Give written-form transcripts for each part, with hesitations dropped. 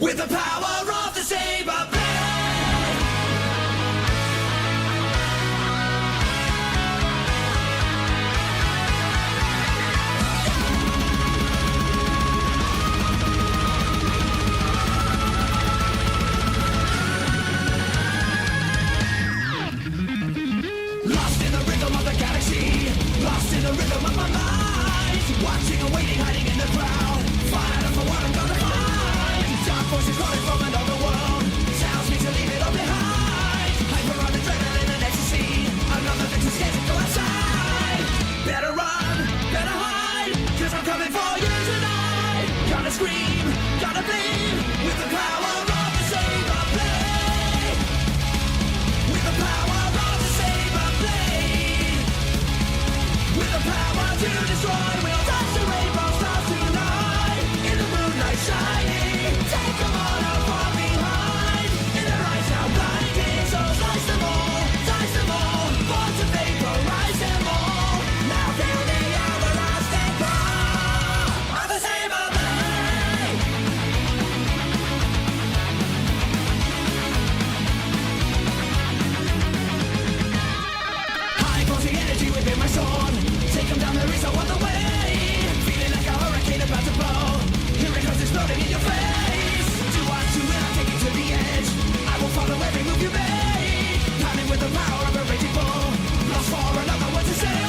with the power of the saber blade. Lost in the rhythm of the galaxy, lost in the rhythm of my mind, watching and waiting, hiding in the crowd, fighting for what I'm gonna find. Dark voices calling from another world, tells me to leave it all behind. Hyper on adrenaline and ecstasy, another thing scared to go outside. Better run, better hide, cause I'm coming for you tonight. Gotta scream, gotta bleed, with the power of the saber blade. With the power of the saber blade. With the power to destroy, we'll touch the rainbow stars tonight. In the moonlight shining, take them all out from behind. In their eyes now blinding, so slice them all, born to vaporize them all. Now feel the everlasting power of the saber blade. High pulsing energy within my soul, take them down, there is no other way. Feeling like a hurricane about to blow, here it comes exploding in your face. Do what you will, I'll take you to the edge, I will follow every move you make. Pounding with the power of a raging bull, lost for another word to say.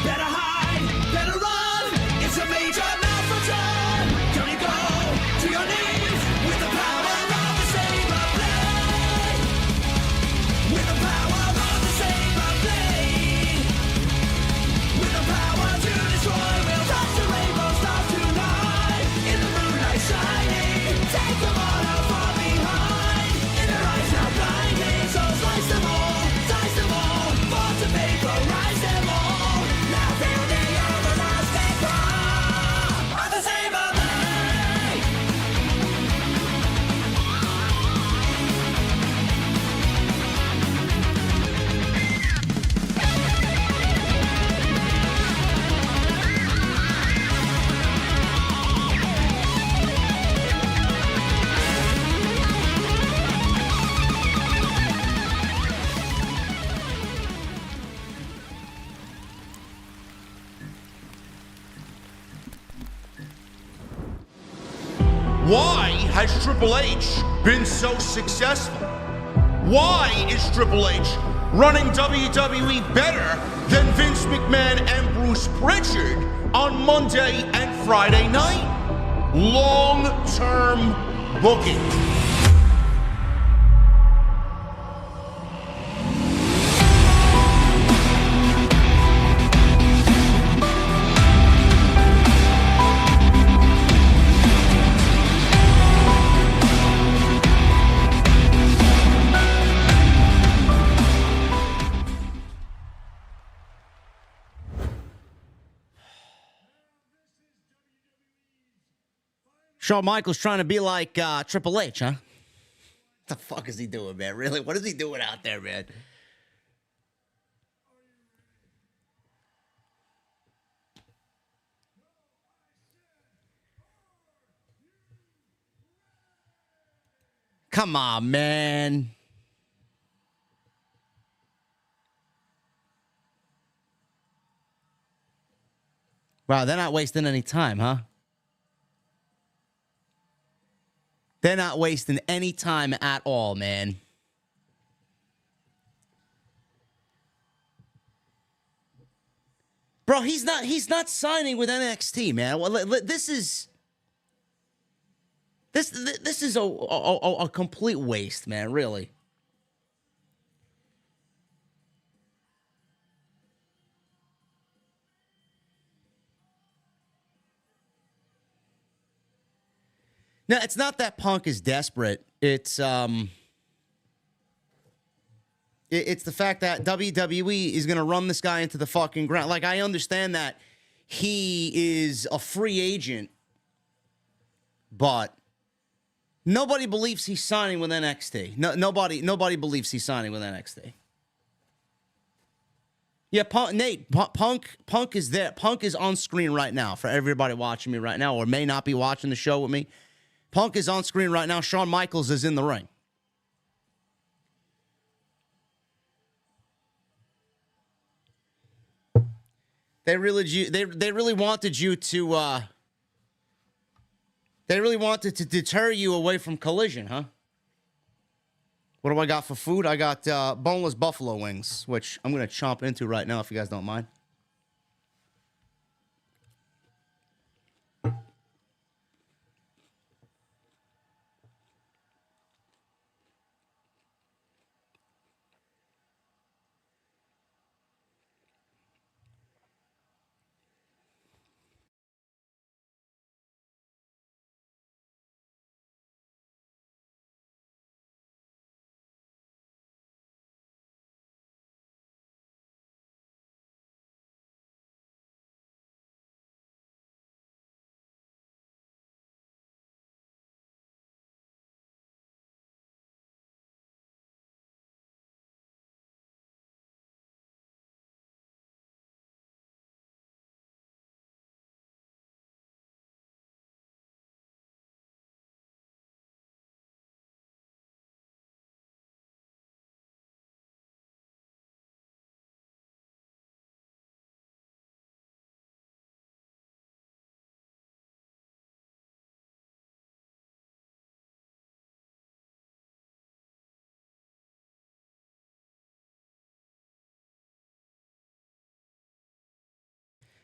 Better hide, better run, it's a major malfunction. Don't you go to your knees, with the power of the saber blade. With the power of the saber blade. With the power to destroy, we'll touch the rainbow stars tonight. In the moonlight shining, take them all out from behind. In their eyes now blinding, so slice them all, born to vaporize them all. Now feel the everlasting power of the saber blade. Why has Triple H been so successful? Why is Triple H running WWE better than Vince McMahon and Bruce Pritchard on Monday and Friday night? Long-term booking. Shawn Michaels trying to be like Triple H, huh? What the fuck is he doing, man? Really? What is he doing out there, man? Come on, man. Wow, they're not wasting any time, huh? They're not wasting any time at all, man. Bro, he's not signing with NXT, man. Well, this is a complete waste, man, really. Now, it's not that Punk is desperate. It's the fact that WWE is going to run this guy into the fucking ground. Like, I understand that he is a free agent, but nobody believes he's signing with NXT. Nobody believes he's signing with NXT. Yeah, Punk is there. Punk is on screen right now for everybody watching me right now, or may not be watching the show with me. Punk is on screen right now. Shawn Michaels is in the ring. They really wanted you to they really wanted to deter you away from Collision, huh? What do I got for food? I got boneless buffalo wings, which I'm going to chomp into right now if you guys don't mind.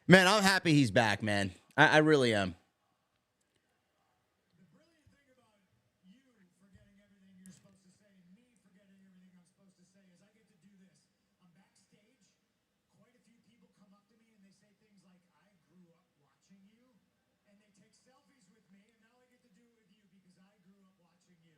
Man, I'm happy he's back, man. I really am. The brilliant thing about you forgetting everything you're supposed to say and me forgetting everything I'm supposed to say is I get to do this. I'm backstage. Quite a few people come up to me and they say things like, I grew up watching you. And they take selfies with me, and now I get to do it with you because I grew up watching you.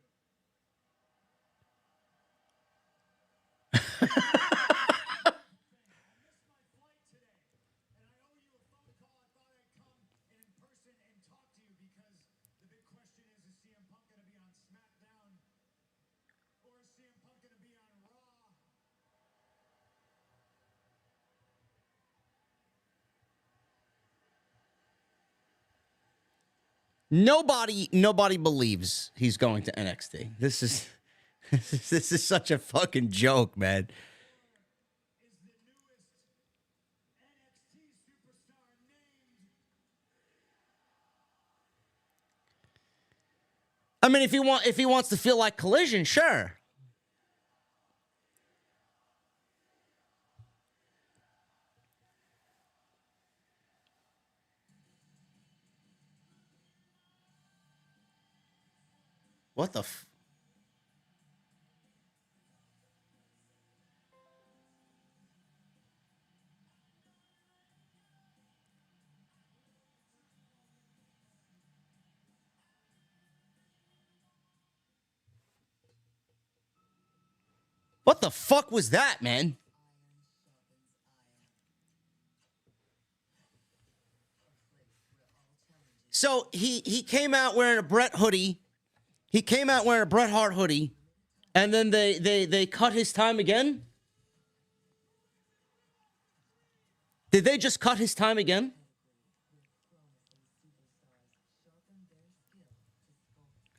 Nobody believes he's going to NXT. This is this is such a fucking joke, man. Is the newest NXT superstar named I mean, if he wants to feel like Collision, sure. What the f... What the fuck was that, man? So he came out wearing a Bret hoodie. He came out wearing a Bret Hart hoodie, and then they cut his time again? Did they just cut his time again?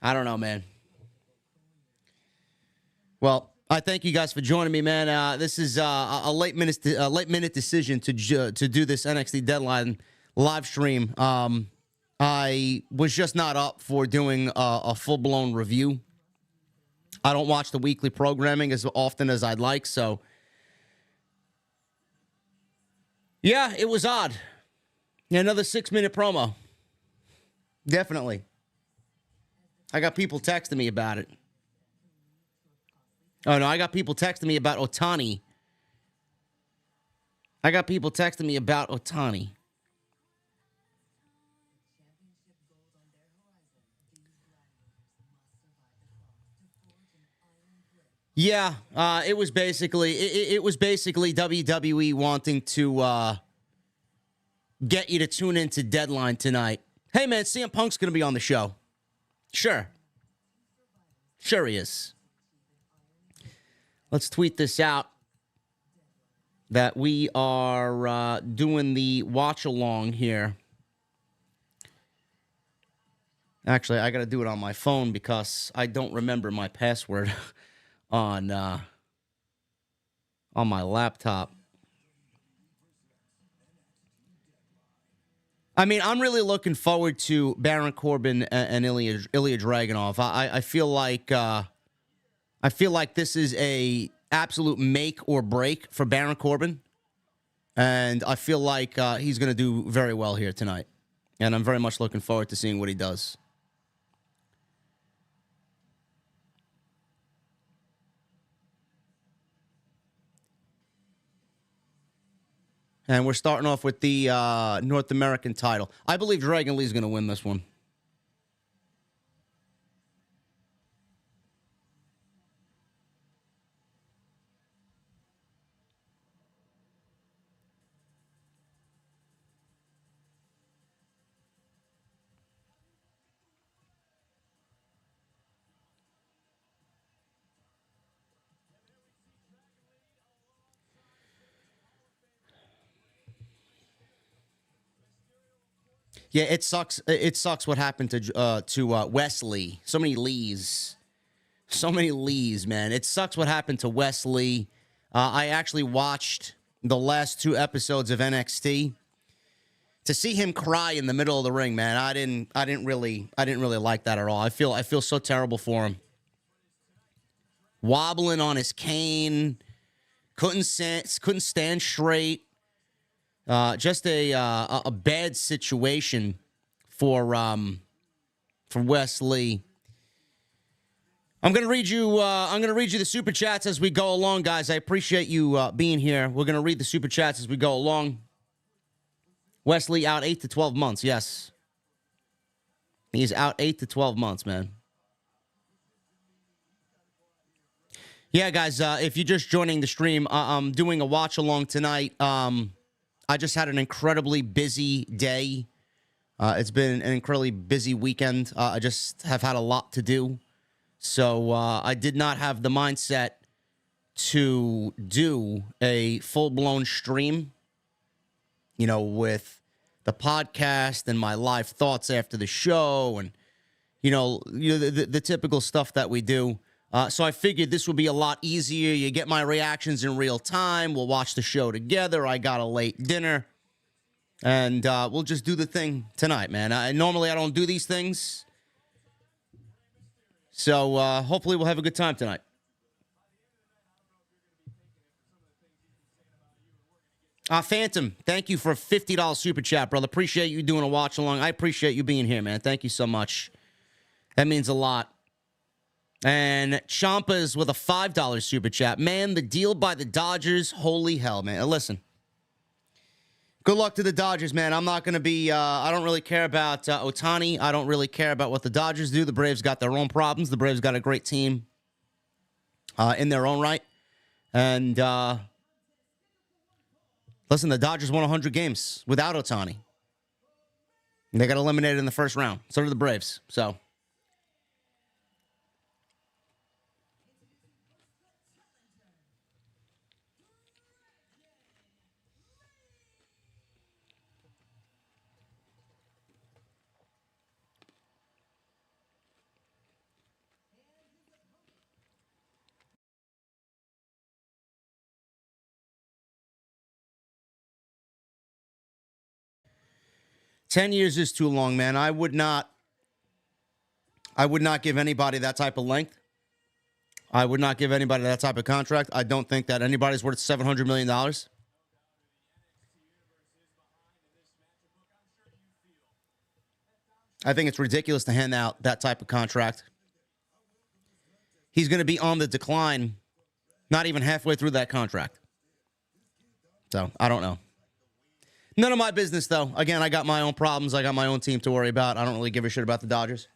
I don't know, man. Well, I thank you guys for joining me, man. This is a late minute decision to do this NXT Deadline live stream. I was just not up for doing a full-blown review. I don't watch the weekly programming as often as I'd like, so... Yeah, it was odd. Another 6-minute promo. Definitely. I got people texting me about it. Oh, no, I got people texting me about Otani. Yeah, it was basically WWE wanting to get you to tune into Deadline tonight. Hey, man, CM Punk's going to be on the show. Sure. Sure he is. Let's tweet this out that we are doing the watch-along here. Actually, I got to do it on my phone because I don't remember my password on my laptop. I mean, I'm really looking forward to Baron Corbin and Ilya Dragunov. I feel like this is a absolute make or break for Baron Corbin, and I feel like he's going to do very well here tonight, and I'm very much looking forward to seeing what he does. And we're starting off with the North American title. I believe Dragon Lee's going to win this one. Yeah, it sucks. It sucks what happened to Wesley. So many Lees. So many Lees, man. It sucks what happened to Wesley. I actually watched the last 2 episodes of NXT. To see him cry in the middle of the ring, man, I didn't really like that at all. I feel so terrible for him. Wobbling on his cane, couldn't stand straight. Just a bad situation for Wesley. I'm gonna read you the super chats as we go along, guys. I appreciate you being here. We're gonna read the super chats as we go along. Wesley out 8 to 12 months. Yes, he's out 8 to 12 months, man. Yeah, guys. If you're just joining the stream, I'm doing a watch along tonight. I just had an incredibly busy day. It's been an incredibly busy weekend. I just have had a lot to do. So I did not have the mindset to do a full-blown stream, with the podcast and my live thoughts after the show and, the typical stuff that we do. So I figured this would be a lot easier. You get my reactions in real time. We'll watch the show together. I got a late dinner. And we'll just do the thing tonight, man. Normally I don't do these things. So hopefully we'll have a good time tonight. Phantom, thank you for a $50 super chat, brother. Appreciate you doing a watch along. I appreciate you being here, man. Thank you so much. That means a lot. And Champa's with a $5 super chat. Man, the deal by the Dodgers, holy hell, man. Listen, good luck to the Dodgers, man. I'm not going to be, I don't really care about Ohtani. I don't really care about what the Dodgers do. The Braves got their own problems. The Braves got a great team in their own right. And, listen, the Dodgers won 100 games without Ohtani. They got eliminated in the first round. So did the Braves. So 10 years is too long, man. I would not give anybody that type of length. I would not give anybody that type of contract. I don't think that anybody's worth $700 million. I think it's ridiculous to hand out that type of contract. He's going to be on the decline not even halfway through that contract. So, I don't know. None of my business, though. Again, I got my own problems. I got my own team to worry about. I don't really give a shit about the Dodgers.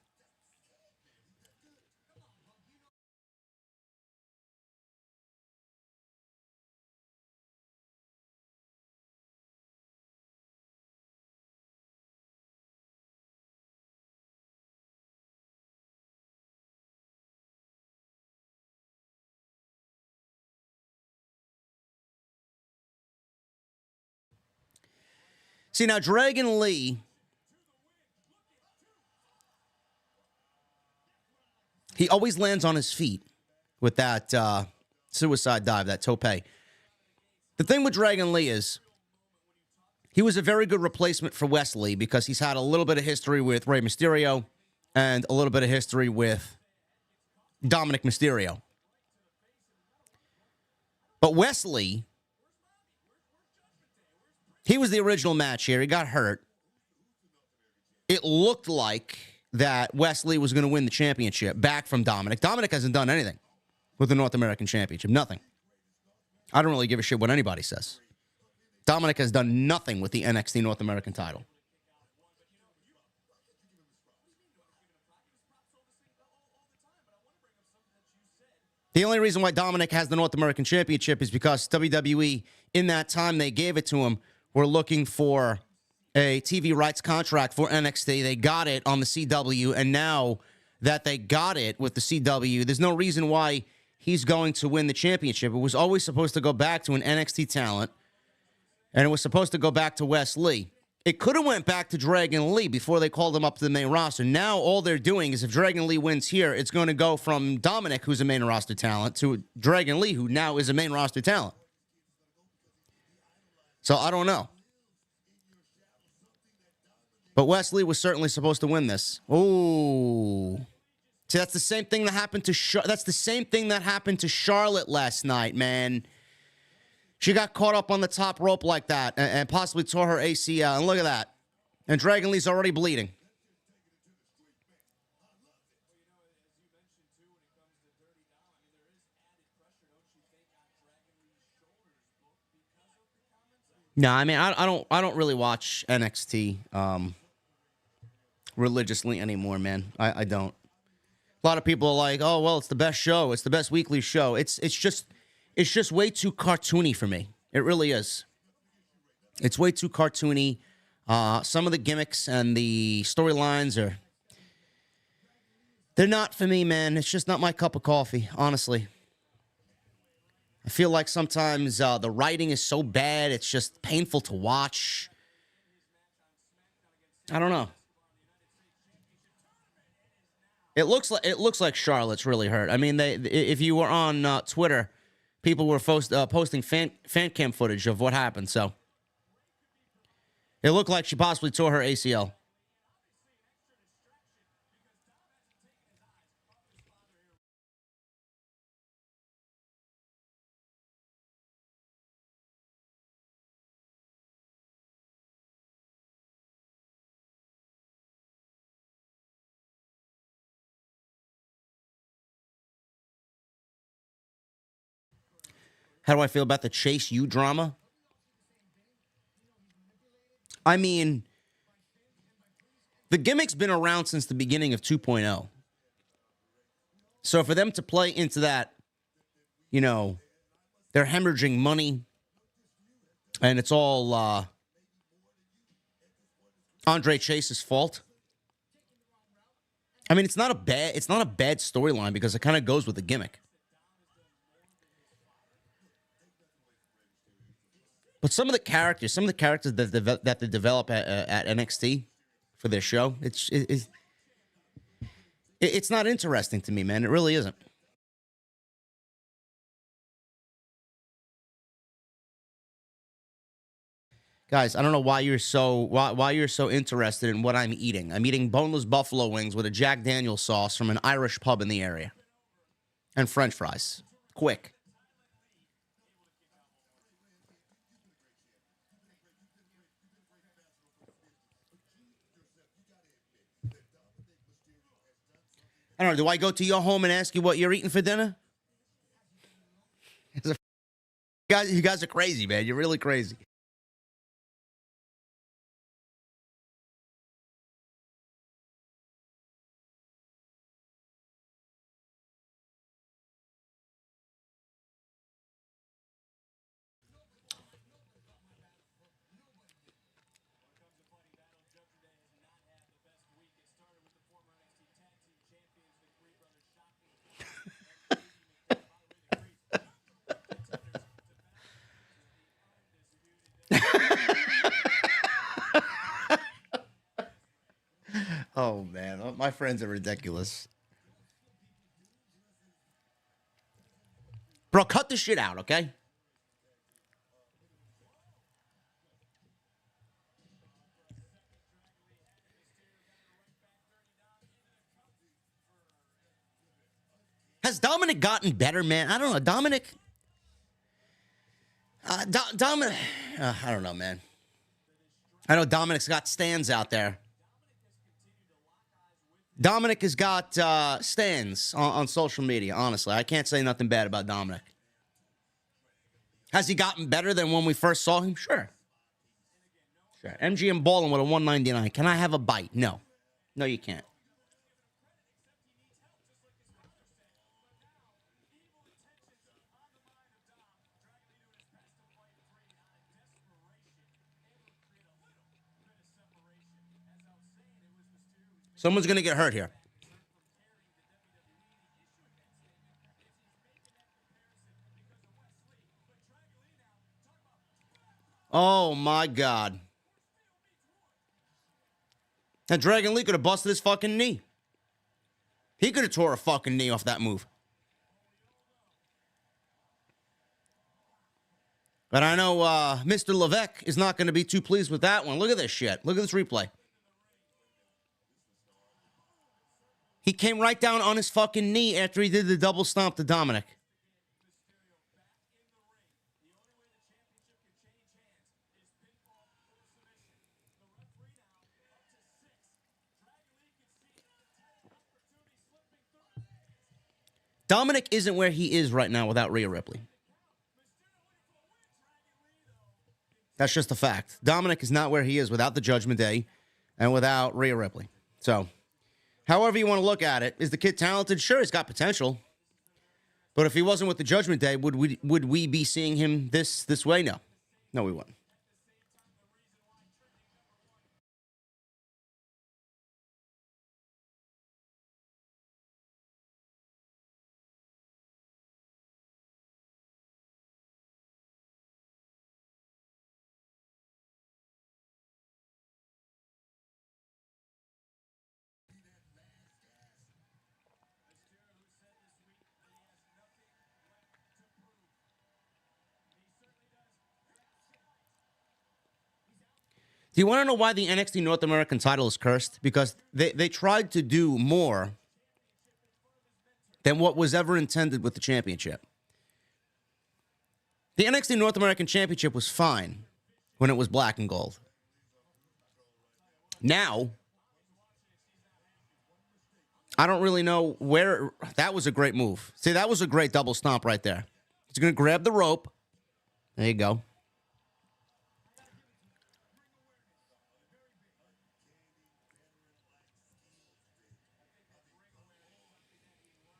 See, now, Dragon Lee, He always lands on his feet with that suicide dive, that tope. The thing with Dragon Lee is he was a very good replacement for Wesley because he's had a little bit of history with Rey Mysterio and a little bit of history with Dominic Mysterio. But Wesley, he was the original match here. He got hurt. It looked like that Wesley was going to win the championship back from Dominic. Dominic hasn't done anything with the North American Championship. Nothing. I don't really give a shit what anybody says. Dominic has done nothing with the NXT North American title. The only reason why Dominic has the North American Championship is because WWE, in that time they gave it to him, were looking for a TV rights contract for NXT. They got it on the CW, and now that they got it with the CW, there's no reason why he's going to win the championship. It was always supposed to go back to an NXT talent, and it was supposed to go back to Wes Lee. It could have went back to Dragon Lee before they called him up to the main roster. Now all they're doing is if Dragon Lee wins here, it's going to go from Dominic, who's a main roster talent, to Dragon Lee, who now is a main roster talent. So I don't know. But Wes Lee was certainly supposed to win this. Ooh. See, that's the same thing that happened to Charlotte last night, man. She got caught up on the top rope like that and possibly tore her ACL. And look at that. And Dragon Lee's already bleeding. No, I mean, I don't really watch NXT religiously anymore, man. I don't. A lot of people are like, oh, well, it's the best show. It's the best weekly show. It's just way too cartoony for me. It really is. It's way too cartoony. Some of the gimmicks and the storylines they're not for me, man. It's just not my cup of coffee, honestly. I feel like sometimes the writing is so bad, it's just painful to watch. I don't know. It looks like Charlotte's really hurt. I mean, if you were on Twitter, people were posting fan cam footage of what happened. So it looked like she possibly tore her ACL. How do I feel about the Chase U drama? I mean, the gimmick's been around since the beginning of 2.0. So for them to play into that, you know, they're hemorrhaging money, and it's all Andre Chase's fault. I mean, it's not a bad storyline because it kind of goes with the gimmick. But some of the characters that they develop at NXT for their show, it's not interesting to me, man. It really isn't. Guys, I don't know why you're so interested in what I'm eating. I'm eating boneless buffalo wings with a Jack Daniel's sauce from an Irish pub in the area, and French fries. Quick. I don't know, do I go to your home and ask you what you're eating for dinner? You guys are crazy, man. You're really crazy. Oh, man. My friends are ridiculous. the shit out, okay? Has Dominic gotten better, man? I don't know. Dominic. Dominic. I don't know, man. I know Dominic's got stands out there. Dominic has got stands on social media, honestly. I can't say nothing bad about Dominic. Has he gotten better than when we first saw him? Sure. Sure. MGM balling with a 199. Can I have a bite? No. No, you can't. Someone's going to get hurt here. Oh, my God. And Dragon Lee could have busted his fucking knee. He could have tore a fucking knee off that move. But I know Mr. Levesque is not going to be too pleased with that one. Look at this shit. Look at this replay. He came right down on his fucking knee after he did the double stomp to Dominic. Dominic isn't where he is right now without Rhea Ripley. That's just a fact. Dominic is not where he is without the Judgment Day and without Rhea Ripley. So, however you want to look at it, is the kid talented? Sure, he's got potential. But if he wasn't with the Judgment Day, would we be seeing him this way? No. No, we wouldn't. Do you want to know why the NXT North American title is cursed? Because they tried to do more than what was ever intended with the championship. The NXT North American Championship was fine when it was black and gold. Now, I don't really know where. That was a great move. See, that was a great double stomp right there. He's going to grab the rope. There you go.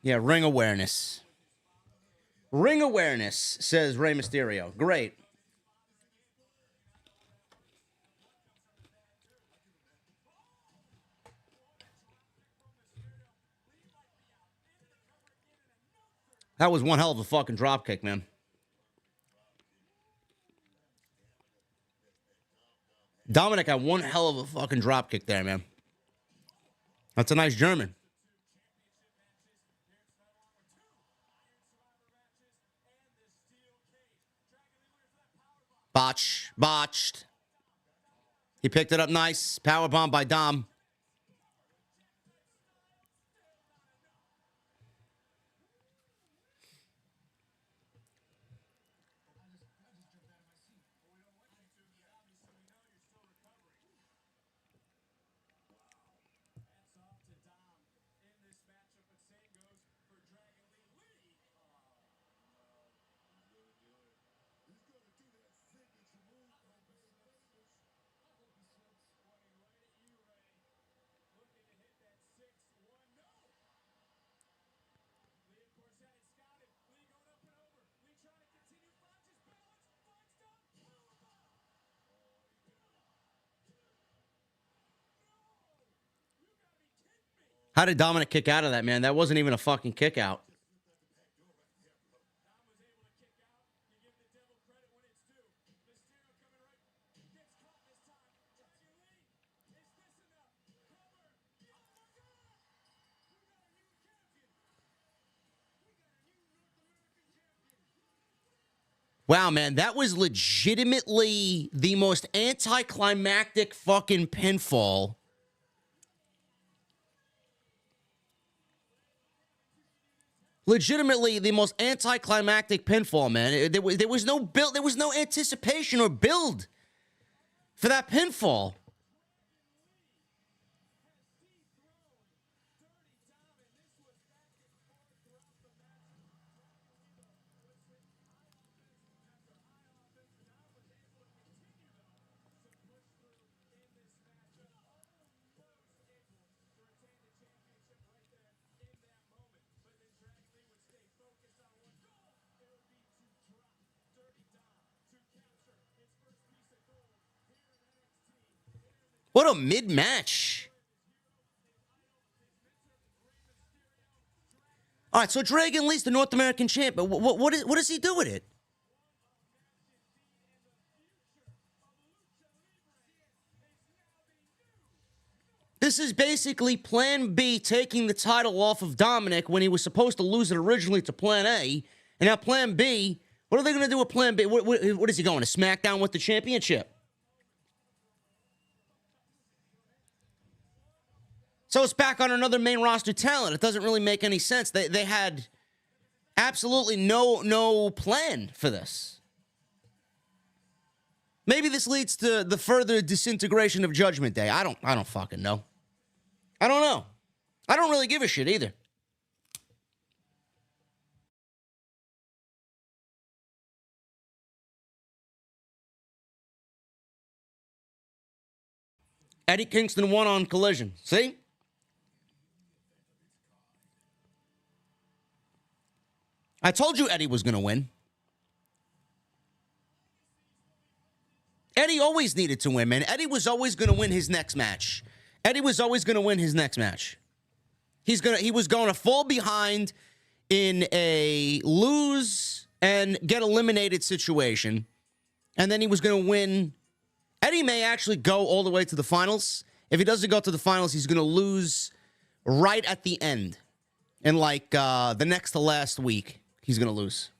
Yeah, ring awareness. Ring awareness, says Rey Mysterio. Great. That was one hell of a fucking dropkick, man. Dominic had one hell of a fucking dropkick there, man. That's a nice German. Botched. He picked it up nice. Powerbomb by Dom. How did Dominic kick out of that, man? That wasn't even a fucking kick out. Wow, man, that was legitimately the most anticlimactic fucking pinfall. Legitimately the most anticlimactic pinfall, man. There was no build, there was no anticipation or build for that pinfall. What a mid-match. All right, so Dragon Lee's the North American champ, but what does he do with it? This is basically Plan B taking the title off of Dominic when he was supposed to lose it originally to Plan A. And now Plan B, what are they going to do with Plan B? What is he going to SmackDown with the championship? So it's back on another main roster talent. It doesn't really make any sense. They had absolutely no plan for this. Maybe this leads to the further disintegration of Judgment Day. I don't fucking know. I don't know. I don't really give a shit either. Eddie Kingston won on Collision. See? I told you Eddie was going to win. Eddie always needed to win, man. Eddie was always going to win his next match. Eddie was always going to win his next match. He was going to fall behind in a lose and get eliminated situation, and then he was going to win. Eddie may actually go all the way to the finals. If he doesn't go to the finals, he's going to lose right at the end. In like the next to last week, he's going to lose.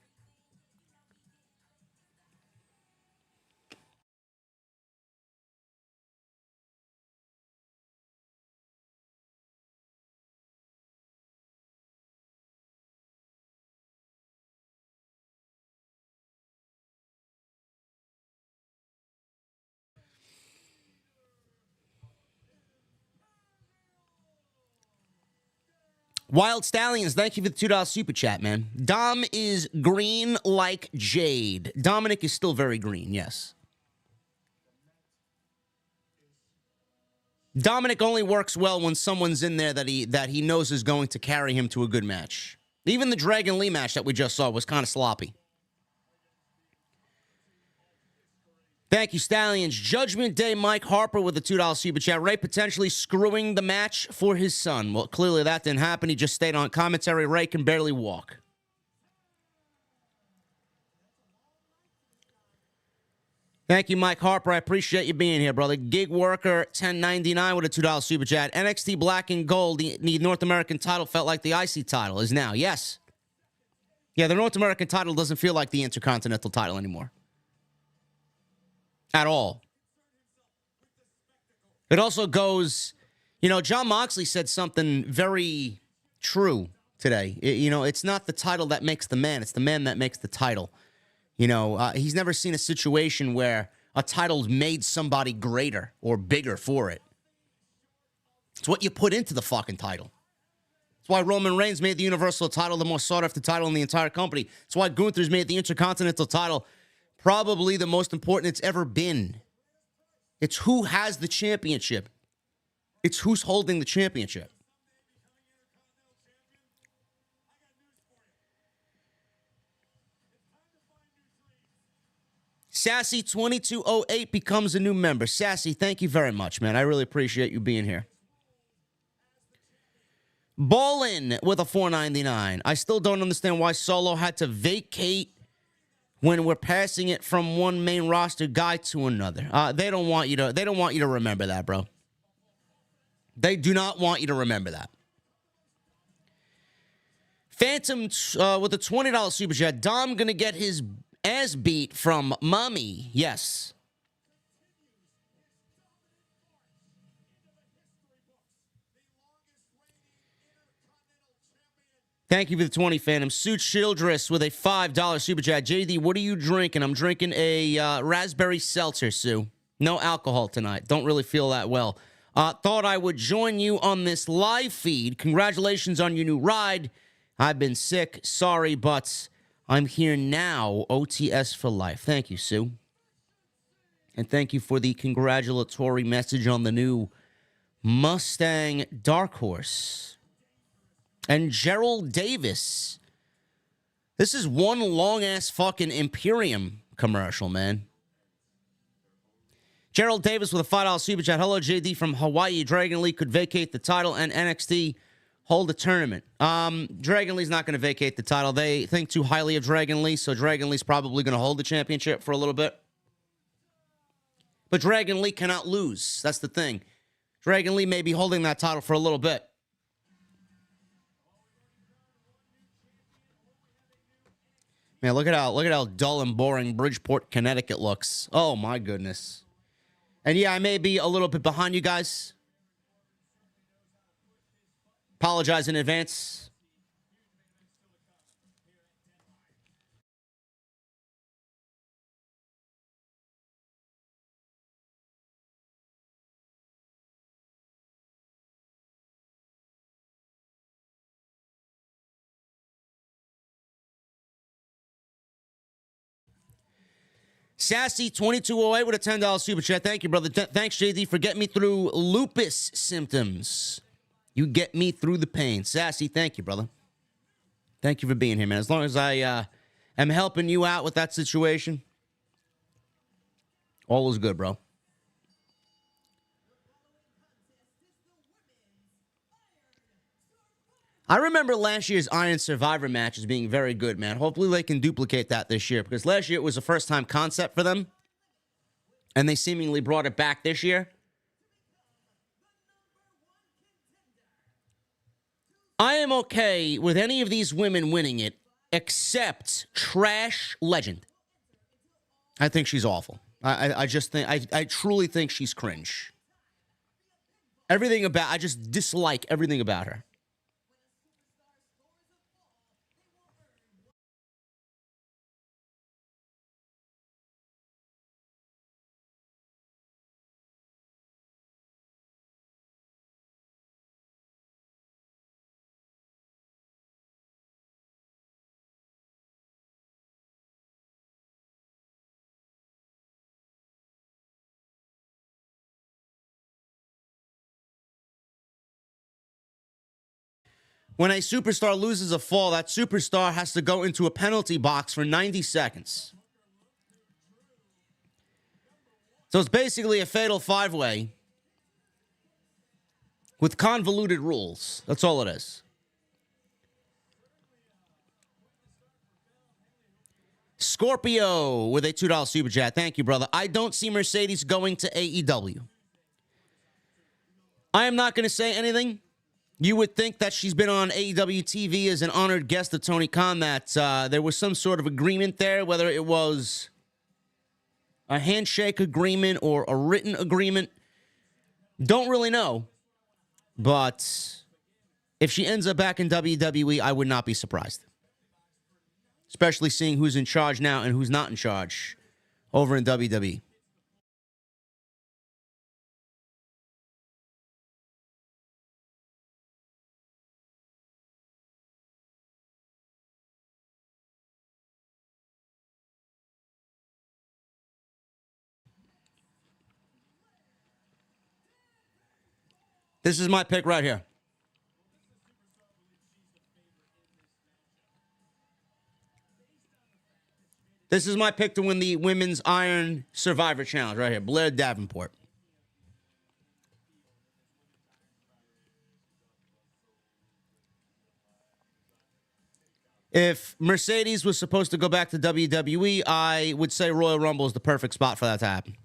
Wild Stallions, thank you for the $2 super chat, man. Dom is green like jade. Dominic is still very green, yes. Dominic only works well when someone's in there that he knows is going to carry him to a good match. Even the Dragon Lee match that we just saw was kind of sloppy. Thank you, Stallions. Judgment Day, Mike Harper with a $2 super chat. Ray potentially screwing the match for his son. Well, clearly that didn't happen. He just stayed on commentary. Ray can barely walk. Thank you, Mike Harper. I appreciate you being here, brother. Gig Worker 1099 with a $2 super chat. NXT Black and Gold, the North American title felt like the IC title is now. Yes. Yeah, the North American title doesn't feel like the Intercontinental title anymore. At all. It also goes, John Moxley said something very true today. It's not the title that makes the man. It's the man that makes the title. He's never seen a situation where a title's made somebody greater or bigger for it. It's what you put into the fucking title. That's why Roman Reigns made the Universal title the most sought-after title in the entire company. That's why Gunther's made the Intercontinental title probably the most important it's ever been. It's who has the championship. It's who's holding the championship. Sassy2208 becomes a new member. Sassy, thank you very much, man. I really appreciate you being here. Ballin with a $4.99. I still don't understand why Solo had to vacate when we're passing it from one main roster guy to another. They don't want you to remember that, bro. They do not want you to remember that. Phantom with a $20 super chat. Dom gonna get his ass beat from Mommy. Yes. Thank you for the 20, Phantom. Suit Childress with a $5 super chat. JD, what are you drinking? I'm drinking a raspberry seltzer, Sue. No alcohol tonight. Don't really feel that well. Thought I would join you on this live feed. Congratulations on your new ride. I've been sick. Sorry, but I'm here now. OTS for life. Thank you, Sue. And thank you for the congratulatory message on the new Mustang Dark Horse. And Gerald Davis. This is one long-ass fucking Imperium commercial, man. Gerald Davis with a $5 super chat. Hello, JD from Hawaii. Dragon Lee could vacate the title and NXT hold a tournament. Dragon Lee's not going to vacate the title. They think too highly of Dragon Lee, so Dragon Lee's probably going to hold the championship for a little bit. But Dragon Lee cannot lose. That's the thing. Dragon Lee may be holding that title for a little bit. Man, look at how dull and boring Bridgeport, Connecticut looks. Oh, my goodness. And yeah, I may be a little bit behind you guys. Apologize in advance. Sassy 2208 with a $10 super chat. Thank you, brother. Thanks, JD, for getting me through lupus symptoms. You get me through the pain. Sassy, thank you, brother. Thank you for being here, man. As long as I am helping you out with that situation, all is good, bro. I remember last year's Iron Survivor matches being very good, man. Hopefully they can duplicate that this year, because last year it was a first-time concept for them, and they seemingly brought it back this year. I am okay with any of these women winning it, except Trash Legend. I think she's awful. I just think, I truly think she's cringe. I just dislike everything about her. When a superstar loses a fall, that superstar has to go into a penalty box for 90 seconds. So it's basically a fatal five-way with convoluted rules. That's all it is. Scorpio with a $2 super chat. Thank you, brother. I don't see Mercedes going to AEW. I am not going to say anything. You would think that she's been on AEW TV as an honored guest of Tony Khan, that there was some sort of agreement there, whether it was a handshake agreement or a written agreement. Don't really know. But if she ends up back in WWE, I would not be surprised. Especially seeing who's in charge now and who's not in charge over in WWE. This is my pick right here. This is my pick to win the Women's Iron Survivor Challenge right here. Blair Davenport. If Mercedes was supposed to go back to WWE, I would say Royal Rumble is the perfect spot for that to happen.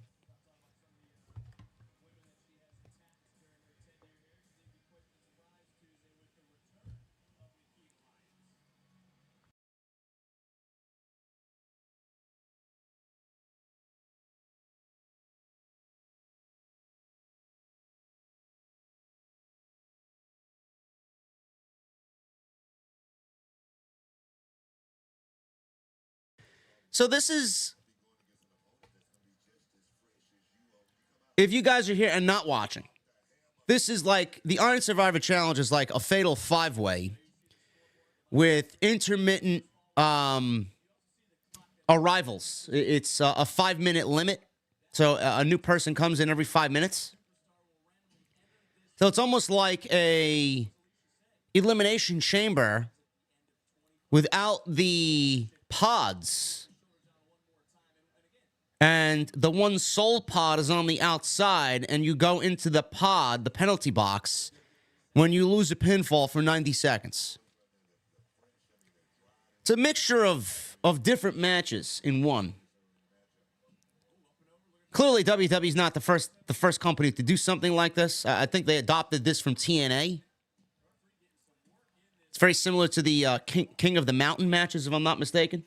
So this is, if you guys are here and not watching, this is like, the Iron Survivor Challenge is like a fatal five-way with intermittent arrivals. It's a 5-minute limit. So a new person comes in every 5 minutes. So it's almost like a elimination chamber without the pods. And the one soul pod is on the outside, and you go into the pod, the penalty box, when you lose a pinfall for 90 seconds. It's a mixture of different matches in one. Clearly, WWE's not the first company to do something like this. I think they adopted this from TNA. It's very similar to the King of the Mountain matches, if I'm not mistaken.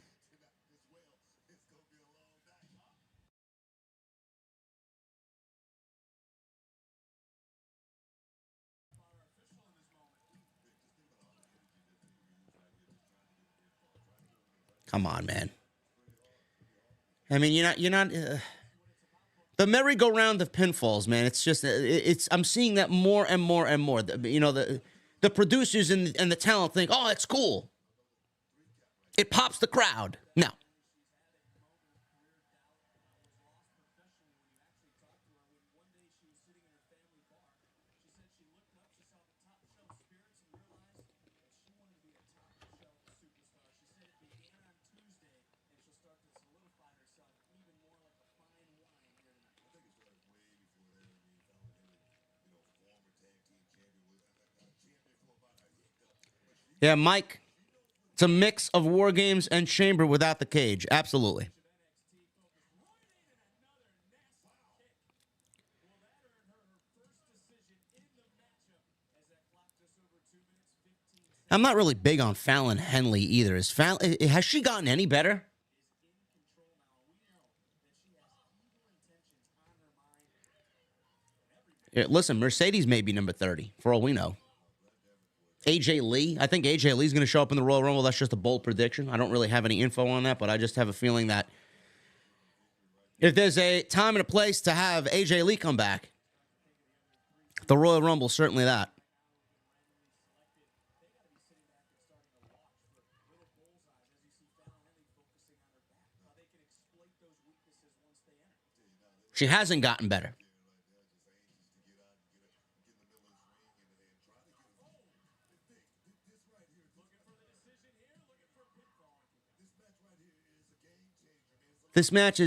Come on, man. I mean, you're not. The merry-go-round of pinfalls, man. It's just, I'm seeing that more and more and more. The producers and the talent think, oh, it's cool. It pops the crowd. No. Yeah, Mike, it's a mix of War Games and Chamber without the cage. Absolutely. I'm not really big on Fallon Henley either. Has she gotten any better? Yeah, listen, Mercedes may be number 30, for all we know. AJ Lee. I think AJ Lee's going to show up in the Royal Rumble. That's just a bold prediction. I don't really have any info on that, but I just have a feeling that if there's a time and a place to have AJ Lee come back, the Royal Rumble, certainly that. She hasn't gotten better. This match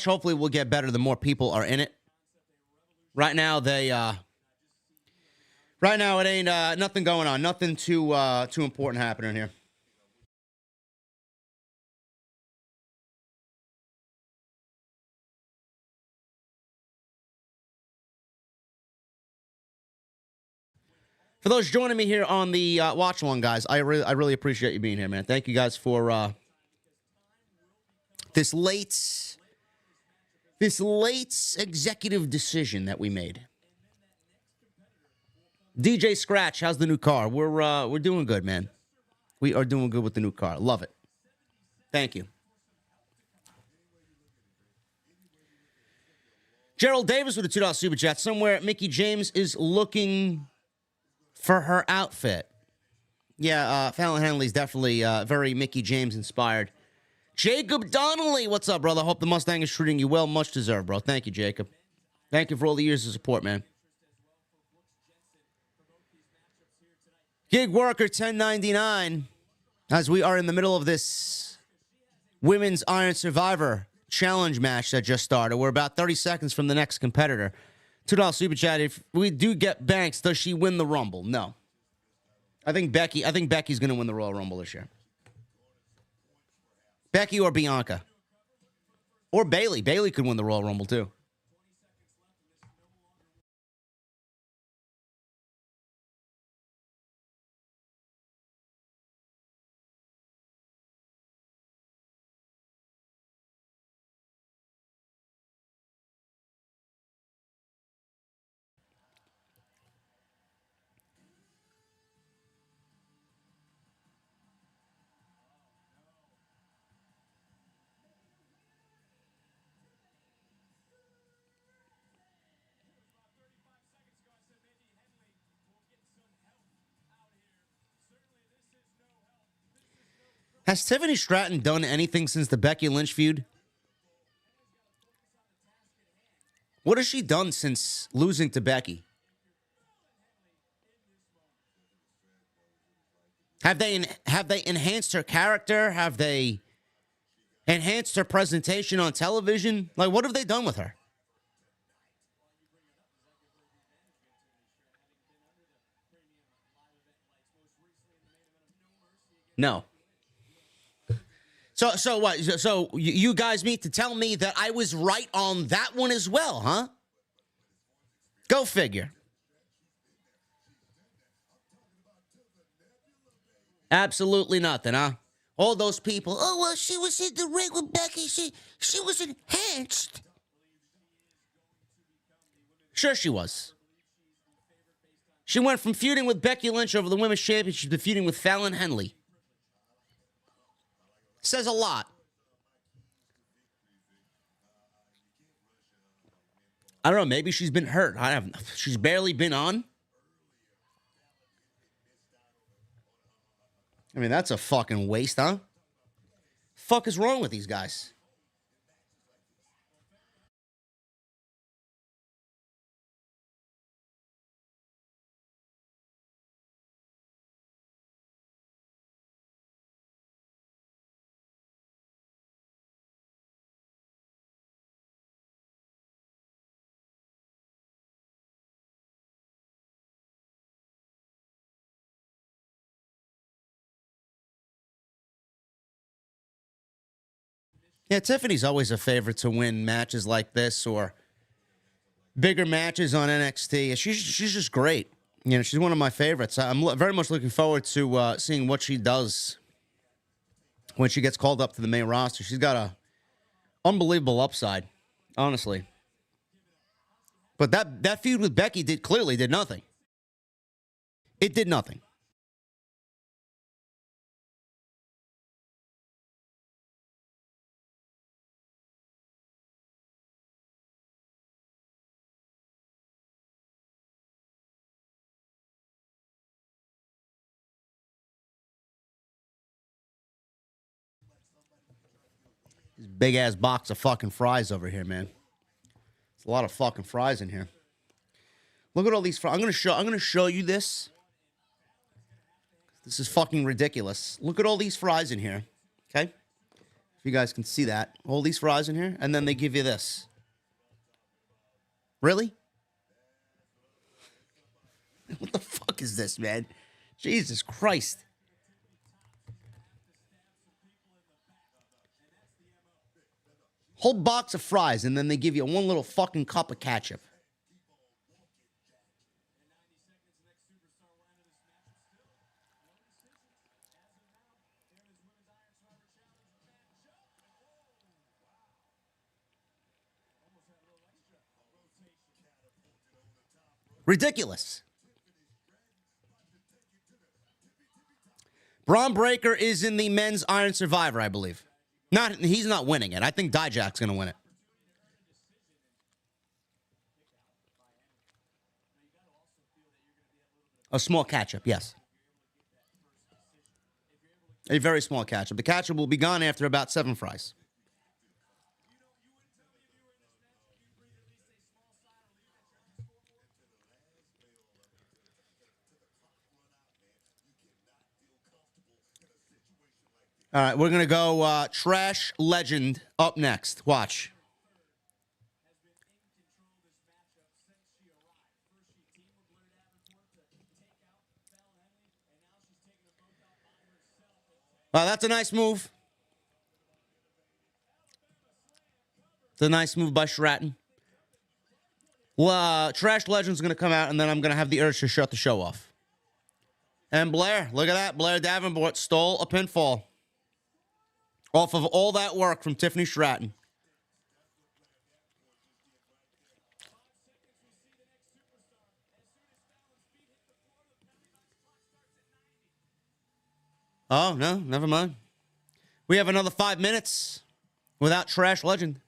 hopefully will get better the more people are in it. Right now it ain't nothing going on, nothing too important happening here. For those joining me here on the watch along, guys, I really appreciate you being here, man. Thank you guys for this late executive decision that we made. DJ Scratch, how's the new car? We're doing good, man. We are doing good with the new car. Love it. Thank you. Gerald Davis with a $2 super chat. Somewhere Mickie James is looking for her outfit. Yeah, Fallon Henley's definitely very Mickie James inspired. Jacob Donnelly, what's up, brother? Hope the Mustang is treating you well. Much deserved, bro. Thank you, Jacob. Thank you for all the years of support, man. Gig Worker 1099, as we are in the middle of this Women's Iron Survivor Challenge match that just started. We're about 30 seconds from the next competitor. $2 super chat. If we do get Banks, does she win the Rumble? No. I think Becky's going to win the Royal Rumble this year. Becky or Bianca. Or Bayley. Bayley could win the Royal Rumble, too. Has Tiffany Stratton done anything since the Becky Lynch feud? What has she done since losing to Becky? Have they enhanced her character? Have they enhanced her presentation on television? Like, what have they done with her? No. So what? So you guys mean to tell me that I was right on that one as well, huh? Go figure. Absolutely nothing, huh? All those people, oh, well, she was in the ring with Becky. She was enhanced. Sure she was. She went from feuding with Becky Lynch over the Women's Championship to feuding with Fallon Henley. Says a lot. I don't know, maybe she's been hurt. She's barely been on. I mean, that's a fucking waste, huh? Fuck is wrong with these guys? Yeah, Tiffany's always a favorite to win matches like this or bigger matches on NXT. She's just great. You know, she's one of my favorites. I'm very much looking forward to seeing what she does when she gets called up to the main roster. She's got a unbelievable upside, honestly. But that feud with Becky clearly did nothing. It did nothing. This big ass box of fucking fries over here, man. It's a lot of fucking fries in here. Look at all these fries. I'm gonna show you this. This is fucking ridiculous. Look at all these fries in here. Okay? If you guys can see that. All these fries in here, and then they give you this. Really? What the fuck is this, man? Jesus Christ. Whole box of fries, and then they give you one little fucking cup of ketchup. Ridiculous. Braun Breaker is in the men's Iron Survivor, I believe. He's not winning it. I think Dijak's going to win it. A small catch-up, yes. A very small catch-up. The catch-up will be gone after about 7 fries. All right, we're going to go Trash Legend up next. Watch. That's a nice move. It's a nice move by Stratton. Well, Trash Legend's going to come out, and then I'm going to have the urge to shut the show off. And Blair, look at that. Blair Davenport stole a pinfall off of all that work from Tiffany Stratton. Oh, no, never mind. We have another 5 minutes without Trash Legend.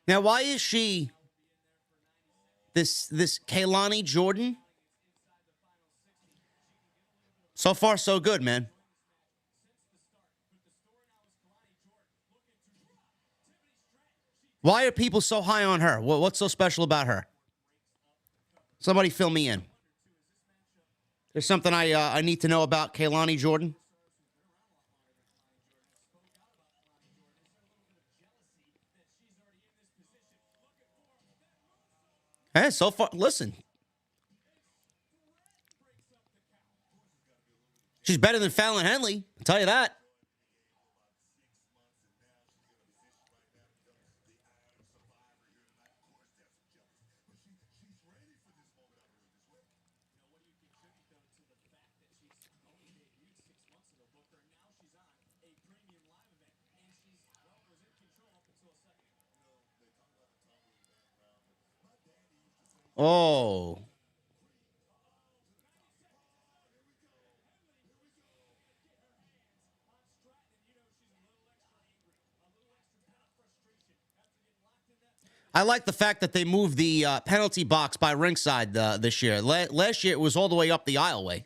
Now, why is she this Kaylani Jordan? So far, so good, man. Why are people so high on her? What's so special about her? Somebody fill me in. There's something I need to know about Kaylani Jordan. Hey, so far, listen. She's better than Fallon Henley, I'll tell you that. Oh. I like the fact that they moved the penalty box by ringside this year. Last year, it was all the way up the aisleway.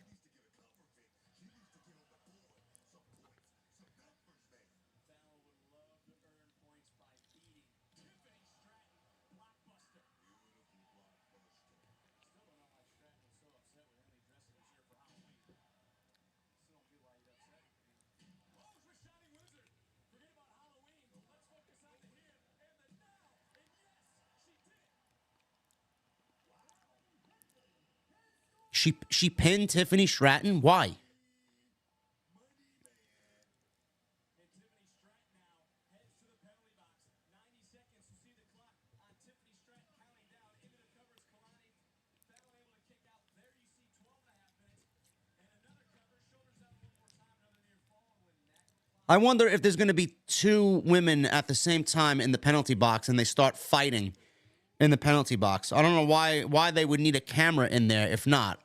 She pinned Tiffany Stratton? Why? I wonder if there's going to be two women at the same time in the penalty box and they start fighting in the penalty box. I don't know why they would need a camera in there if not.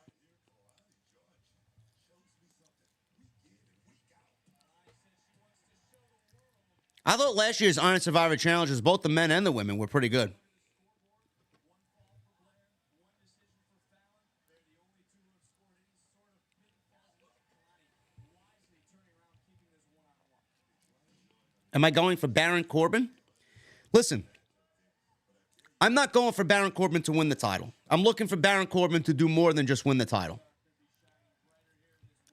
I thought last year's Iron Survivor challenges, both the men and the women, were pretty good. Am I going for Baron Corbin? Listen, I'm not going for Baron Corbin to win the title. I'm looking for Baron Corbin to do more than just win the title.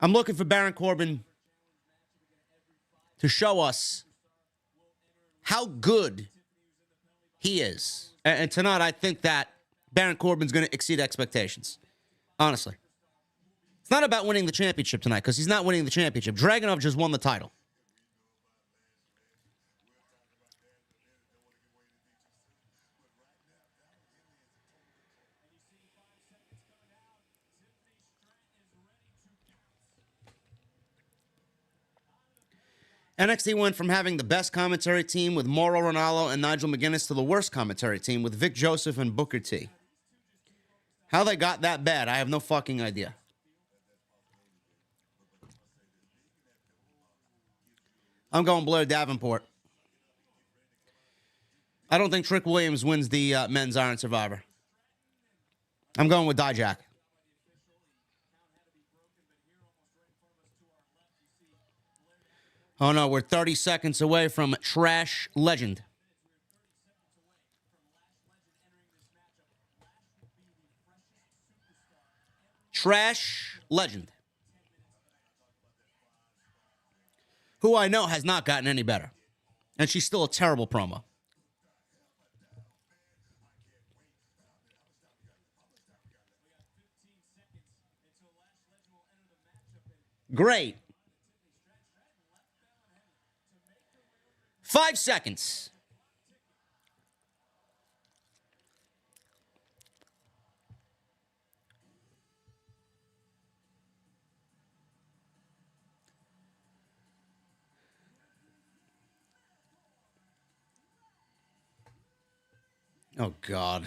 I'm looking for Baron Corbin to show us how good he is. And tonight, I think that Baron Corbin's going to exceed expectations. Honestly. It's not about winning the championship tonight, because he's not winning the championship. Dragunov just won the title. NXT went from having the best commentary team with Mauro Ranallo and Nigel McGuinness to the worst commentary team with Vic Joseph and Booker T. How they got that bad, I have no fucking idea. I'm going Blair Davenport. I don't think Trick Williams wins the men's Iron Survivor. I'm going with Dijak. Oh, no, we're 30 seconds away from Trash Legend. Trash Legend. Who I know has not gotten any better. And she's still a terrible promo. Great. 5 seconds. Oh, God.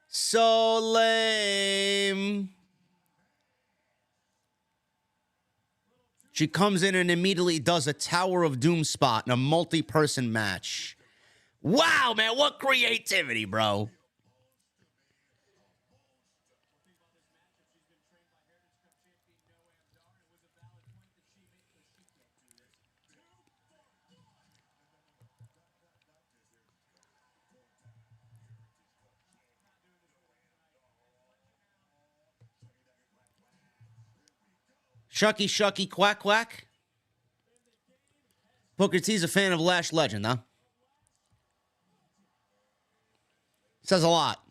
So lame. She comes in and immediately does a Tower of Doom spot in a multi-person match. Wow, man, what creativity, bro. Shucky, shucky, quack, quack. Booker T's a fan of Lash Legend, huh? Says a lot.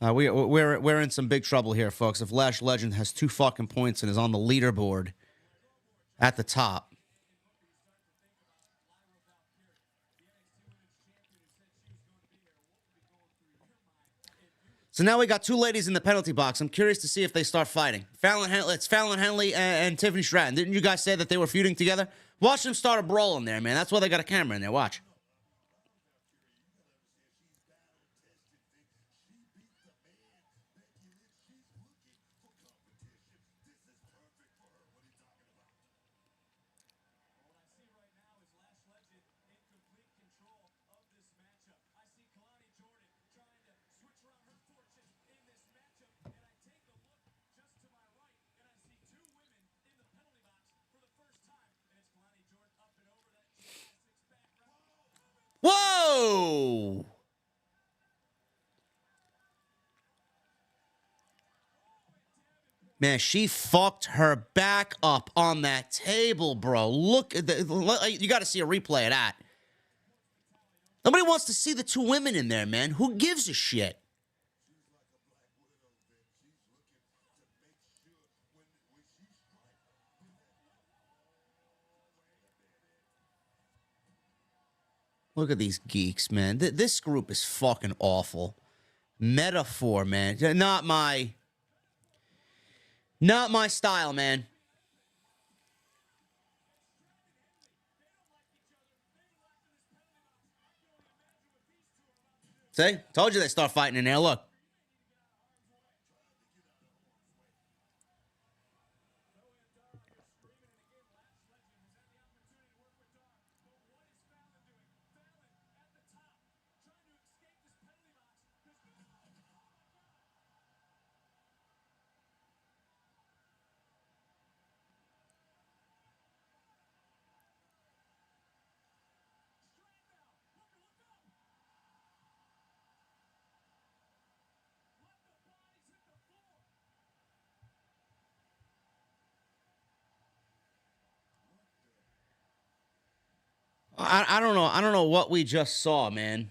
We're in some big trouble here, folks. If Lash Legend has 2 fucking points and is on the leaderboard at the top. So now we got 2 ladies in the penalty box. I'm curious to see if they start fighting. It's Fallon Henley and Tiffany Stratton. Didn't you guys say that they were feuding together? Watch them start a brawl in there, man. That's why they got a camera in there. Watch. Whoa! Man, she fucked her back up on that table, bro. Look at the, you got to see a replay of that. Nobody wants to see the 2 women in there, man. Who gives a shit? Look at these geeks, man. This group is fucking awful. Metaphor, man. Not my style, man. See? Told you they start fighting in there. Look. I don't know. I don't know what we just saw, man.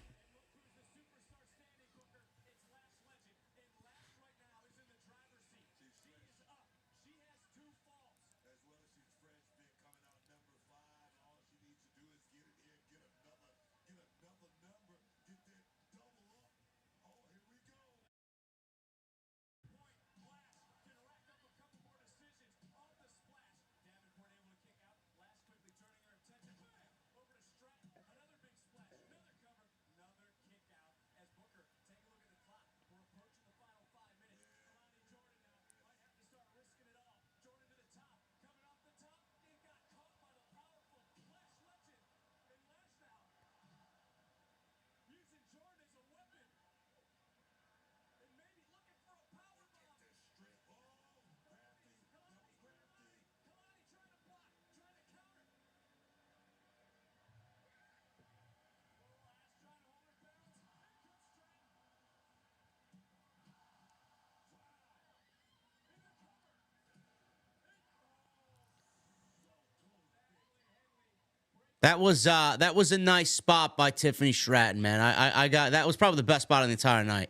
That was a nice spot by Tiffany Stratton, man. I got that was probably the best spot of the entire night.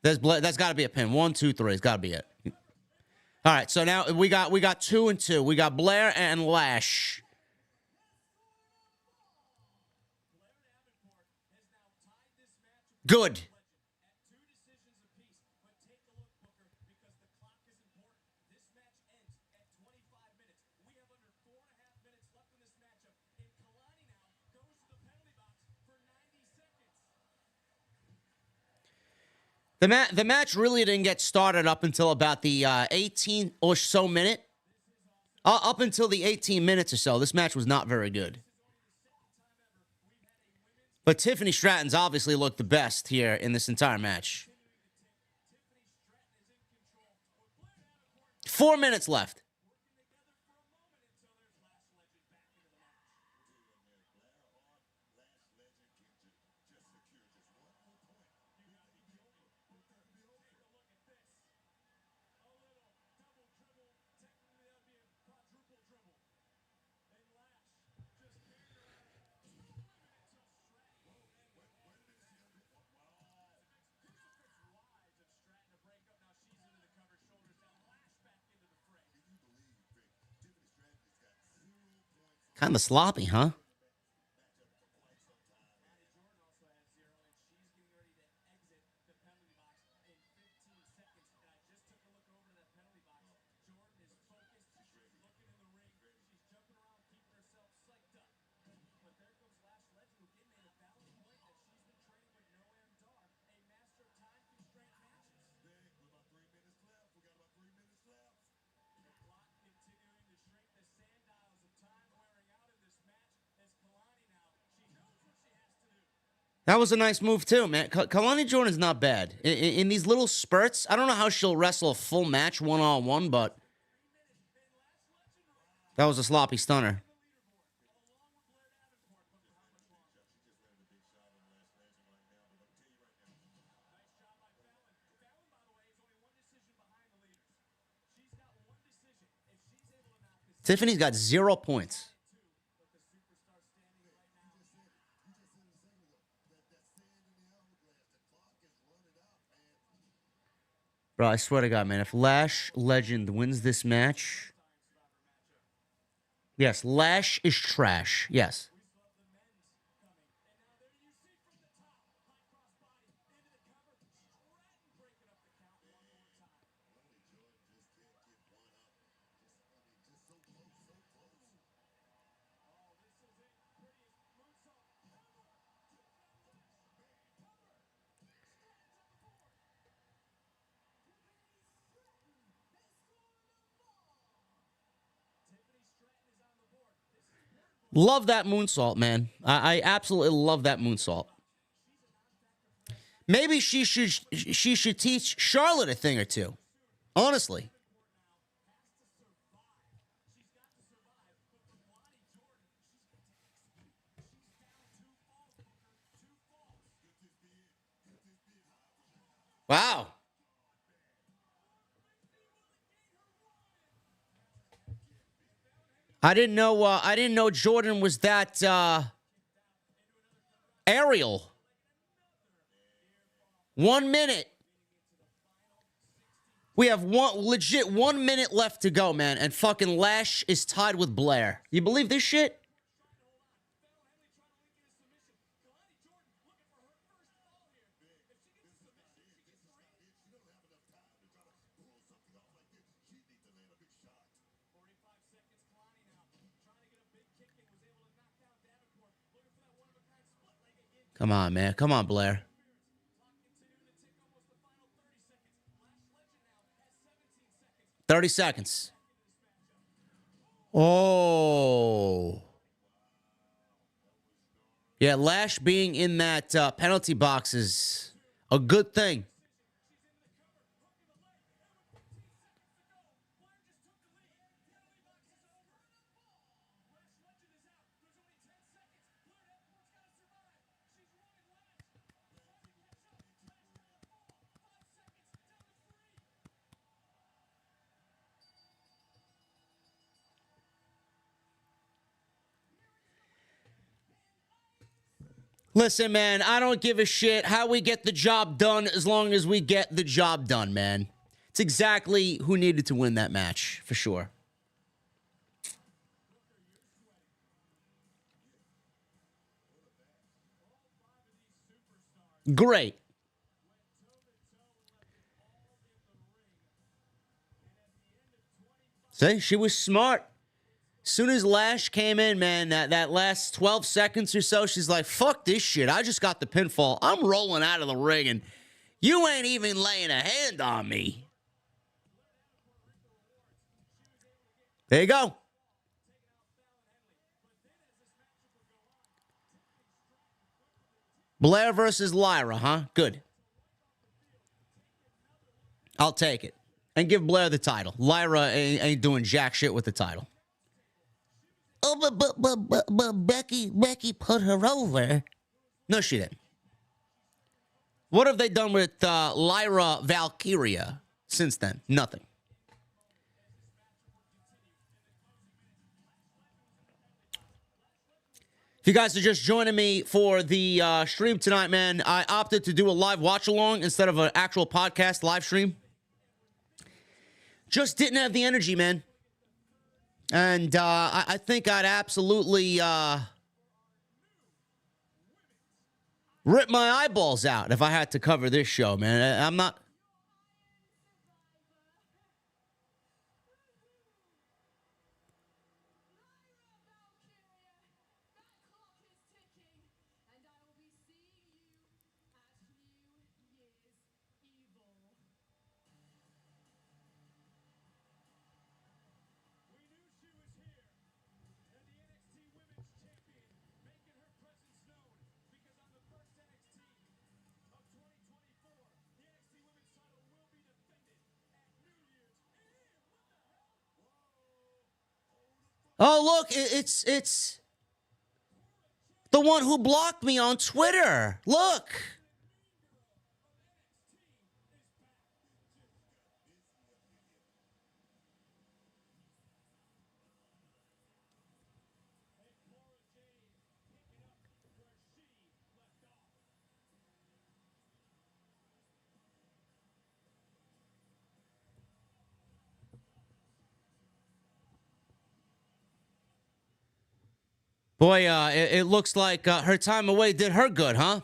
That's got to be a pin. 1, 2, 3. It's got to be it. All right, so now we got 2 and 2. We got Blair and Lash. Good. The match really didn't get started up until about the 18 or so minute. Up until the 18 minutes or so, this match was not very good. But Tiffany Stratton's obviously looked the best here in this entire match. 4 minutes left. Kind of sloppy, huh? That was a nice move, too, man. Kalani Jordan's not bad. In these little spurts, I don't know how she'll wrestle a full match one-on-one, but that was a sloppy stunner. Tiffany's got 0 points. Bro, I swear to God, man, if Lash Legend wins this match... Yes, Lash is trash. Yes. Love that moonsault, man. I absolutely love that moonsault. Maybe she should teach Charlotte a thing or two. Honestly. Wow. I didn't know Jordan was that aerial. 1 minute. We have 1 minute left to go, man, and fucking Lash is tied with Blair. You believe this shit? Come on, man. Come on, Blair. $30 seconds. Oh. Yeah, Lash being in that penalty box is a good thing. Listen, man, I don't give a shit how we get the job done as long as we get the job done, man. It's exactly who needed to win that match, for sure. Great. See, she was smart. As soon as Lash came in, man, that last 12 seconds or so, she's like, fuck this shit. I just got the pinfall. I'm rolling out of the ring and You ain't even laying a hand on me. There you go. Blair versus Lyra, huh? Good. I'll take it. And give Blair the title. Lyra ain't doing jack shit with the title. Oh, but Becky put her over. No, she didn't. What have they done with Lyra Valkyria since then? Nothing. If you guys are just joining me for the stream tonight, man, I opted to do a live watch-along instead of an actual podcast live stream. Just didn't have the energy, man. And I think I'd absolutely rip my eyeballs out if I had to cover this show, man. I'm not... Oh, look, it's the one who blocked me on Twitter. Look. Boy, it looks like her time away did her good, huh?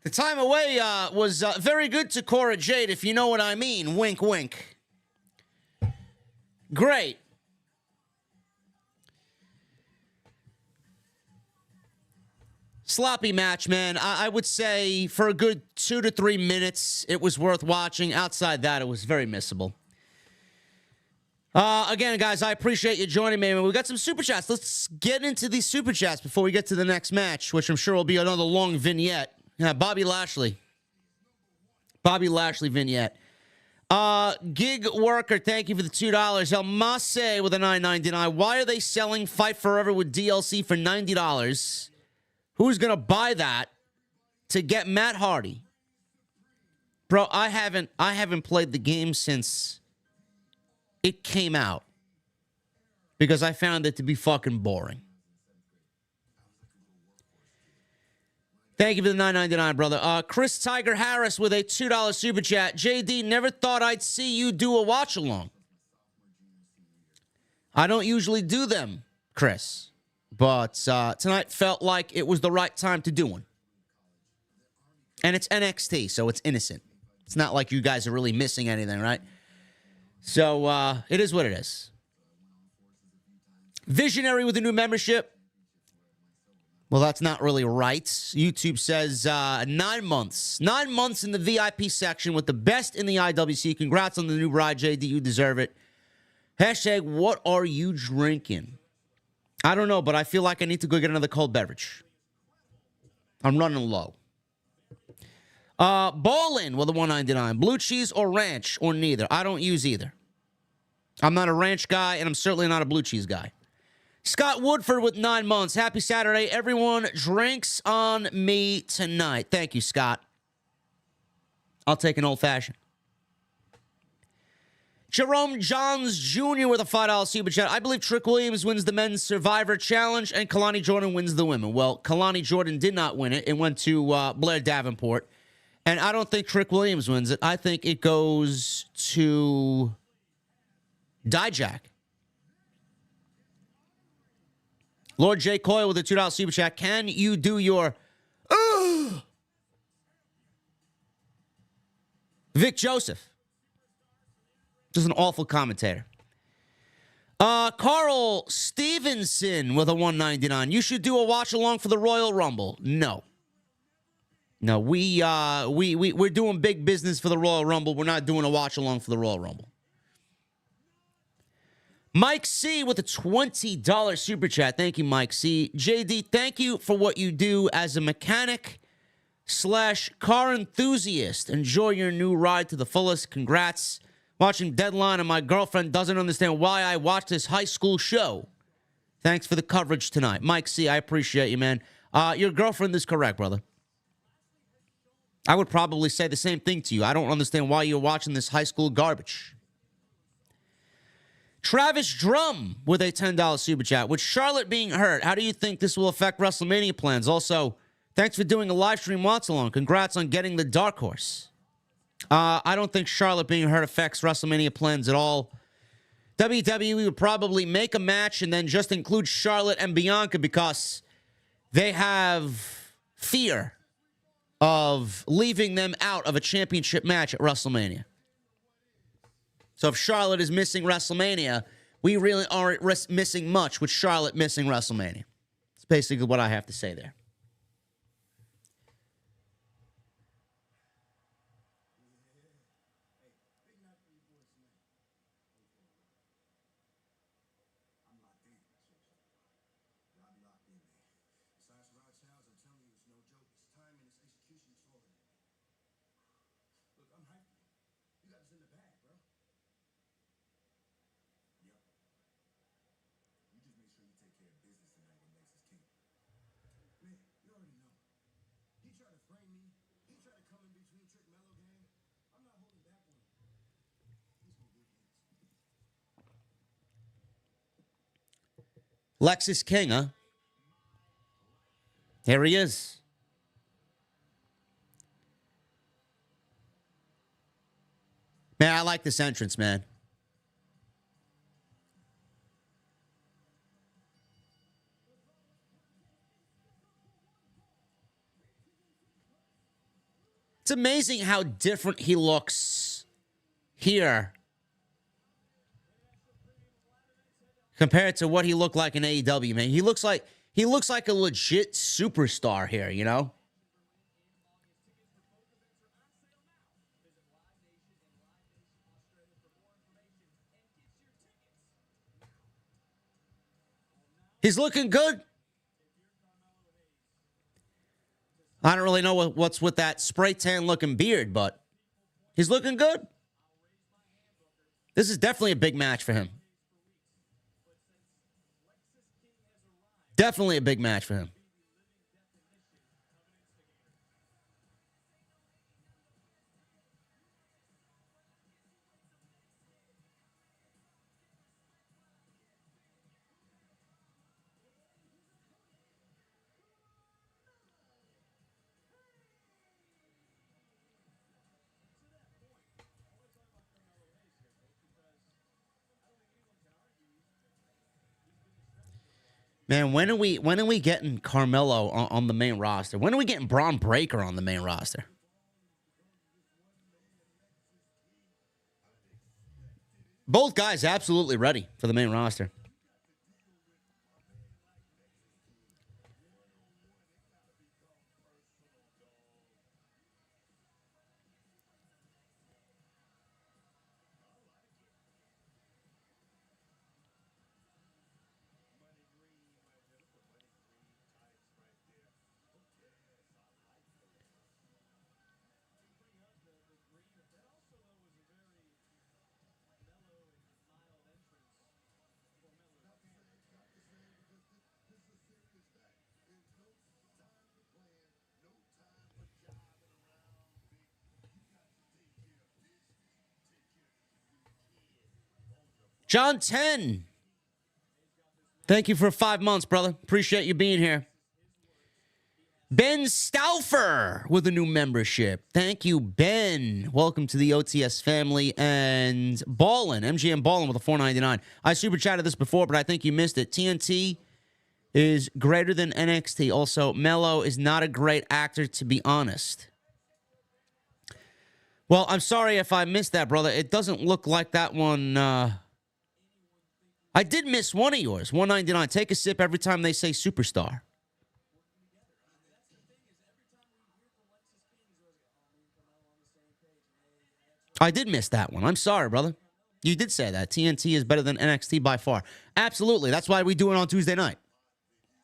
The time away was very good to Cora Jade, if you know what I mean. Wink, wink. Great. Sloppy match, man. I would say for a good 2 to 3 minutes, it was worth watching. Outside that, it was very missable. Again, guys, I appreciate you joining me. We got some super chats. Let's get into these super chats before we get to the next match, which I'm sure will be another long vignette. Yeah, Bobby Lashley. Bobby Lashley vignette. Gig Worker, thank you for the $2. El Mase with a $9.99. Why are they selling Fight Forever with DLC for $90? Who's going to buy that to get Matt Hardy? Bro, I haven't played the game since it came out because I found it to be fucking boring. Thank you for the $9.99, brother. Chris Tiger Harris with a $2 super chat. JD, never thought I'd see you do a watch-along. I don't usually do them, Chris. But tonight felt like it was the right time to do one. And it's NXT, so it's innocent. It's not like you guys are really missing anything, right? So it is what it is. Visionary with a new membership. Well, that's not really right. YouTube says 9 months. 9 months in the VIP section with the best in the IWC. Congrats on the new bride, JD. You deserve it. Hashtag, what are you drinking? I don't know, but I feel like I need to go get another cold beverage. I'm running low. Ballin with a $1.99. Blue cheese or ranch or neither. I don't use either. I'm not a ranch guy, and I'm certainly not a blue cheese guy. Scott Woodford with 9 months. Happy Saturday. Everyone drinks on me tonight. Thank you, Scott. I'll take an old-fashioned. Jerome Johns Jr. with a $5 super chat. I believe Trick Williams wins the men's Survivor Challenge and Kalani Jordan wins the women. Well, Kalani Jordan did not win it. It went to Blair Davenport. And I don't think Trick Williams wins it. I think it goes to Dijak. Lord J. Coyle with a $2 super chat. Can you do your... Vic Joseph. Just an awful commentator. Carl Stevenson with a 199. You should do a watch along for the Royal Rumble. No. No, we're doing big business for the Royal Rumble. We're not doing a watch along for the Royal Rumble. Mike C with a $20 super chat. Thank you, Mike C. JD, thank you for what you do as a mechanic / car enthusiast. Enjoy your new ride to the fullest. Congrats. Watching Deadline, and my girlfriend doesn't understand why I watch this high school show. Thanks for the coverage tonight. Mike C, I appreciate you, man. Your girlfriend is correct, brother. I would probably say the same thing to you. I don't understand why you're watching this high school garbage. Travis Drum with a $10 super chat. With Charlotte being hurt, how do you think this will affect WrestleMania plans? Also, thanks for doing a live stream watch-along. Congrats on getting the Dark Horse. I don't think Charlotte being hurt affects WrestleMania plans at all. WWE would probably make a match and then just include Charlotte and Bianca because they have fear of leaving them out of a championship match at WrestleMania. So if Charlotte is missing WrestleMania, we really aren't missing much with Charlotte missing WrestleMania. It's basically what I have to say there. Lexis King, huh? Here he is. Man, I like this entrance, man. It's amazing how different he looks here compared to what he looked like in AEW, man. He looks like a legit superstar here, you know? He's looking good. I don't really know what's with that spray tan looking beard, but he's looking good. This is definitely a big match for him. Definitely a big match for him. Man, when are we getting Carmelo on the main roster? When are we getting Braun Breaker on the main roster? Both guys absolutely ready for the main roster. John 10. Thank you for 5 months, brother. Appreciate you being here. Ben Stauffer with a new membership. Thank you, Ben. Welcome to the OTS family. And Ballin, MGM Ballin with a $4.99. I super chatted this before, but I think you missed it. TNT is greater than NXT. Also, Melo is not a great actor, to be honest. Well, I'm sorry if I missed that, brother. It doesn't look like that one I did miss one of yours, 199. Take a sip every time they say superstar. I did miss that one. I'm sorry, brother. You did say that. TNT is better than NXT by far. Absolutely. That's why we do it on Tuesday night.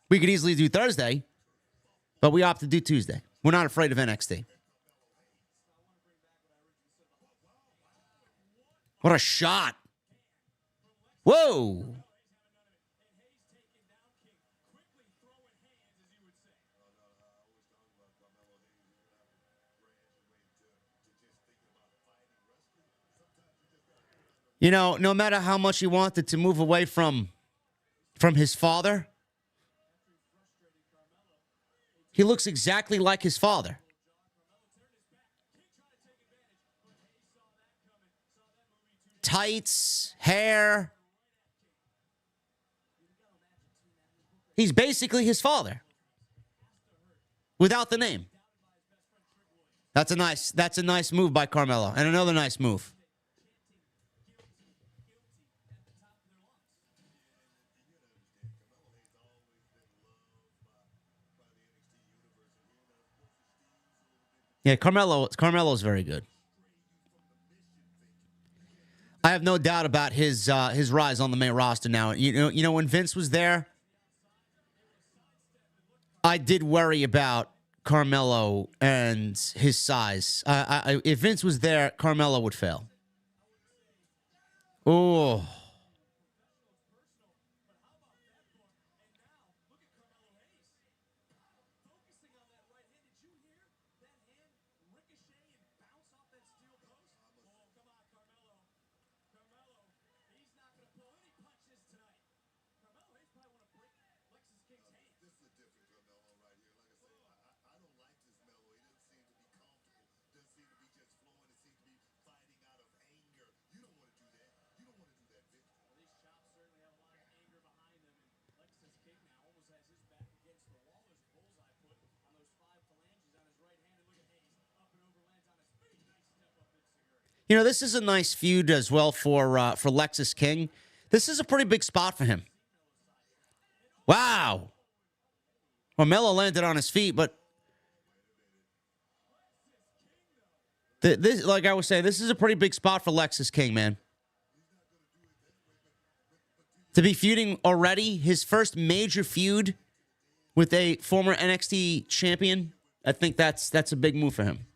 We could easily do Thursday, but we opt to do Tuesday. We're not afraid of NXT. What a shot. Whoa. You know, no matter how much he wanted to move away from his father, he looks exactly like his father. Tights, hair. He's basically his father without the name. That's a nice move by Carmelo, and another nice move. Yeah, Carmelo's very good. I have no doubt about his rise on the main roster now. You know when Vince was there, I did worry about Carmelo and his size. If Vince was there, Carmelo would fail. Oh. You know, this is a nice feud as well for Lexis King. This is a pretty big spot for him. Wow. Carmelo landed on his feet, but this, like I was saying, this is a pretty big spot for Lexis King, man. To be feuding already, his first major feud with a former NXT champion, I think that's a big move for him.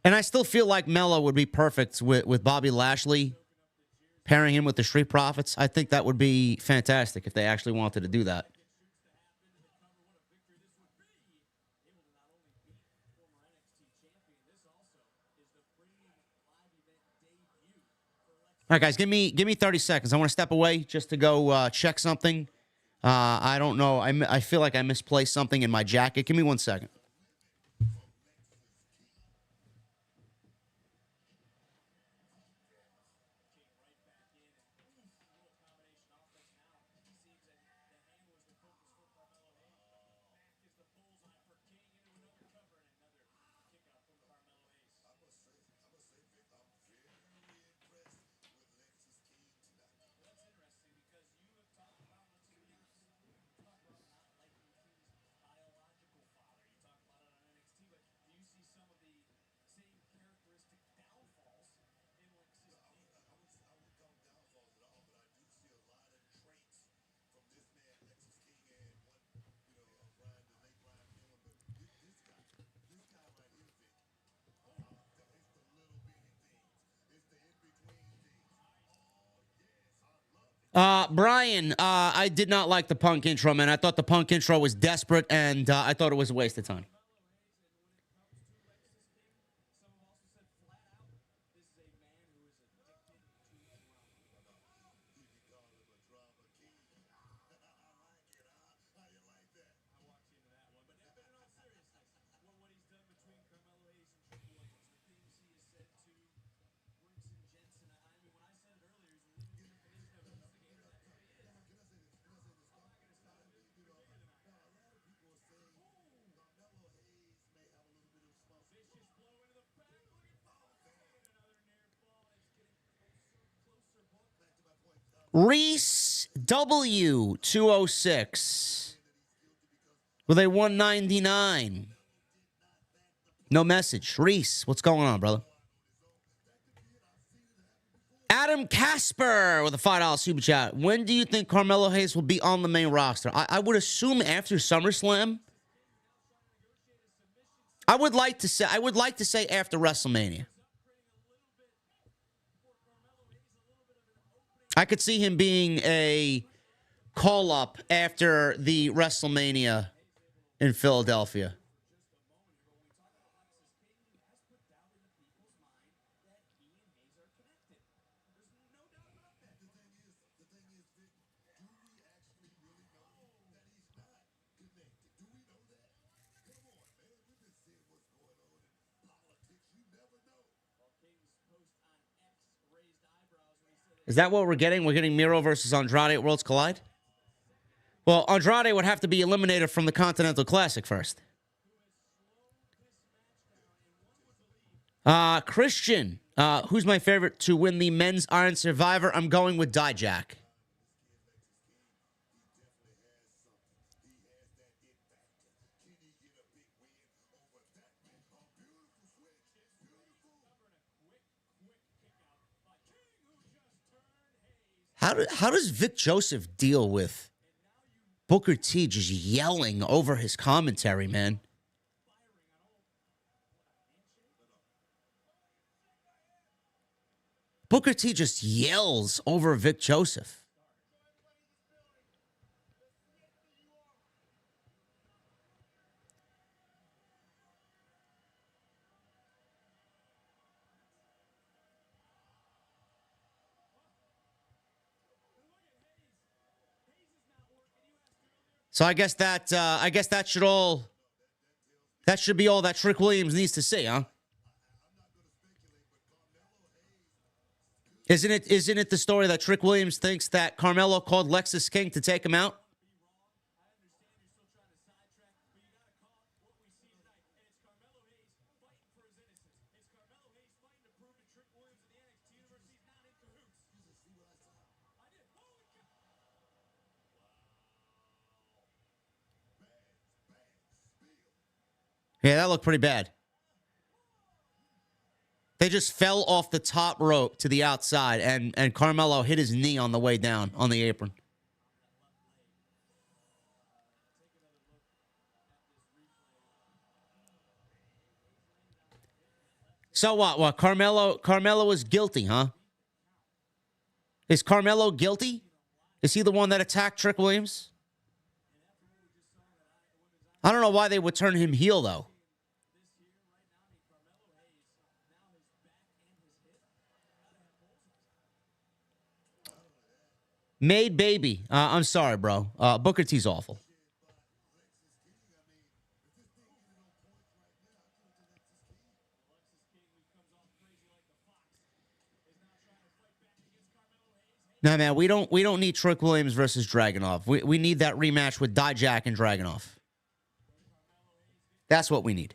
And I still feel like Melo would be perfect with Bobby Lashley, pairing him with the Street Profits. I think that would be fantastic if they actually wanted to do that. All right, guys, give me 30 seconds. I want to step away just to go check something. I don't know. I feel like I misplaced something in my jacket. Give me 1 second. Brian, I did not like the Punk intro, man. I thought the Punk intro was desperate, and I thought it was a waste of time. Reese W206 with a 199. No message. Reese, what's going on, brother? Adam Casper with a $5 super chat. When do you think Carmelo Hayes will be on the main roster? I would assume after SummerSlam. I would like to say after WrestleMania. I could see him being a call-up after the WrestleMania in Philadelphia. Is that what we're getting? We're getting Miro versus Andrade at Worlds Collide? Well, Andrade would have to be eliminated from the Continental Classic first. Christian, who's my favorite to win the Men's Iron Survivor? I'm going with Dijak. How does Vic Joseph deal with Booker T just yelling over his commentary, man? Booker T just yells over Vic Joseph. So I guess that should be all that Trick Williams needs to say, huh? Isn't it the story that Trick Williams thinks that Carmelo called Lexis King to take him out? Yeah, that looked pretty bad. They just fell off the top rope to the outside, and Carmelo hit his knee on the way down on the apron. So what? Carmelo is guilty, huh? Is Carmelo guilty? Is he the one that attacked Trick Williams? I don't know why they would turn him heel, though. Made baby. I'm sorry, bro. Booker T's awful. No, man, we don't need Trick Williams versus Dragunov. We need that rematch with Dijak and Dragunov. That's what we need.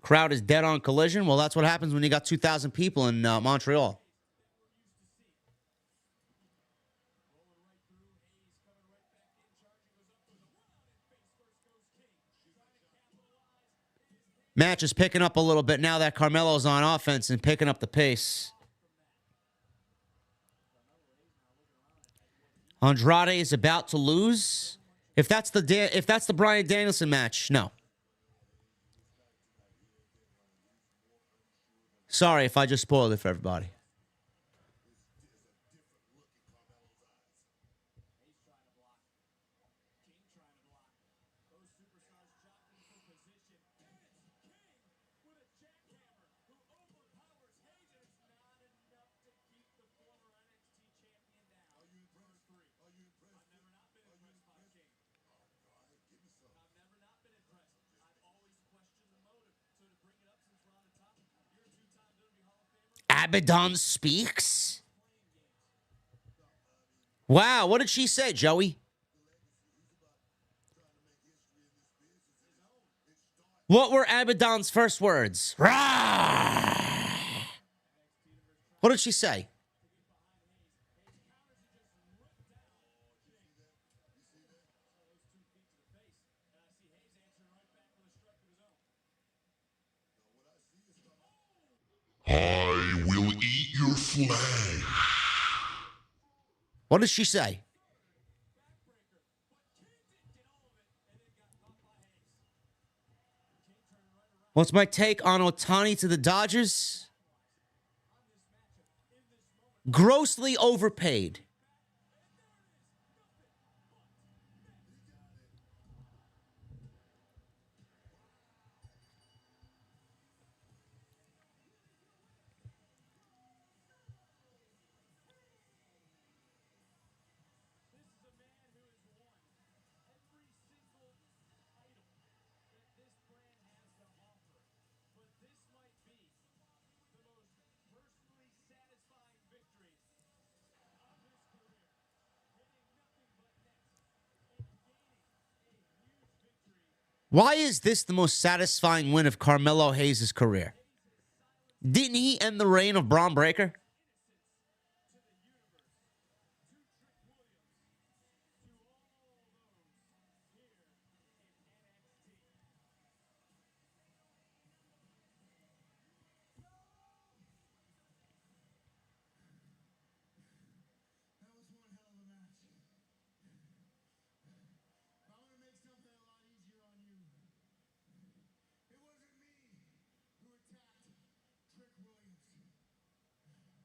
Crowd is dead on Collision. Well, that's what happens when you got 2,000 people in Montreal. Match is picking up a little bit now that Carmelo's on offense and picking up the pace. Andrade is about to lose. If that's the Bryan Danielson match, no. Sorry if I just spoiled it for everybody. Abaddon speaks? Wow, what did she say, Joey? What were Abaddon's first words? Rah! What did she say? I will eat your flesh. What did she say? What's my take on Ohtani to the Dodgers? Grossly overpaid. Why is this the most satisfying win of Carmelo Hayes' career? Didn't he end the reign of Braun Breaker? That was one hell of a match. But I want to make something a lot easier on you. It wasn't me who attacked Trick Williams. But thank you for that PLE spotlight, my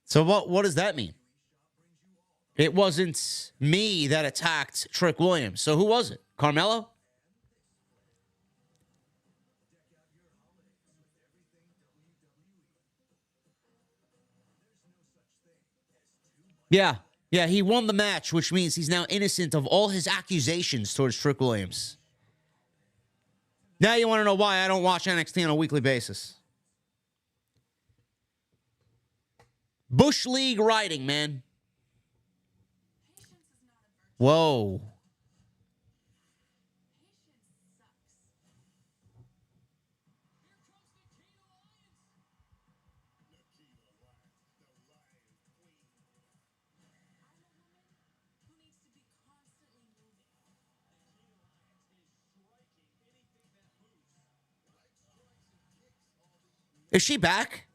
friend. So what does that mean? It wasn't me that attacked Trick Williams. So who was it? Carmelo? Yeah. Yeah, he won the match, which means he's now innocent of all his accusations towards Trick Williams. Now you want to know why I don't watch NXT on a weekly basis. Bush League writing, man. Whoa. Is she back?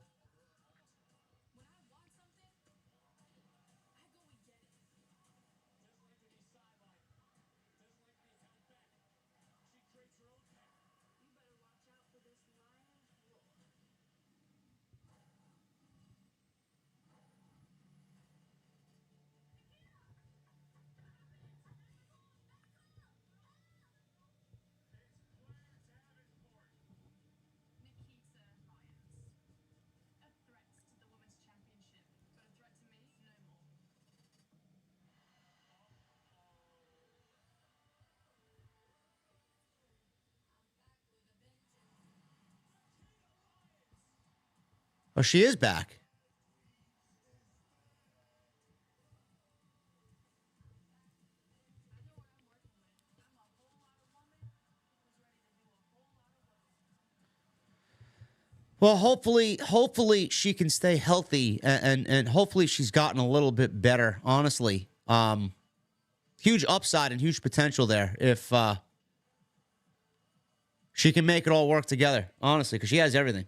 Oh, she is back. Well, hopefully she can stay healthy and hopefully she's gotten a little bit better, honestly. Huge upside and huge potential there if she can make it all work together, honestly, because she has everything.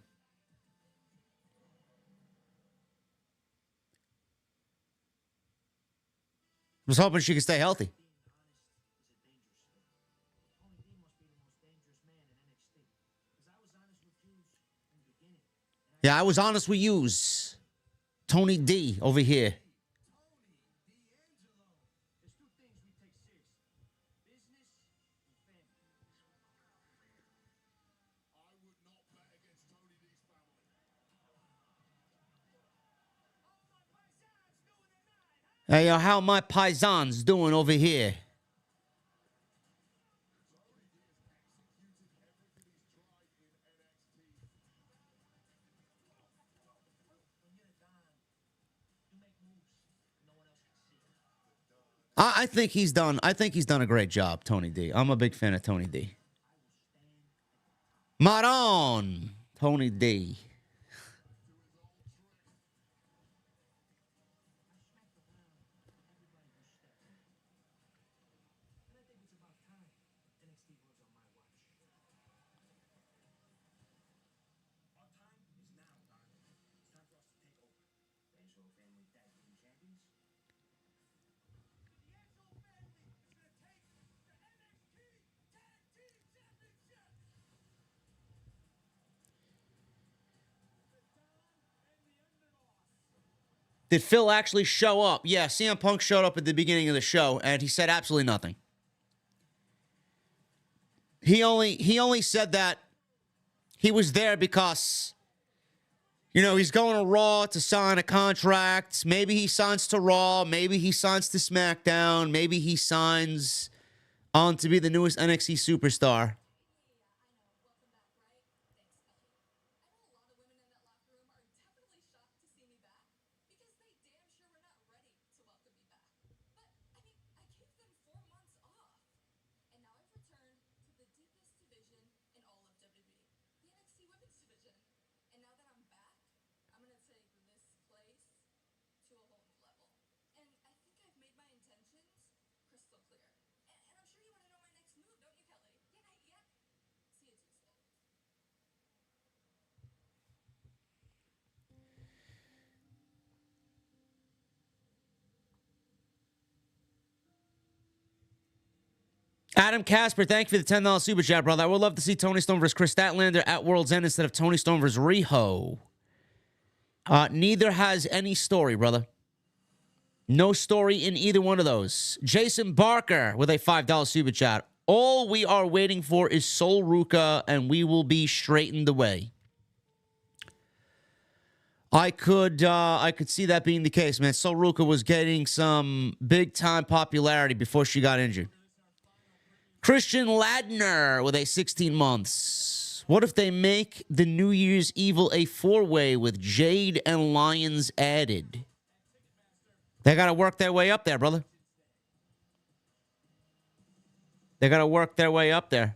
I was hoping she could stay healthy. Yeah, I was honest with yous. Tony D over here. Hey, yo, how my paisans doing over here? I think he's done. I think he's done a great job, Tony D. I'm a big fan of Tony D. Maron, Tony D. Did Phil actually show up? Yeah, CM Punk showed up at the beginning of the show, and he said absolutely nothing. He only said that he was there because, you know, he's going to Raw to sign a contract. Maybe he signs to Raw. Maybe he signs to SmackDown. Maybe he signs on to be the newest NXT superstar. Adam Casper, thank you for the $10 super chat, brother. I would love to see Tony Storm versus Chris Statlander at World's End instead of Tony Storm versus Riho. Neither has any story, brother. No story in either one of those. Jason Barker with a $5 super chat. All we are waiting for is Sol Ruka, and we will be straightened away. I could see that being the case, man. Sol Ruka was getting some big-time popularity before she got injured. Christian Ladner with a 16 months. What if they make the New Year's Evil a four-way with Jade and Lyons added? They got to work their way up there, brother. They got to work their way up there.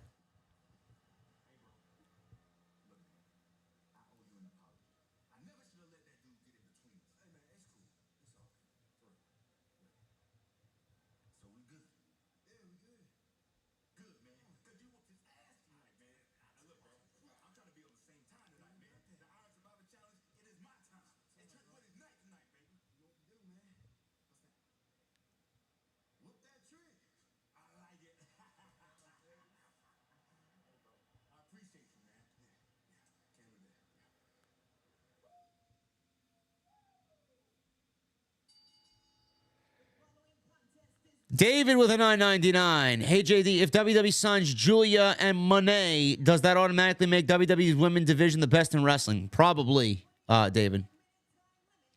David with a $9.99. Hey, JD, if WWE signs Julia and Monet, does that automatically make WWE's women's division the best in wrestling? Probably, David.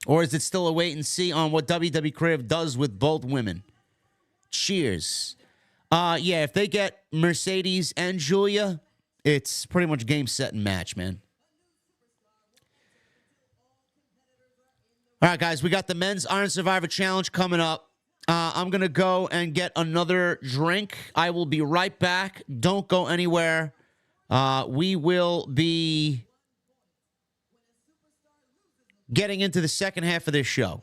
Or is it still a wait and see on what WWE Creative does with both women? Cheers. Yeah, if they get Mercedes and Julia, it's pretty much game, set, and match, man. All right, guys, we got the Men's Iron Survivor Challenge coming up. I'm going to go and get another drink. I will be right back. Don't go anywhere. We will be getting into the second half of this show.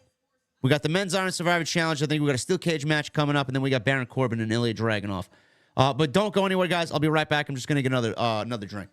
We got the Men's Iron Survivor Challenge. I think we got a steel cage match coming up, and then we got Baron Corbin and Ilya Dragunov. But don't go anywhere, guys. I'll be right back. I'm just going to get another drink.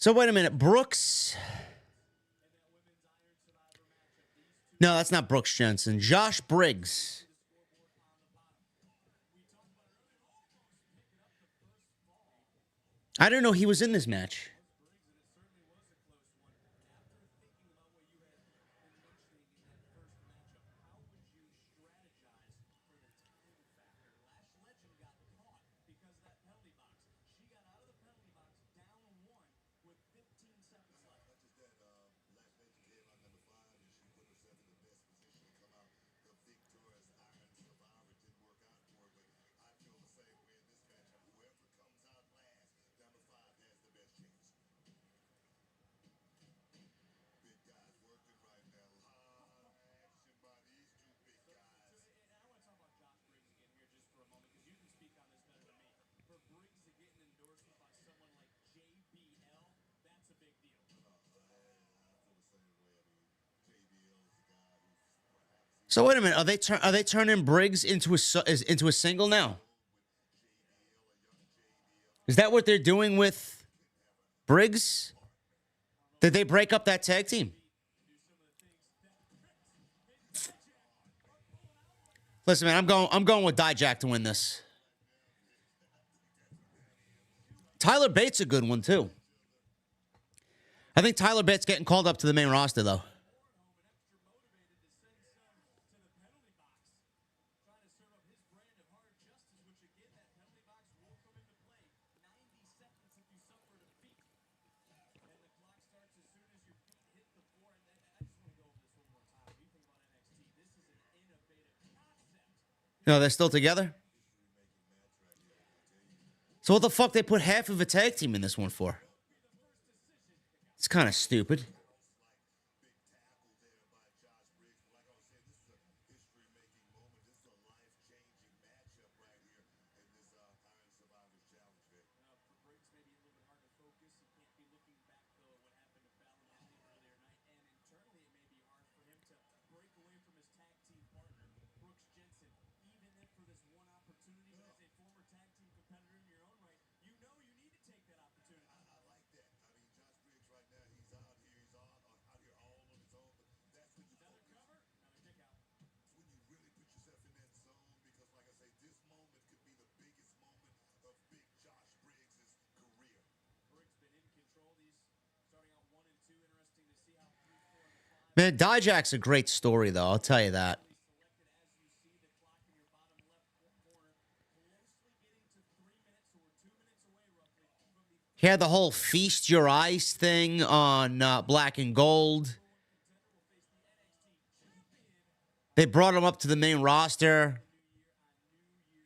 So wait a minute. Brooks. No, that's not Brooks Jensen. Josh Briggs. I didn't know he was in this match. So wait a minute. Are they turning Briggs into a single now? Is that what they're doing with Briggs? Did they break up that tag team? Listen, man, I'm going with Dijak to win this. Tyler Bates a good one too. I think Tyler Bates getting called up to the main roster though. No, they're still together? So what the fuck they put half of a tag team in this one for? It's kind of stupid. Man, Dijak's a great story, though. I'll tell you that. He had the whole feast your eyes thing on Black and Gold. They brought him up to the main roster.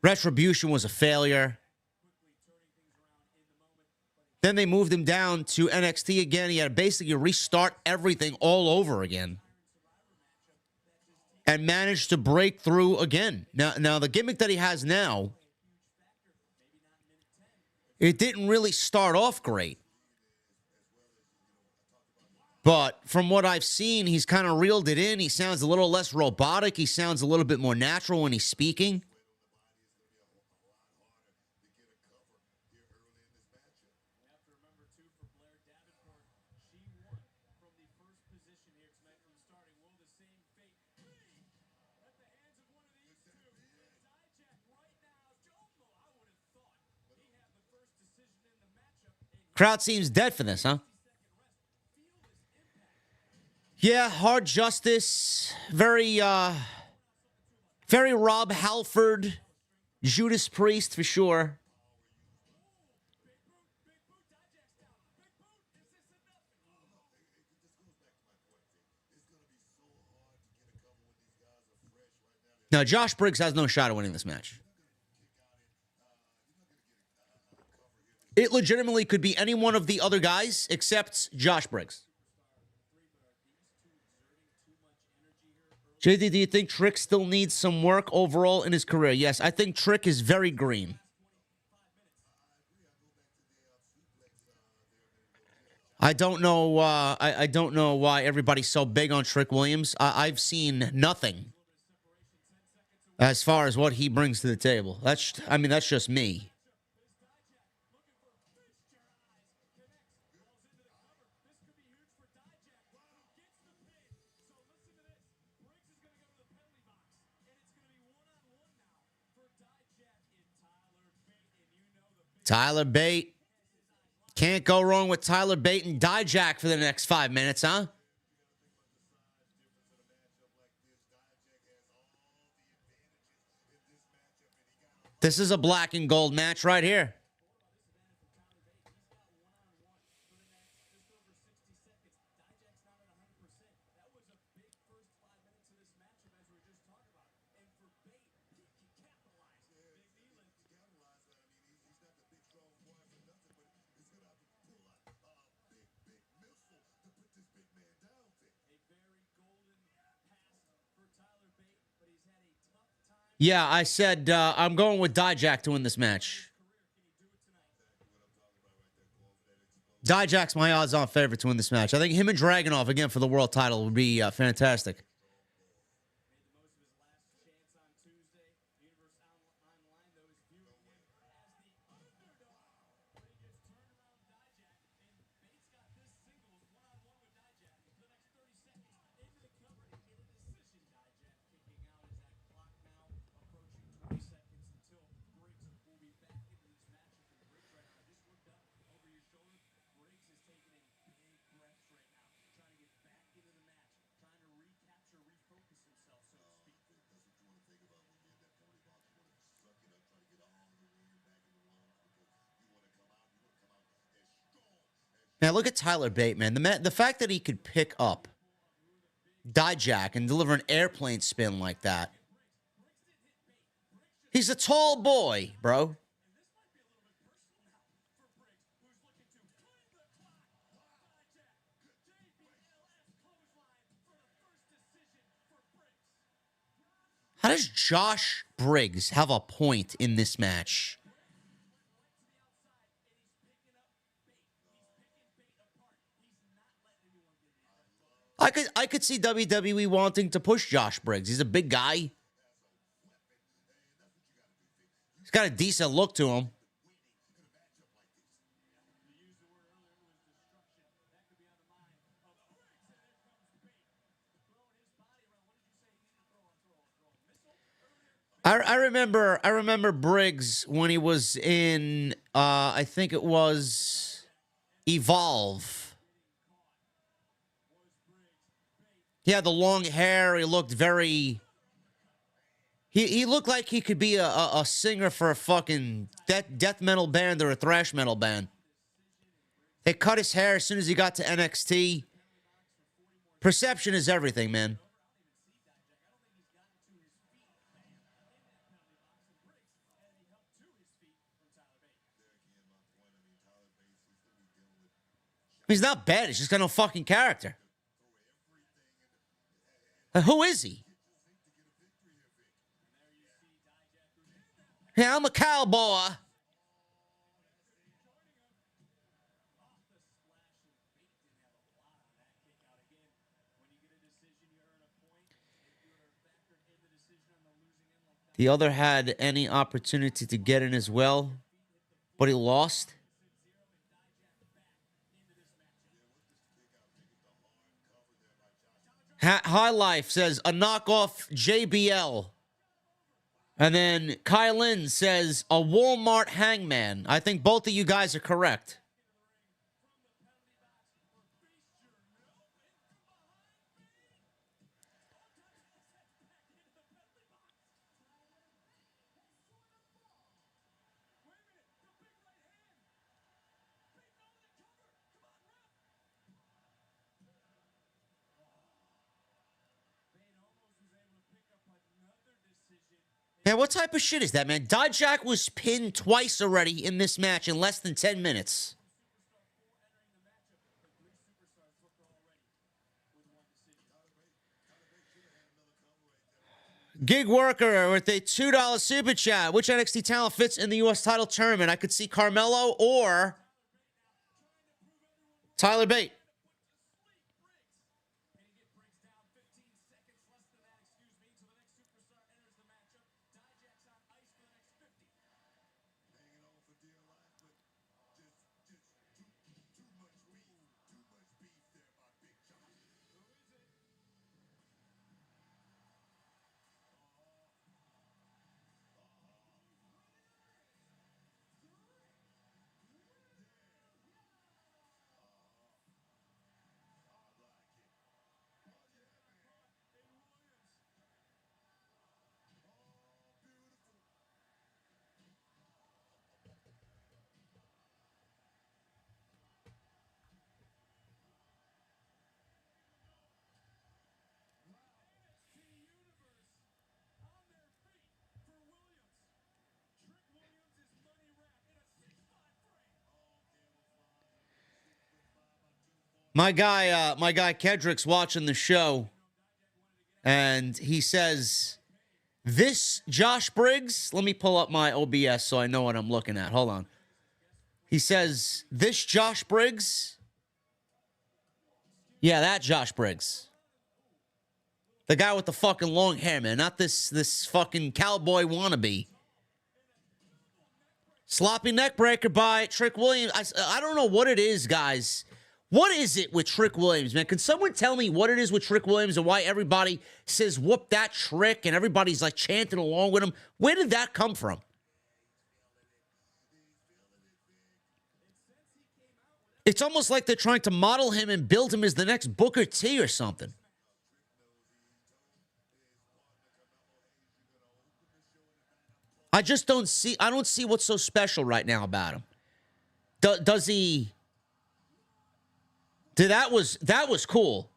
Retribution was a failure. Then they moved him down to NXT again. He had to basically restart everything all over again. And managed to break through again. Now the gimmick that he has now, it didn't really start off great. But from what I've seen, he's kind of reeled it in. He sounds a little less robotic. He sounds a little bit more natural when he's speaking. Crowd seems dead for this, huh? Yeah, hard justice. Very Rob Halford, Judas Priest for sure. Now, Josh Briggs has no shot at winning this match. It legitimately could be any one of the other guys except Josh Briggs. JD, do you think Trick still needs some work overall in his career? Yes, I think Trick is very green. I don't know. I don't know why everybody's so big on Trick Williams. I've seen nothing as far as what he brings to the table. That's just me. Tyler Bate. Can't go wrong with Tyler Bate and Dijak for the next 5 minutes, huh? This is a black and gold match right here. Yeah, I said I'm going with Dijak to win this match. Dijak's my odds-on favorite to win this match. I think him and Dragunov again for the world title would be fantastic. Now look at Tyler Bate, man. The fact that he could pick up Dijak and deliver an airplane spin like that. He's a tall boy, bro. How does Josh Briggs have a point in this match? I could see WWE wanting to push Josh Briggs. He's a big guy. He's got a decent look to him. I remember Briggs when he was in I think it was Evolve. He had the long hair. He looked very... He looked like he could be a singer for a fucking death metal band or a thrash metal band. They cut his hair as soon as he got to NXT. Perception is everything, man. He's not bad. He's just got no fucking character. Who is he? Yeah, I'm a cowboy. The other had any opportunity to get in as well, but he lost. High Life says a knockoff JBL. And then Kylin says a Walmart hangman. I think both of you guys are correct. Yeah, what type of shit is that, man? Dijak was pinned twice already in this match in less than 10 minutes. Gig Worker with a $2 super chat. Which NXT talent fits in the U.S. title tournament? I could see Carmelo or Tyler Bate. My guy Kedrick's watching the show, and he says, "This Josh Briggs." Let me pull up my OBS so I know what I'm looking at. Hold on. He says, "This Josh Briggs." Yeah, that Josh Briggs. The guy with the fucking long hair, man. Not this fucking cowboy wannabe. Sloppy neck breaker by Trick Williams. I don't know what it is, guys. What is it with Trick Williams, man? Can someone tell me what it is with Trick Williams and why everybody says whoop that trick and everybody's like chanting along with him? Where did that come from? It's almost like they're trying to model him and build him as the next Booker T or something. I don't see what's so special right now about him. Does he? Dude, that was cool.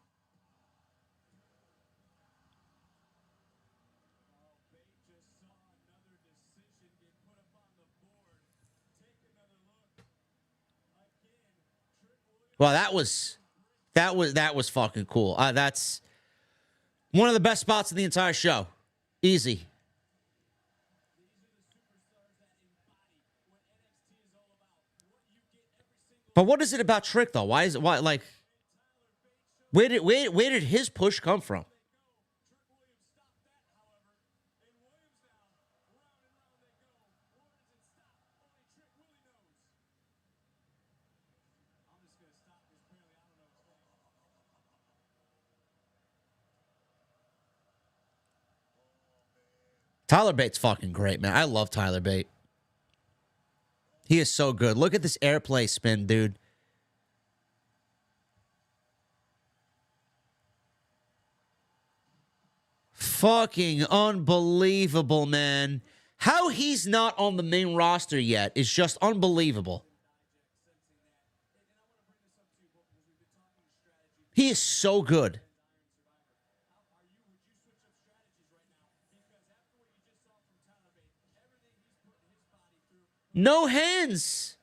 Well, that was fucking cool. That's one of the best spots of the entire show. Easy. But what is it about Trick though? Why like where did his push come from? Tyler Bate's fucking great, man. I love Tyler Bate. He is so good. Look at this airplay spin, dude. Fucking unbelievable, man. How he's not on the main roster yet is just unbelievable. He is so good. No hands.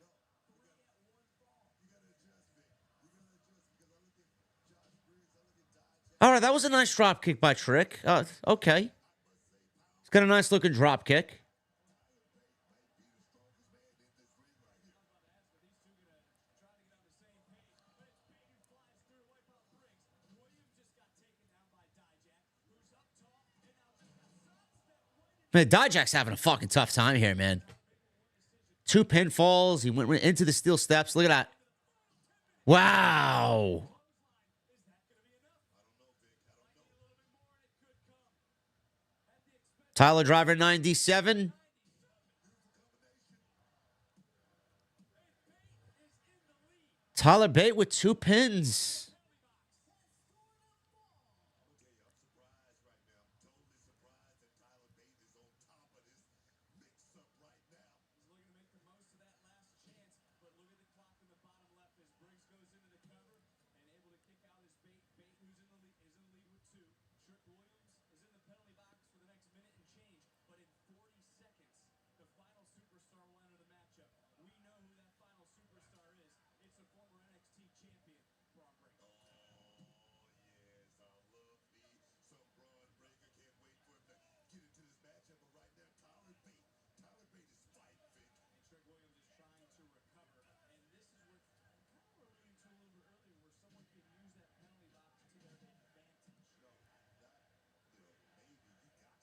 All right, that was a nice drop kick by Trick. Okay. He's got a nice looking drop kick. Man, Dijak's having a fucking tough time here, man. 2 pinfalls. He went into the steel steps. Look at that. Wow. Tyler Driver 97. Tyler Bate with 2 pins.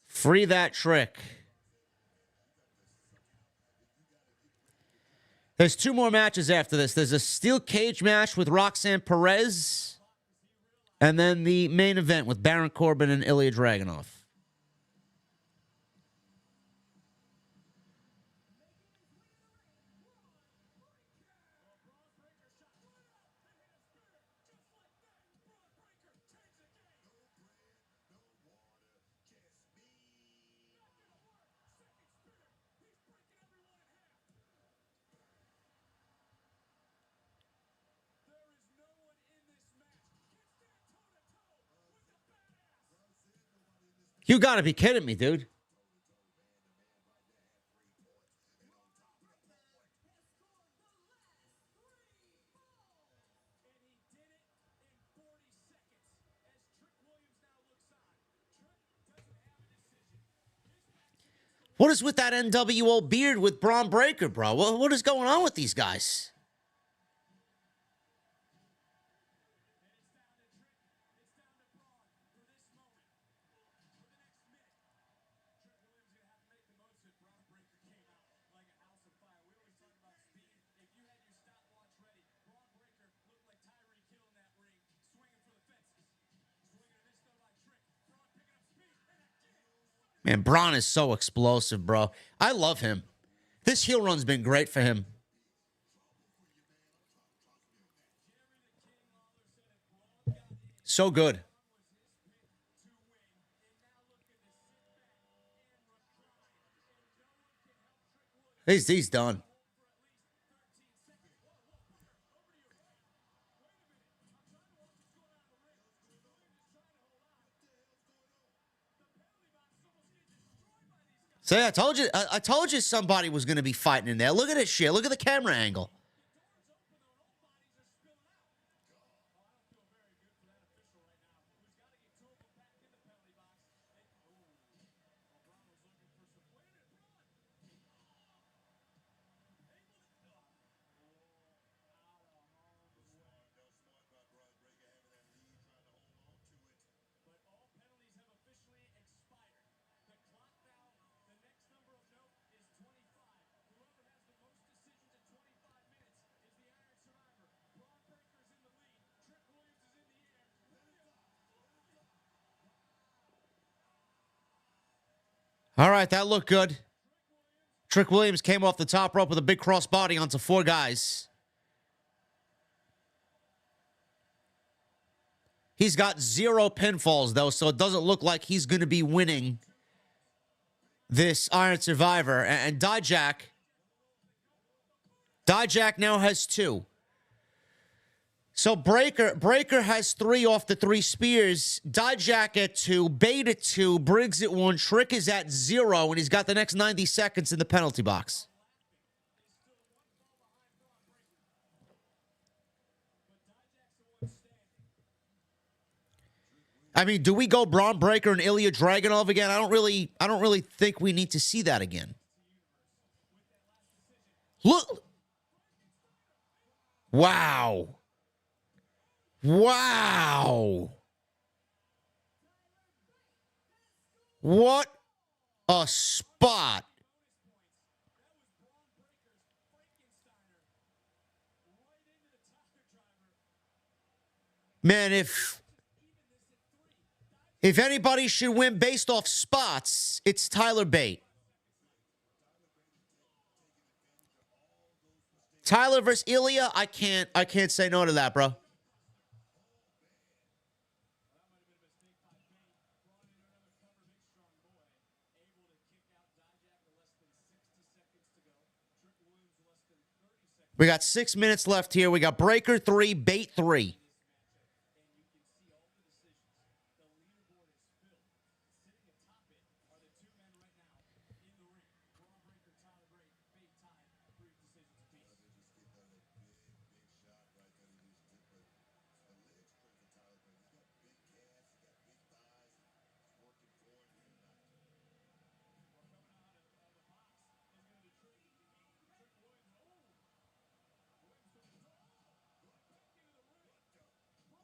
Free that Trick. There's 2 more matches after this. There's a steel cage match with Roxanne Perez. And then the main event with Baron Corbin and Ilya Dragunov. You gotta be kidding me, dude. What is with that NWO beard with Braun Breaker, bro? What is going on with these guys? Man, Braun is so explosive, bro. I love him. This heel run's been great for him. So good. He's done. See, I told you somebody was going to be fighting in there. Look at this shit. Look at the camera angle. All right, that looked good. Trick Williams came off the top rope with a big crossbody onto 4 guys. He's got 0 pinfalls, though, so it doesn't look like he's going to be winning this Iron Survivor. And Dijak now has 2. So Breaker has 3 off the 3 spears. Dijak at 2, Bait at 2, Briggs at 1, Trick is at 0, and he's got the next 90 seconds in the penalty box. I mean, do we go Braun Breaker and Ilya Dragunov again? I don't really think we need to see that again. Look. Wow. Wow. What a spot. Man, if anybody should win based off spots, it's Tyler Bate. Tyler versus Ilya, I can't say no to that, bro. We got 6 minutes left here. We got Breaker 3, Bait 3.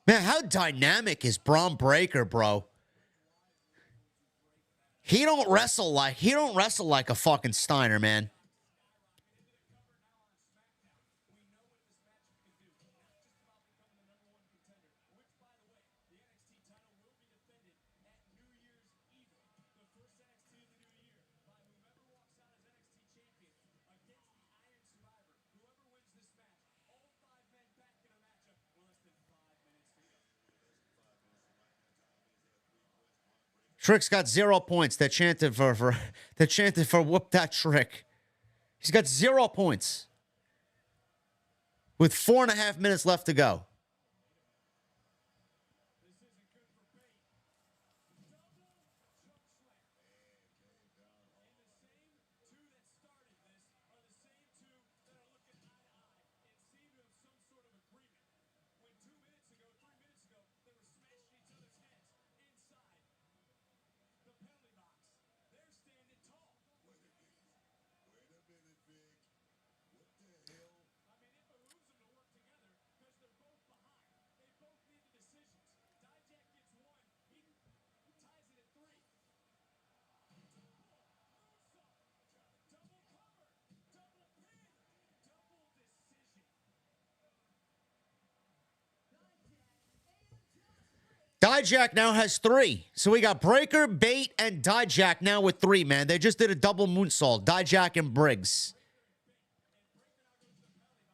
Man, how dynamic is Braun Breaker, bro? He don't wrestle like a fucking Steiner, man. Trick's got 0 points. That chanted for whoop that Trick. He's got 0 points. With 4.5 minutes left to go. Dijak now has 3. So we got Breaker, Bait, and Dijak now with 3, man. They just did a double moonsault. Dijak and Briggs.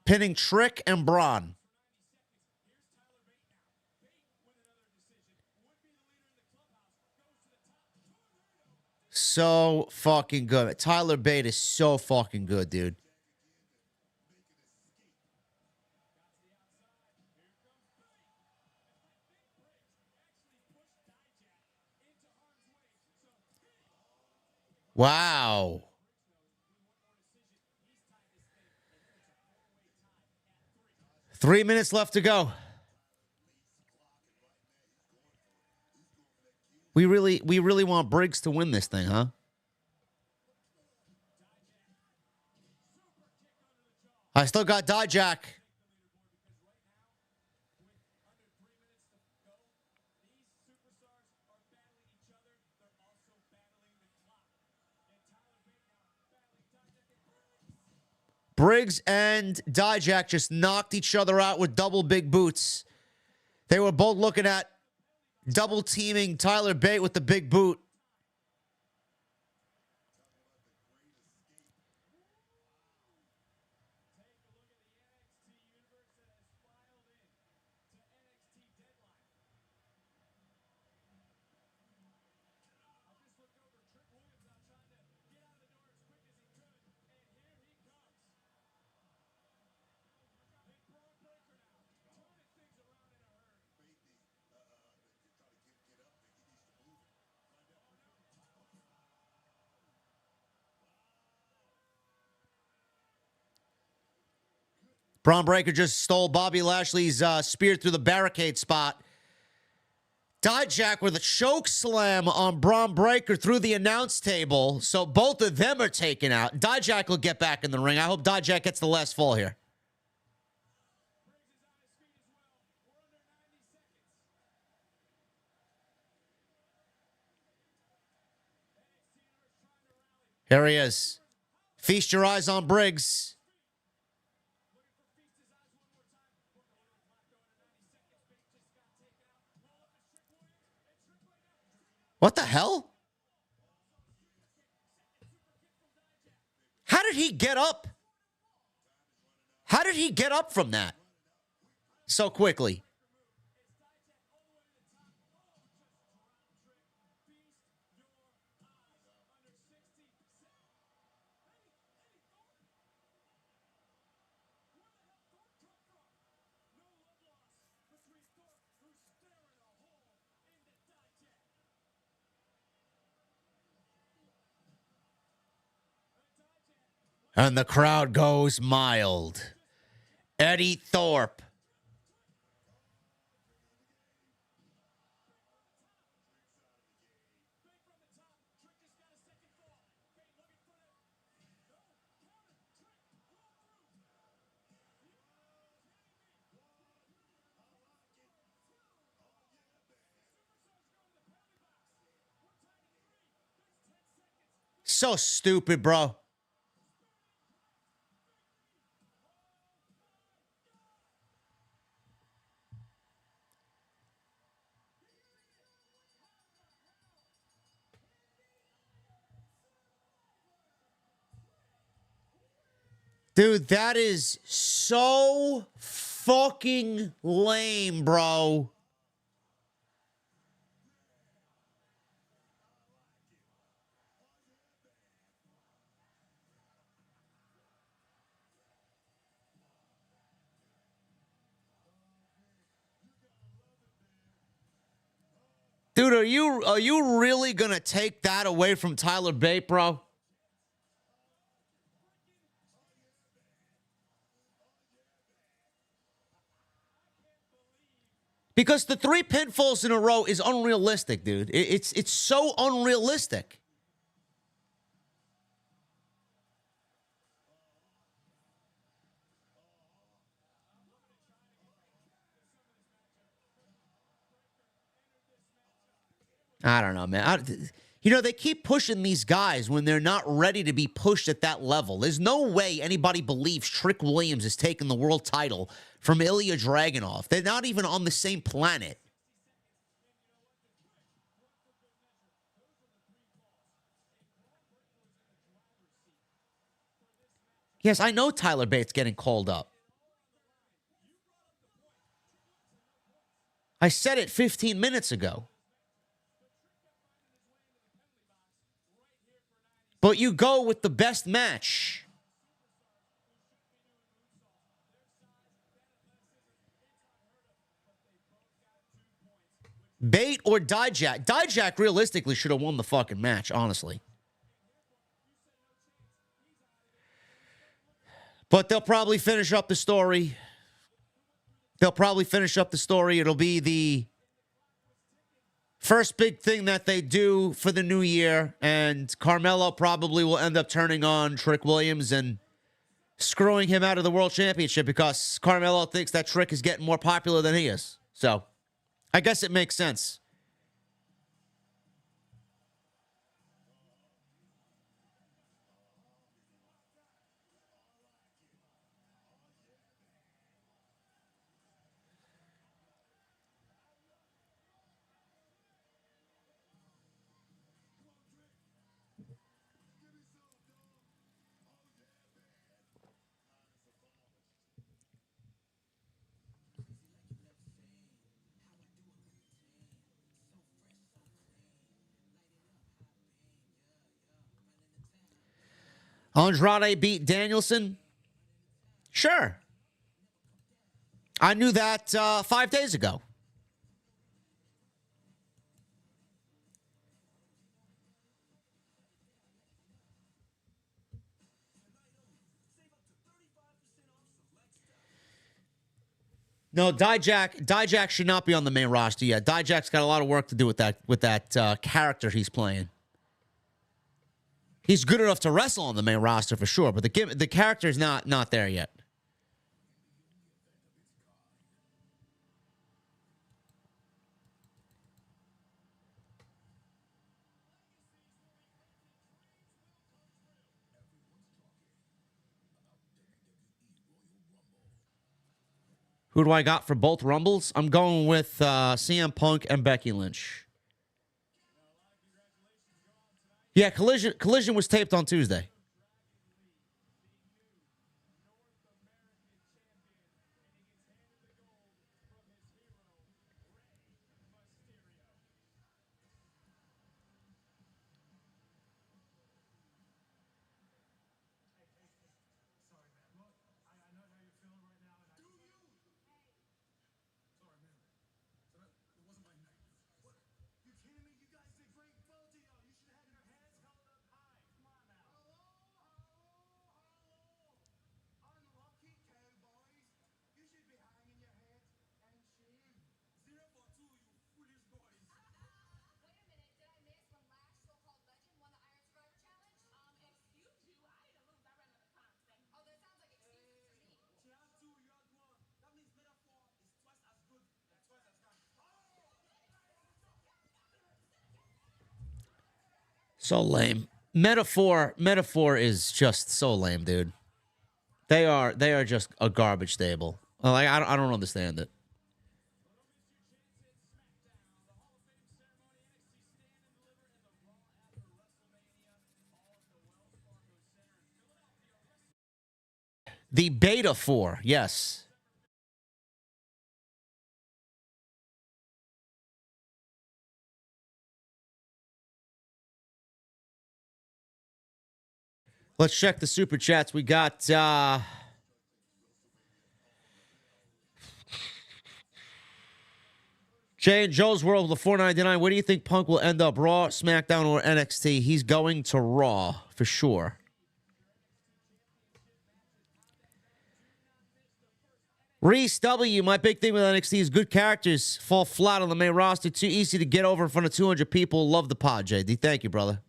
Pinning Trick and Braun. So fucking good. Tyler Bate is so fucking good, dude. Wow. Three minutes left to go. We really want Briggs to win this thing, huh? I still got Dijak. Briggs and Dijak just knocked each other out with double big boots. They were both looking at double teaming Tyler Bate with the big boot. Braun Breaker just stole Bobby Lashley's spear through the barricade spot. Dijak with a choke slam on Braun Breaker through the announce table. So both of them are taken out. Dijak will get back in the ring. I hope Dijak gets the last fall here. Here he is. Feast your eyes on Briggs. What the hell? How did he get up? How did he get up from that so quickly? And the crowd goes mild. Eddie Thorpe. So stupid, bro. Dude, that is so fucking lame, bro. Dude, are you really gonna take that away from Tyler Bate, bro? Because the 3 pinfalls in a row is unrealistic, dude. It's so unrealistic. I don't know, man. You know, they keep pushing these guys when they're not ready to be pushed at that level. There's no way anybody believes Trick Williams is taking the world title from Ilya Dragunov. They're not even on the same planet. Yes, I know Tyler Bates getting called up. I said it 15 minutes ago. But you go with the best match. Bate or Dijak? Dijak realistically should have won the fucking match, honestly. But they'll probably finish up the story. It'll be the first big thing that they do for the new year. And Carmelo probably will end up turning on Trick Williams and screwing him out of the World Championship because Carmelo thinks that Trick is getting more popular than he is. So I guess it makes sense. Andrade beat Danielson? Sure. I knew that 5 days ago. No, Dijak should not be on the main roster yet. Dijak's got a lot of work to do with that character he's playing. He's good enough to wrestle on the main roster for sure, but the character's not there yet. Who do I got for both Rumbles? I'm going with CM Punk and Becky Lynch. Yeah, Collision was taped on Tuesday. So lame. Metaphor is just so lame, dude. They are just a garbage stable. Like I don't understand it. The Beta 4, yes. Let's check the super chats. We got Jay and Joe's World with the $4.99. Where do you think Punk will end up? Raw, SmackDown, or NXT? He's going to Raw for sure. Reese W, my big thing with NXT is good characters fall flat on the main roster. Too easy to get over in front of 200 people. Love the pod, JD. Thank you, brother.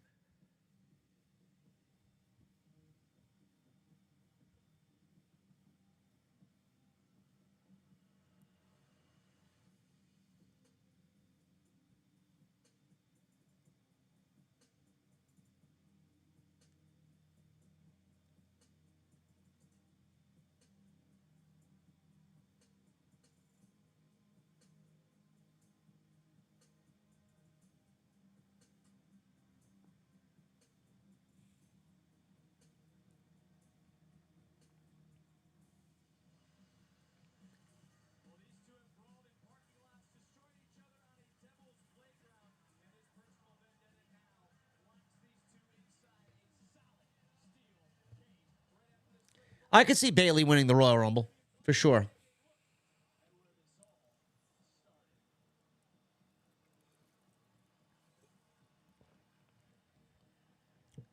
I could see Bailey winning the Royal Rumble for sure.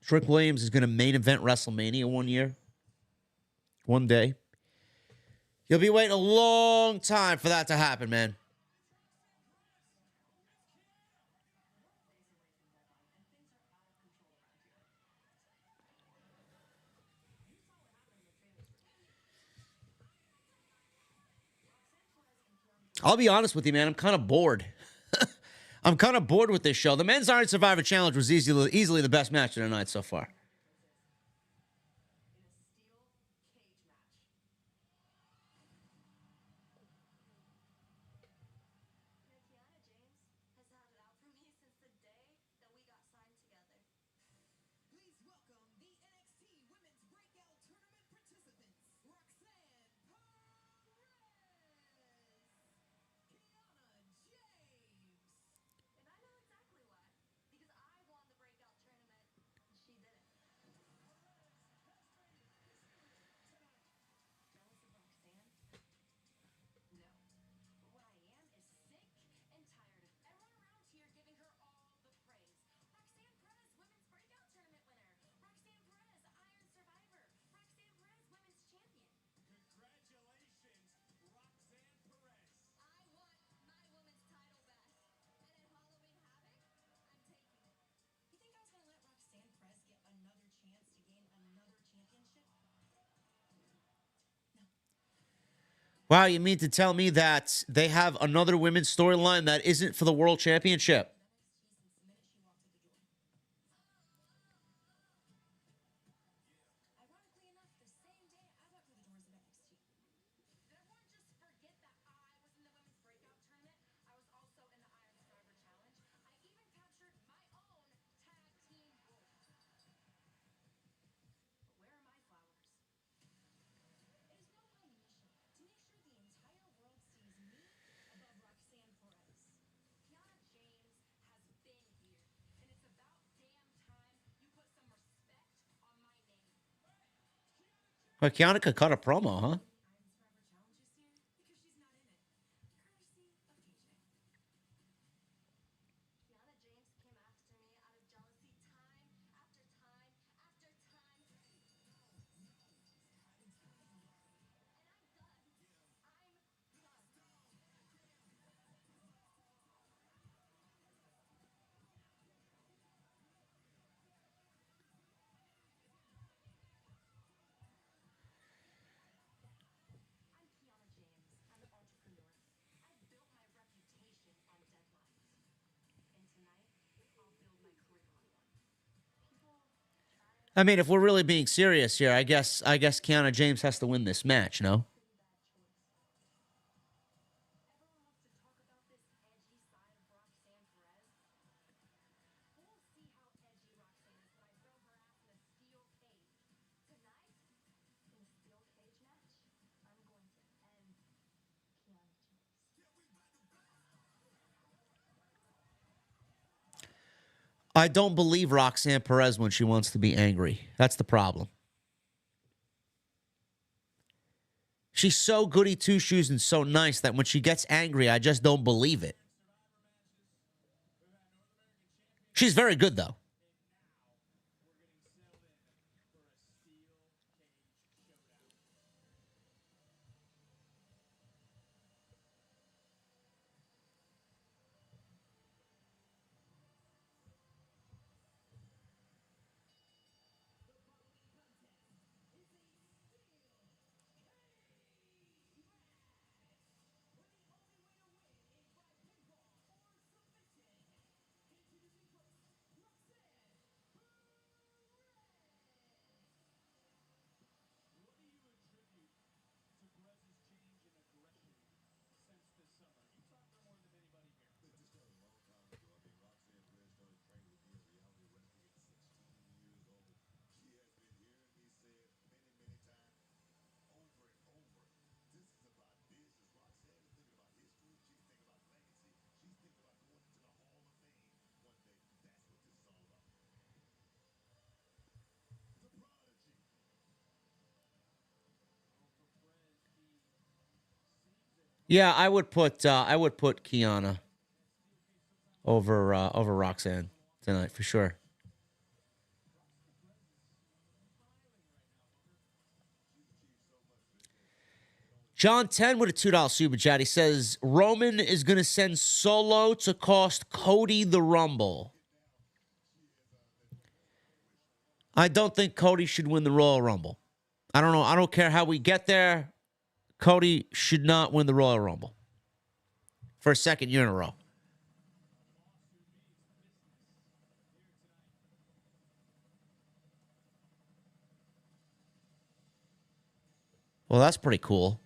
Trick Williams is going to main event WrestleMania one day. You'll be waiting a long time for that to happen, man. I'll be honest with you, man. I'm kind of bored. I'm kind of bored with this show. The Men's Iron Survivor Challenge was easily the best match of the night so far. Please welcome the NXT Women's Breakout Tournament participants, Roxanne, Kiana, James. And I know exactly why. Because I won the breakout tournament. She didn't. Jealous of Roxanne? No. But what I am is sick and tired of everyone around here giving her all the praise. Roxanne Perez, Women's Breakout Tournament winner. Roxanne Perez, Iron Survivor. Roxanne Perez, Women's Champion. Congratulations, Roxanne Perez. I want my women's title back. And at Halloween Havoc, I'm taking it. You think I was going to let Roxanne Perez get another chance to gain another championship? Wow, you mean to tell me that they have another women's storyline that isn't for the World Championship? Ironically enough, the same day I walked through the doors of NXT. Did everyone just forget that I was in the Women's Breakout Tournament? I was also in the Iron Survivor Challenge. I even captured my own tag team gold. But where are my flowers? It is now my mission to make sure the entire world sees me above Roxanne Perez. Kiana James has been here, and it's about damn time you put some respect on my name. Well, Kiana could cut a promo, huh? Iron Survivor Challenge this year because she's not in it. Courtesy of KJ. Kiana James came after me out of jealousy time after time after time. And I'm done. I'm done. I'm Kiana James. I'm an entrepreneur. I built my reputation on deadlines. And tonight, I'll build my career on one. People try to I mean, if we're really being serious here, I guess Kiana James has to win this match, no? pretty bad choice. Everyone wants to talk about this edgy side of Roxanne Perez. We'll see how edgy Roxanne is when I throw her ass in a steel cage. Tonight, in a steel cage match, I'm going to end Kiana James. I don't believe Roxanne Perez when she wants to be angry. That's the problem. She's so goody two shoes and so nice that when she gets angry, I just don't believe it. She's very good, though. Yeah, I would put Kiana over Roxanne tonight for sure. John 10 with a $2 super chat. He says Roman is going to send Solo to cost Cody the Rumble. I don't think Cody should win the Royal Rumble. I don't know. I don't care how we get there. Cody should not win the Royal Rumble for a second year in a row. Well, that's pretty cool.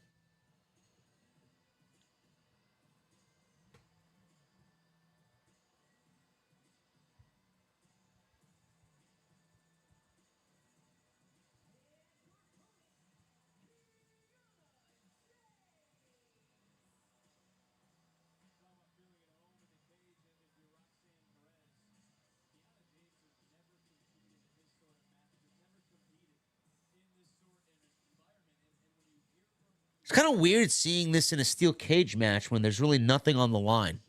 It's kind of weird seeing this in a steel cage match when there's really nothing on the line.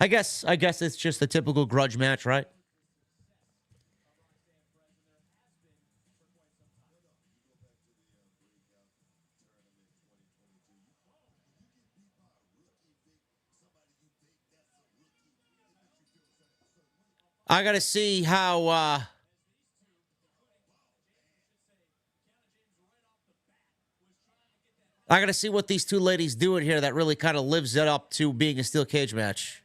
I guess it's just a typical grudge match, right? I got to see how I got to see what these two ladies do in here that really kind of lives it up to being a steel cage match.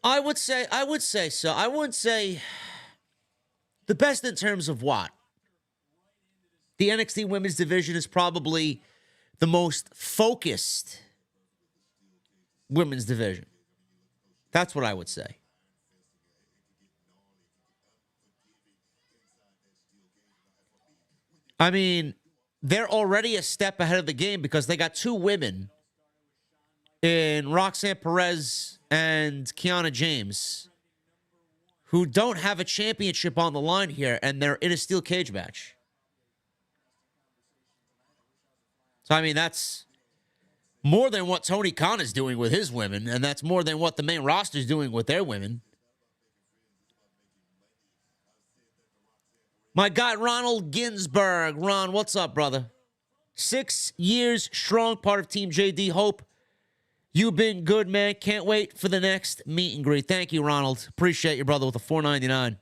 I would say so. I wouldn't say the best in terms of what? The NXT women's division is probably the most focused women's division. That's what I would say. I mean, they're already a step ahead of the game because they got two women in Roxanne Perez and Kiana James who don't have a championship on the line here, and they're in a steel cage match. So, I mean, that's more than what Tony Khan is doing with his women, and that's more than what the main roster is doing with their women. My guy, Ronald Ginsberg. Ron, what's up, brother? 6 years strong, part of Team JD. Hope you've been good, man. Can't wait for the next meet and greet. Thank you, Ronald. Appreciate you, brother, with a $4.99.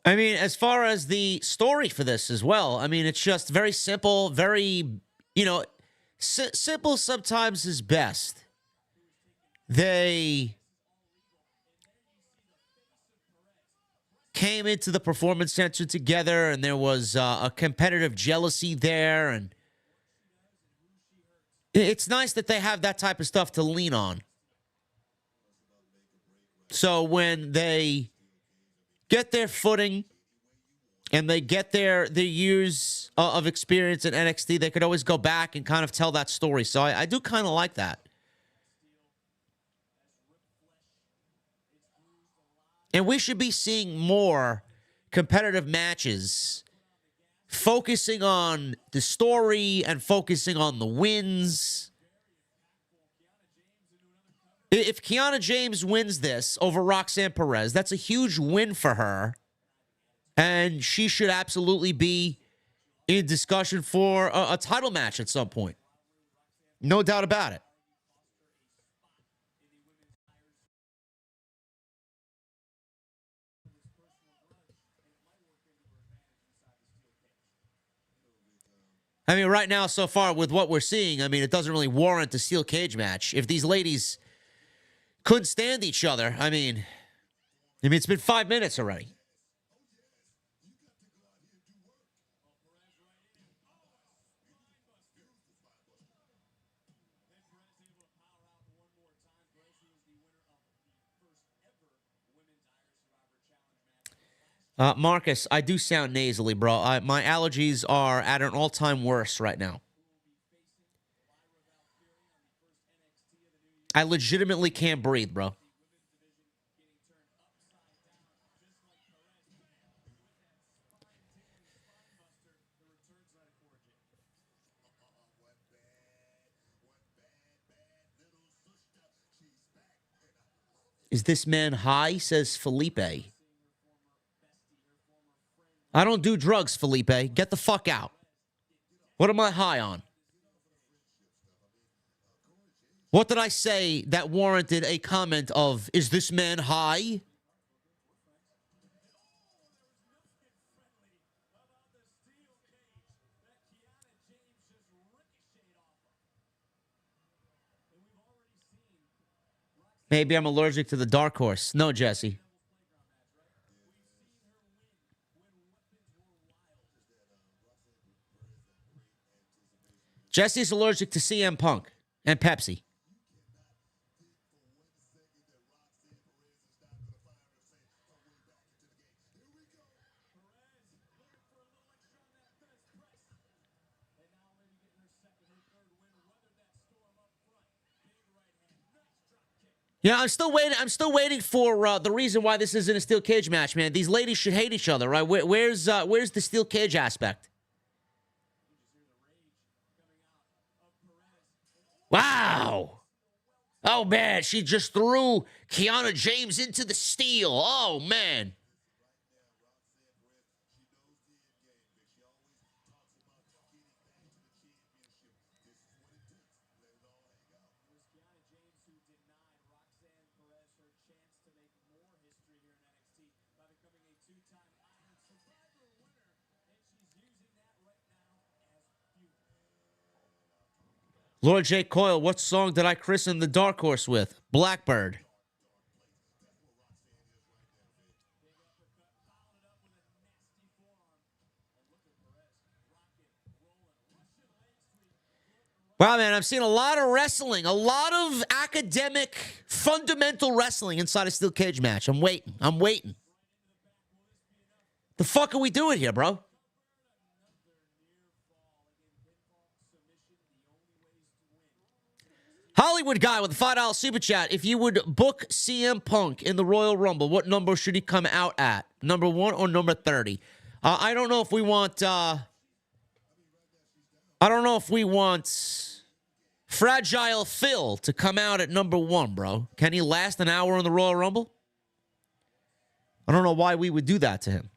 I mean, as far as the story for this as well, I mean, it's just very simple, very, simple sometimes is best. They came into the Performance Center together, and there was a competitive jealousy there, and it's nice that they have that type of stuff to lean on. So when they get their footing and they get their years of experience in NXT, they could always go back and kind of tell that story. So I do kind of like that. And we should be seeing more competitive matches focusing on the story and focusing on the wins. If Kiana James wins this over Roxanne Perez, that's a huge win for her. And she should absolutely be in discussion for a title match at some point. No doubt about it. I mean, right now, so far, with what we're seeing, I mean, it doesn't really warrant a steel cage match. If these ladies couldn't stand each other, I mean, it's been 5 minutes already. Marcus, I do sound nasally, bro. My allergies are at an all-time worst right now. I legitimately can't breathe, bro. Is this man high? Says Felipe. I don't do drugs, Felipe. Get the fuck out. What am I high on? What did I say that warranted a comment of, is this man high? Maybe I'm allergic to the dark horse. No, Jesse. Jesse's allergic to CM Punk and Pepsi. Yeah, I'm still waiting. I'm still waiting for the reason why this isn't a steel cage match, man. These ladies should hate each other, right? Where's the steel cage aspect? Wow. Oh man, she just threw Kiana James into the steel. Oh man. Lord J. Coyle, what song did I christen the Dark Horse with? Blackbird. Wow, man, I've seen a lot of wrestling, a lot of academic, fundamental wrestling inside a steel cage match. I'm waiting. The fuck are we doing here, bro? Hollywood guy with a $5 super chat. If you would book CM Punk in the Royal Rumble, what number should he come out at? Number 1 or number 30? I don't know if we want. I don't know if we want Fragile Phil to come out at number 1, bro. Can he last an hour in the Royal Rumble? I don't know why we would do that to him.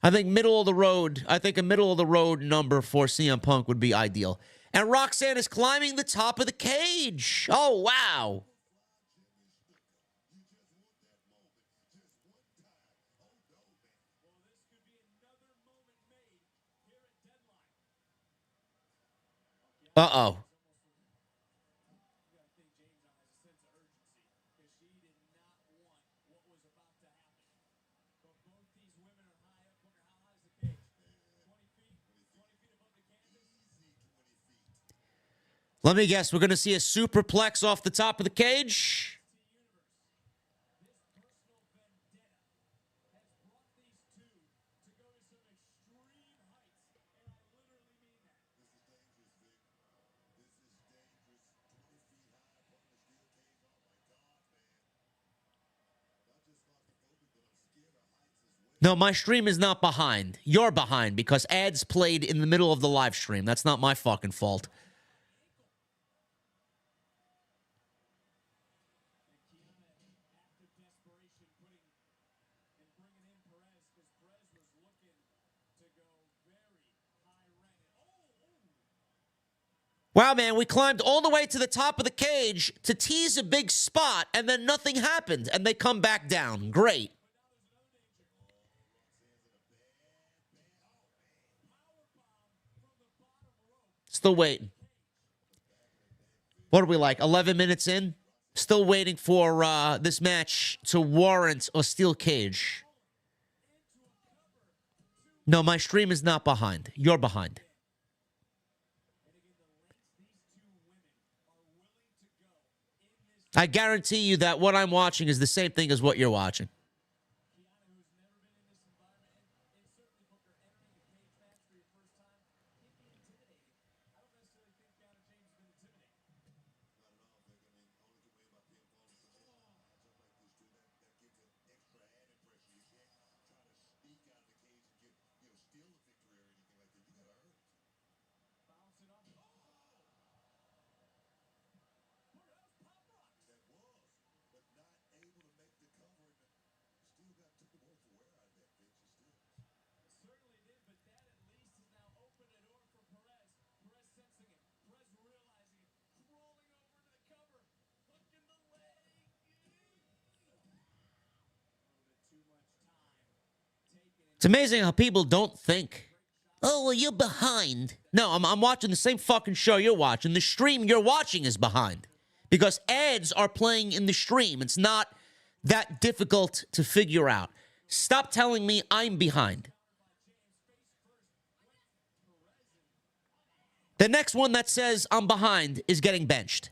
I think middle of the road. I think a middle of the road number for CM Punk would be ideal. And Roxanne is climbing the top of the cage. Oh, wow. Uh-oh. Let me guess, we're going to see a superplex off the top of the cage. No, my stream is not behind. You're behind because ads played in the middle of the live stream. That's not my fucking fault. Wow, man, we climbed all the way to the top of the cage to tease a big spot, and then nothing happened, and they come back down. Great. Still waiting. What are we like, 11 minutes in? Still waiting for this match to warrant a steel cage. No, my stream is not behind. You're behind. I guarantee you that what I'm watching is the same thing as what you're watching. It's amazing how people don't think, oh, well, you're behind. No, I'm watching the same fucking show you're watching. The stream you're watching is behind because ads are playing in the stream. It's not that difficult to figure out. Stop telling me I'm behind. The next one that says I'm behind is getting benched.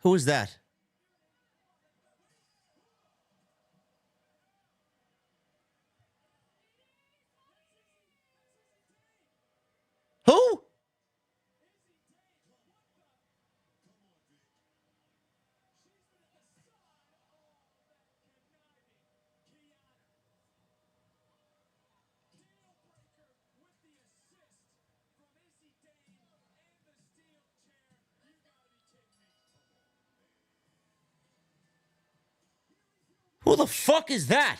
Who is that? Who? Who the fuck is that?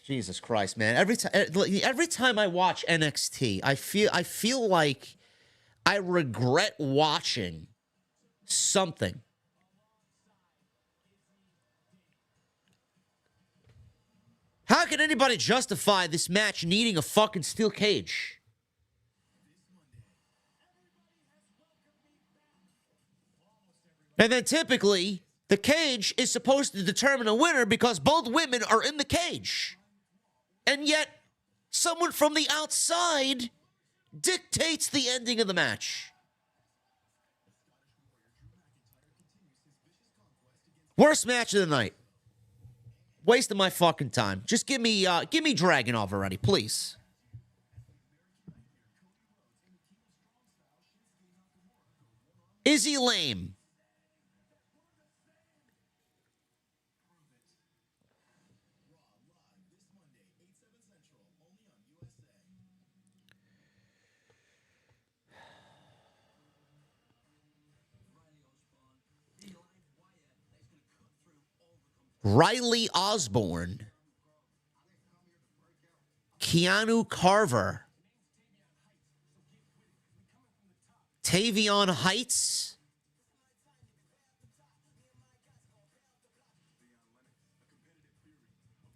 Jesus Christ, man! Every time I watch NXT, I feel like I regret watching something. How can anybody justify this match needing a fucking steel cage? And then typically, the cage is supposed to determine a winner because both women are in the cage. And yet, someone from the outside dictates the ending of the match. Worst match of the night. Wasting my fucking time. Just give me Dragunov already, please. Is he lame? Riley Osborne, Keanu Carver, Tavion Heights.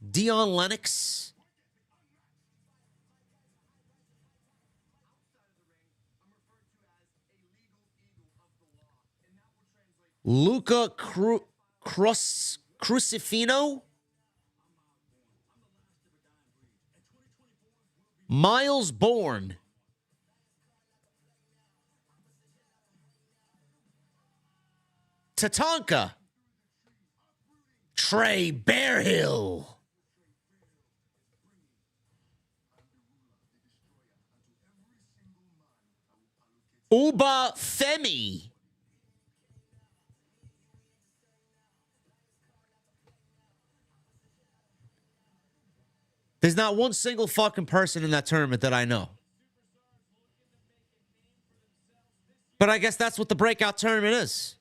Dion Lennox. Luca Crucifino. Miles Bourne. Tatanka. Trey Bearhill. Uba Femi. There's not one single fucking person in that tournament that I know. But I guess that's what the breakout tournament is.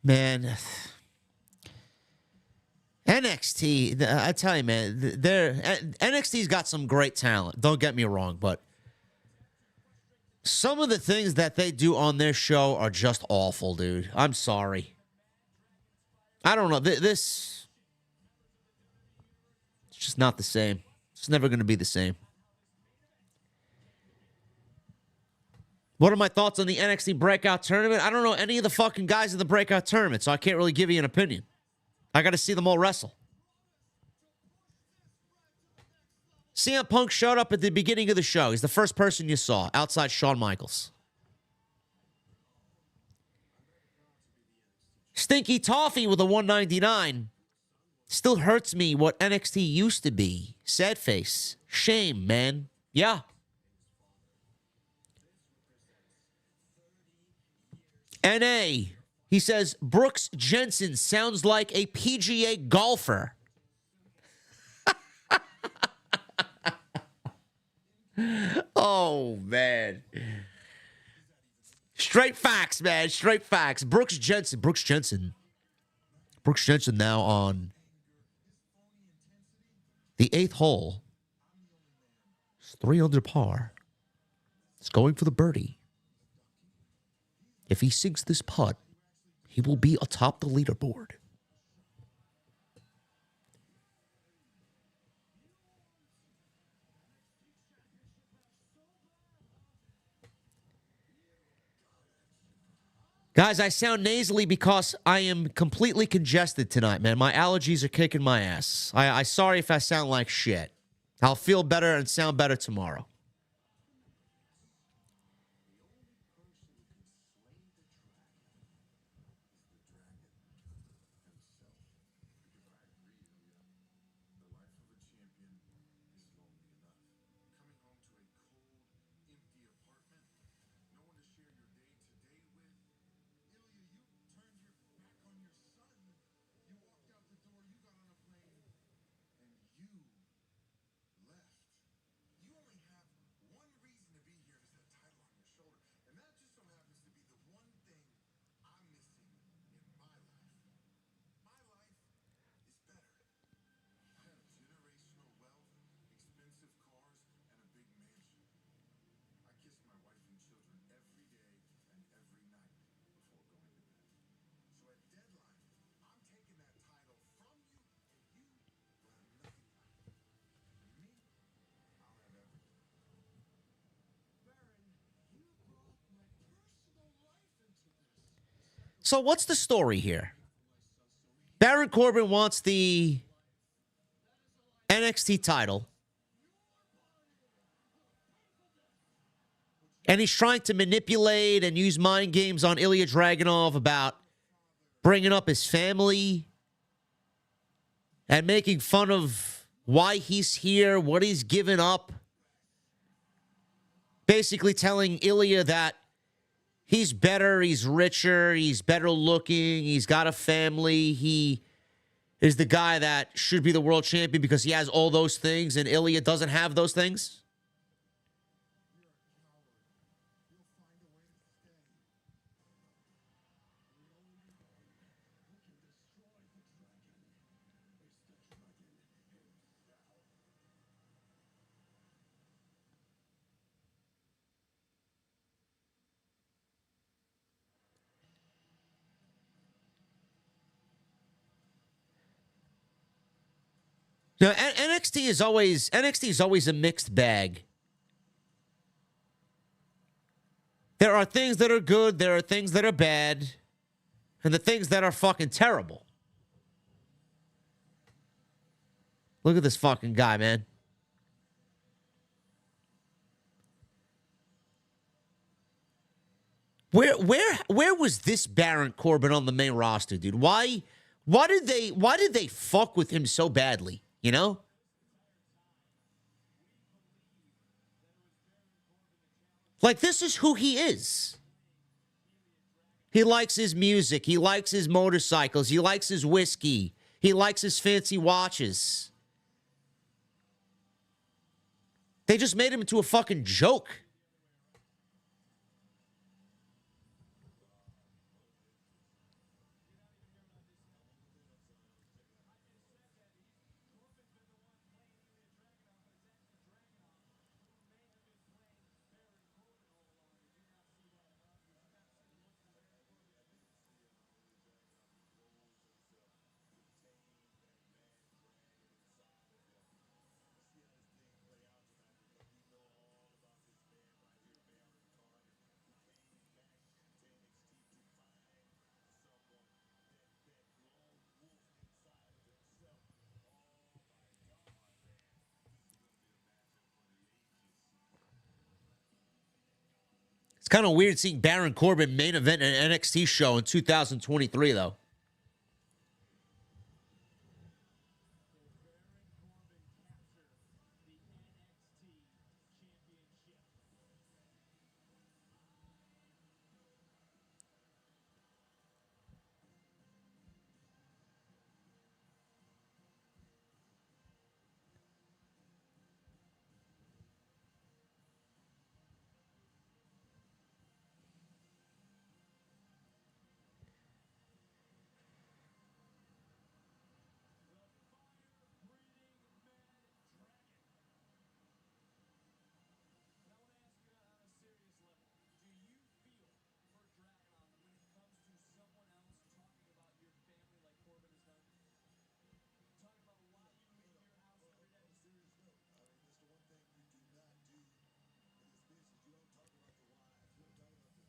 Man, NXT, I tell you, man, NXT's got some great talent. Don't get me wrong, but some of the things that they do on their show are just awful, dude. I'm sorry. I don't know. This it's just not the same. It's never going to be the same. What are my thoughts on the NXT Breakout Tournament? I don't know any of the fucking guys in the Breakout Tournament, so I can't really give you an opinion. I got to see them all wrestle. CM Punk showed up at the beginning of the show. He's the first person you saw outside Shawn Michaels. Stinky Toffee with a 199. Still hurts me what NXT used to be. Sad face. Shame, man. Yeah. NA. He says, Brooks Jensen sounds like a PGA golfer. Oh, man. Straight facts, man. Straight facts. Brooks Jensen now on the 8th hole. It's 3 under par. It's going for the birdie. If he sinks this putt, he will be atop the leaderboard. Guys, I sound nasally because I am completely congested tonight, man. My allergies are kicking my ass. I'm sorry if I sound like shit. I'll feel better and sound better tomorrow. So what's the story here? Baron Corbin wants the NXT title. And he's trying to manipulate and use mind games on Ilya Dragunov about bringing up his family and making fun of why he's here, what he's given up. Basically telling Ilya that He's better. He's richer. He's better looking. He's got a family. He is the guy that should be the world champion because he has all those things, and Ilya doesn't have those things. Now, NXT is always a mixed bag. There are things that are good, there are things that are bad, and the things that are fucking terrible. Look at this fucking guy, man. Where was this Baron Corbin on the main roster, dude? Why did they fuck with him so badly? You know? Like, this is who he is. He likes his music. He likes his motorcycles. He likes his whiskey. He likes his fancy watches. They just made him into a fucking joke. It's kind of weird seeing Baron Corbin main event an NXT show in 2023, though.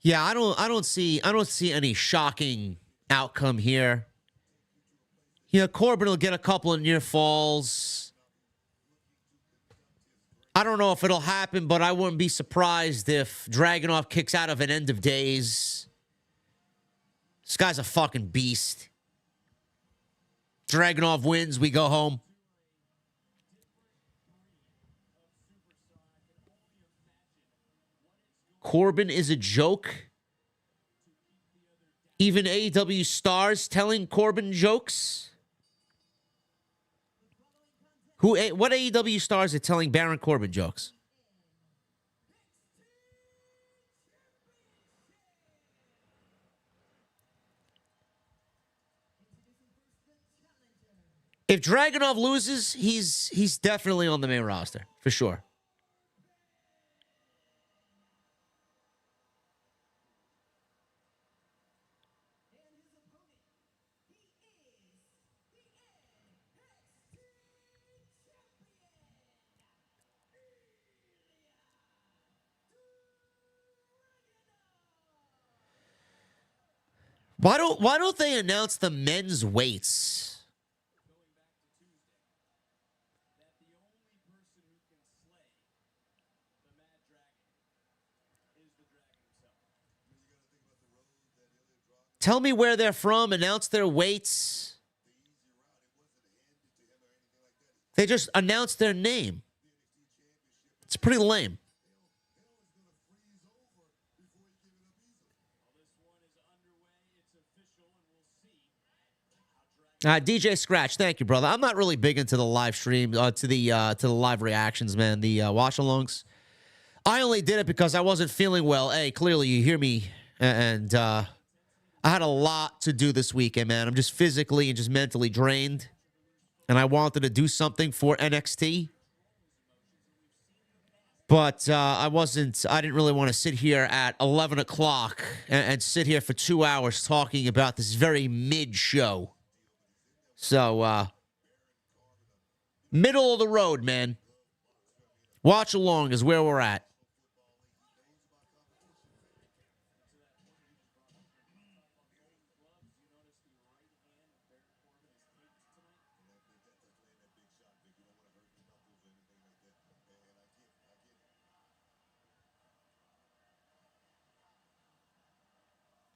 Yeah, I don't see any shocking outcome here. Yeah, Corbin will get a couple of near falls. I don't know if it'll happen, but I wouldn't be surprised if Dragunov kicks out of an end of days. This guy's a fucking beast. Dragunov wins, we go home. Corbin is a joke. Even AEW stars telling Corbin jokes. What AEW stars are telling Baron Corbin jokes? If Dragunov loses, he's definitely on the main roster for sure. Why don't they announce the men's weights? Tell me where they're from, announce their weights. They just announced their name. It's pretty lame. DJ Scratch, thank you, brother. I'm not really big into the live stream, to the live reactions, man. The watch-alongs. I only did it because I wasn't feeling well. Hey, clearly you hear me, and I had a lot to do this weekend, man. I'm just physically and just mentally drained, and I wanted to do something for NXT. But I didn't really want to sit here at 11 o'clock and sit here for 2 hours talking about this very mid-show. So, middle of the road, man. Watch along is where we're at.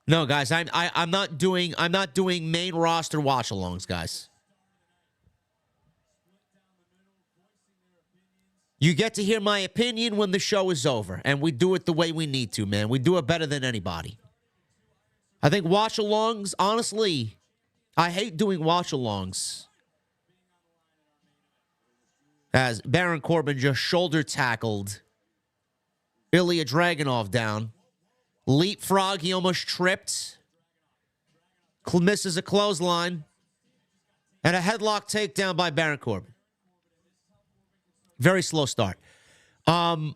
No, guys, I'm not doing main roster watch-alongs, guys. You get to hear my opinion when the show is over, and we do it the way we need to, man. We do it better than anybody. I think watch-alongs, honestly, I hate doing watch-alongs. As Baron Corbin just shoulder tackled Ilya Dragunov down. Leapfrog, he almost tripped. Misses a clothesline. And a headlock takedown by Baron Corbin. Very slow start. I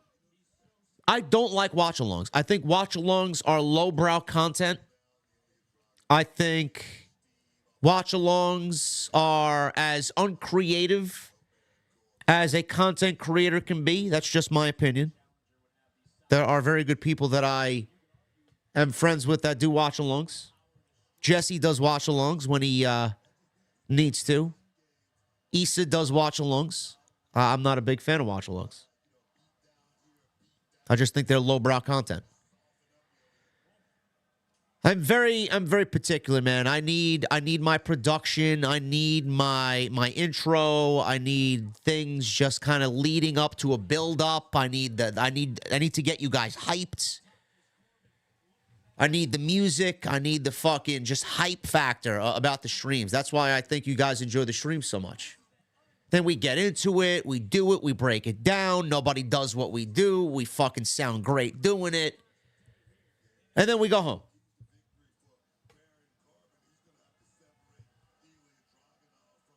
don't like watch-alongs. I think watch-alongs are lowbrow content. I think watch-alongs are as uncreative as a content creator can be. That's just my opinion. There are very good people that I am friends with that do watch-alongs. Jesse does watch-alongs when he needs to. Issa does watch-alongs. I'm not a big fan of watch-alongs. I just think they're lowbrow content. I'm very particular, man. I need my production. I need my intro. I need things just kind of leading up to a build-up. I need to get you guys hyped. I need the music. I need the fucking just hype factor about the streams. That's why I think you guys enjoy the streams so much. Then we get into it. We do it. We break it down. Nobody does what we do. We fucking sound great doing it. And then we go home.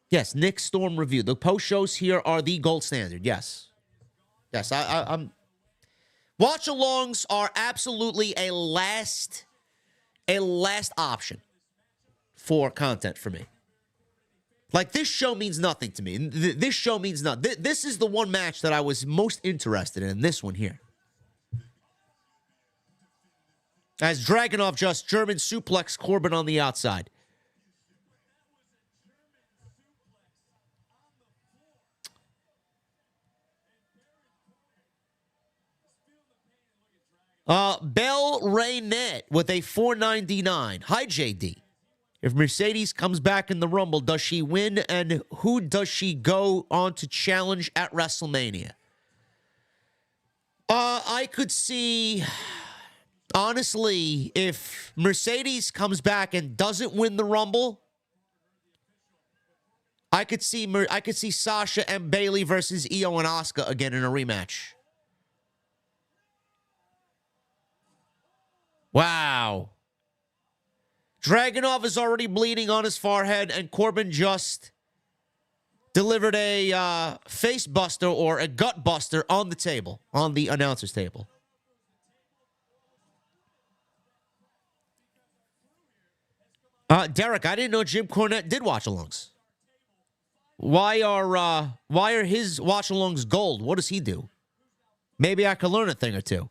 Yes, Nick Storm review. The post shows here are the gold standard. Yes. Yes, I'm... Watch-alongs are absolutely a last option for content for me. Like, this show means nothing to me. This show means nothing. This is the one match that I was most interested in, this one here. As Dragunov just German suplex Corbin on the outside. Belle Raynette with a $4.99. Hi, JD. If Mercedes comes back in the Rumble, does she win? And who does she go on to challenge at WrestleMania? I could see, honestly, if Mercedes comes back and doesn't win the Rumble, I could see Sasha and Bayley versus Io and Asuka again in a rematch. Wow. Dragunov is already bleeding on his forehead, and Corbin just delivered a face buster or a gut buster on the table, on the announcer's table. Derek, I didn't know Jim Cornette did watch-alongs. Why are his watch-alongs gold? What does he do? Maybe I could learn a thing or two.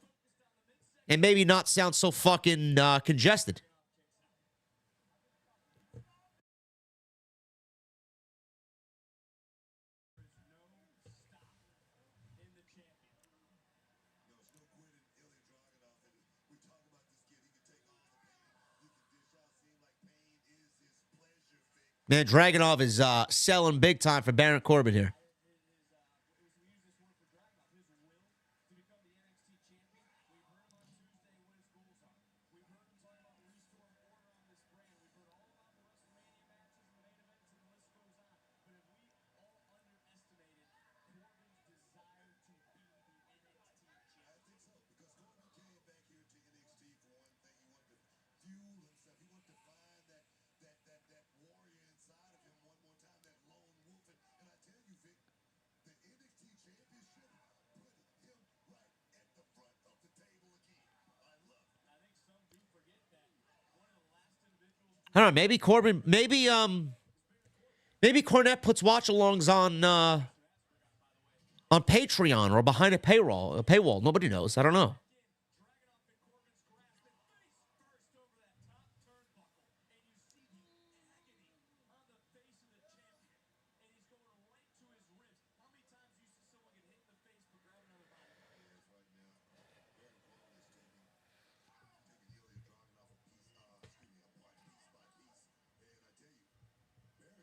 And maybe not sound so fucking congested. Man, Dragunov is selling big time for Baron Corbin here. I don't know. Maybe Corbin. Maybe Cornette puts watch-alongs on Patreon or behind a paywall. Nobody knows. I don't know.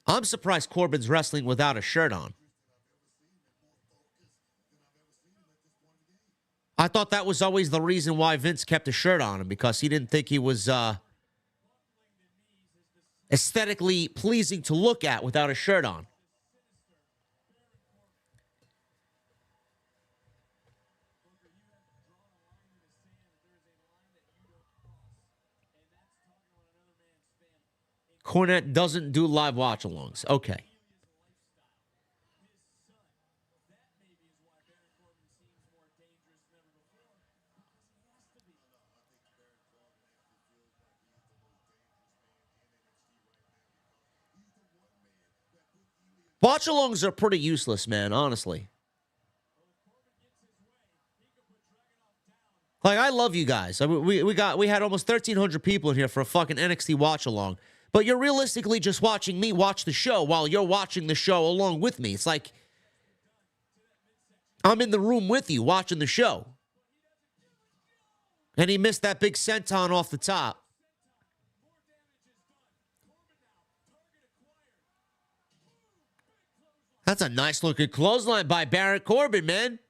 I'm surprised Corbin's wrestling without a shirt on. I thought that was always the reason why Vince kept a shirt on him, because he didn't think he was aesthetically pleasing to look at without a shirt on. Cornette doesn't do live watch-alongs. Okay. Watch-alongs are pretty useless, man, honestly. Like, I love you guys. I mean, we had almost 1,300 people in here for a fucking NXT watch-along. But you're realistically just watching me watch the show while you're watching the show along with me. It's like I'm in the room with you watching the show. And he missed that big senton off the top. That's a nice looking clothesline by Baron Corbin, man.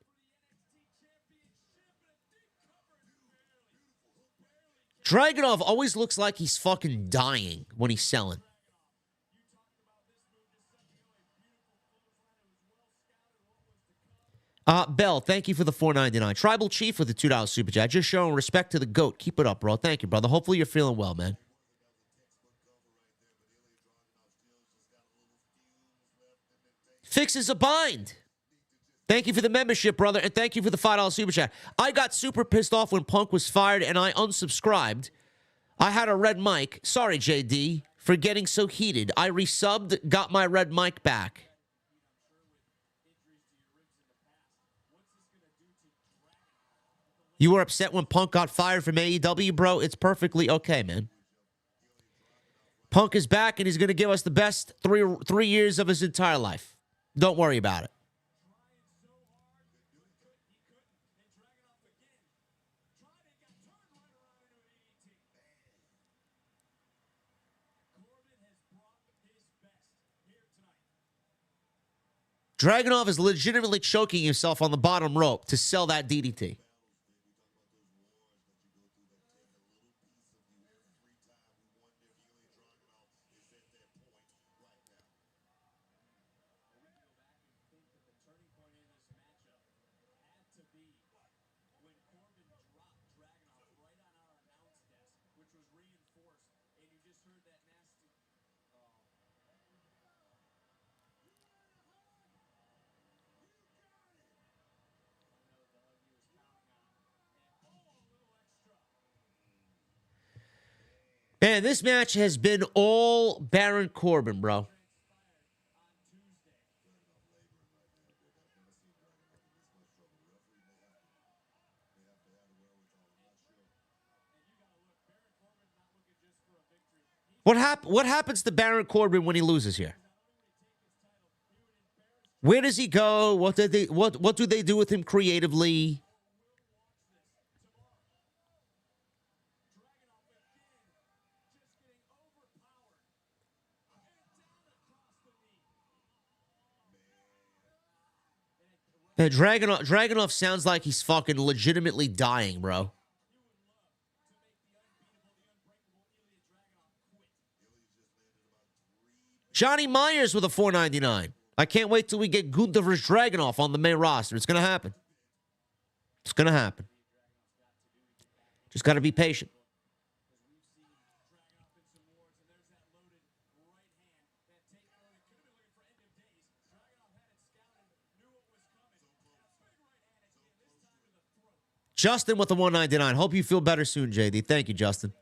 Dragunov always looks like he's fucking dying when he's selling. Bell, thank you for the $4.99. Tribal Chief with the $2 super chat. Just showing respect to the GOAT. Keep it up, bro. Thank you, brother. Hopefully you're feeling well, man. Fixes a bind. Thank you for the membership, brother, and thank you for the $5 super chat. I got super pissed off when Punk was fired, and I unsubscribed. I had a red mic. Sorry, JD, for getting so heated. I resubbed, got my red mic back. You were upset when Punk got fired from AEW, bro? It's perfectly okay, man. Punk is back, and he's going to give us the best three years of his entire life. Don't worry about it. Dragunov is legitimately choking himself on the bottom rope to sell that DDT. Man, this match has been all Baron Corbin, bro. What happens to Baron Corbin when he loses here? Where does he go? What do they do with him creatively? Dragunov sounds like he's fucking legitimately dying, bro. Johnny Myers with a $4.99. I can't wait till we get Gunther vs. Dragunov on the main roster. It's going to happen. It's going to happen. Just got to be patient. Justin with the $1.99. Hope you feel better soon, JD. Thank you, Justin.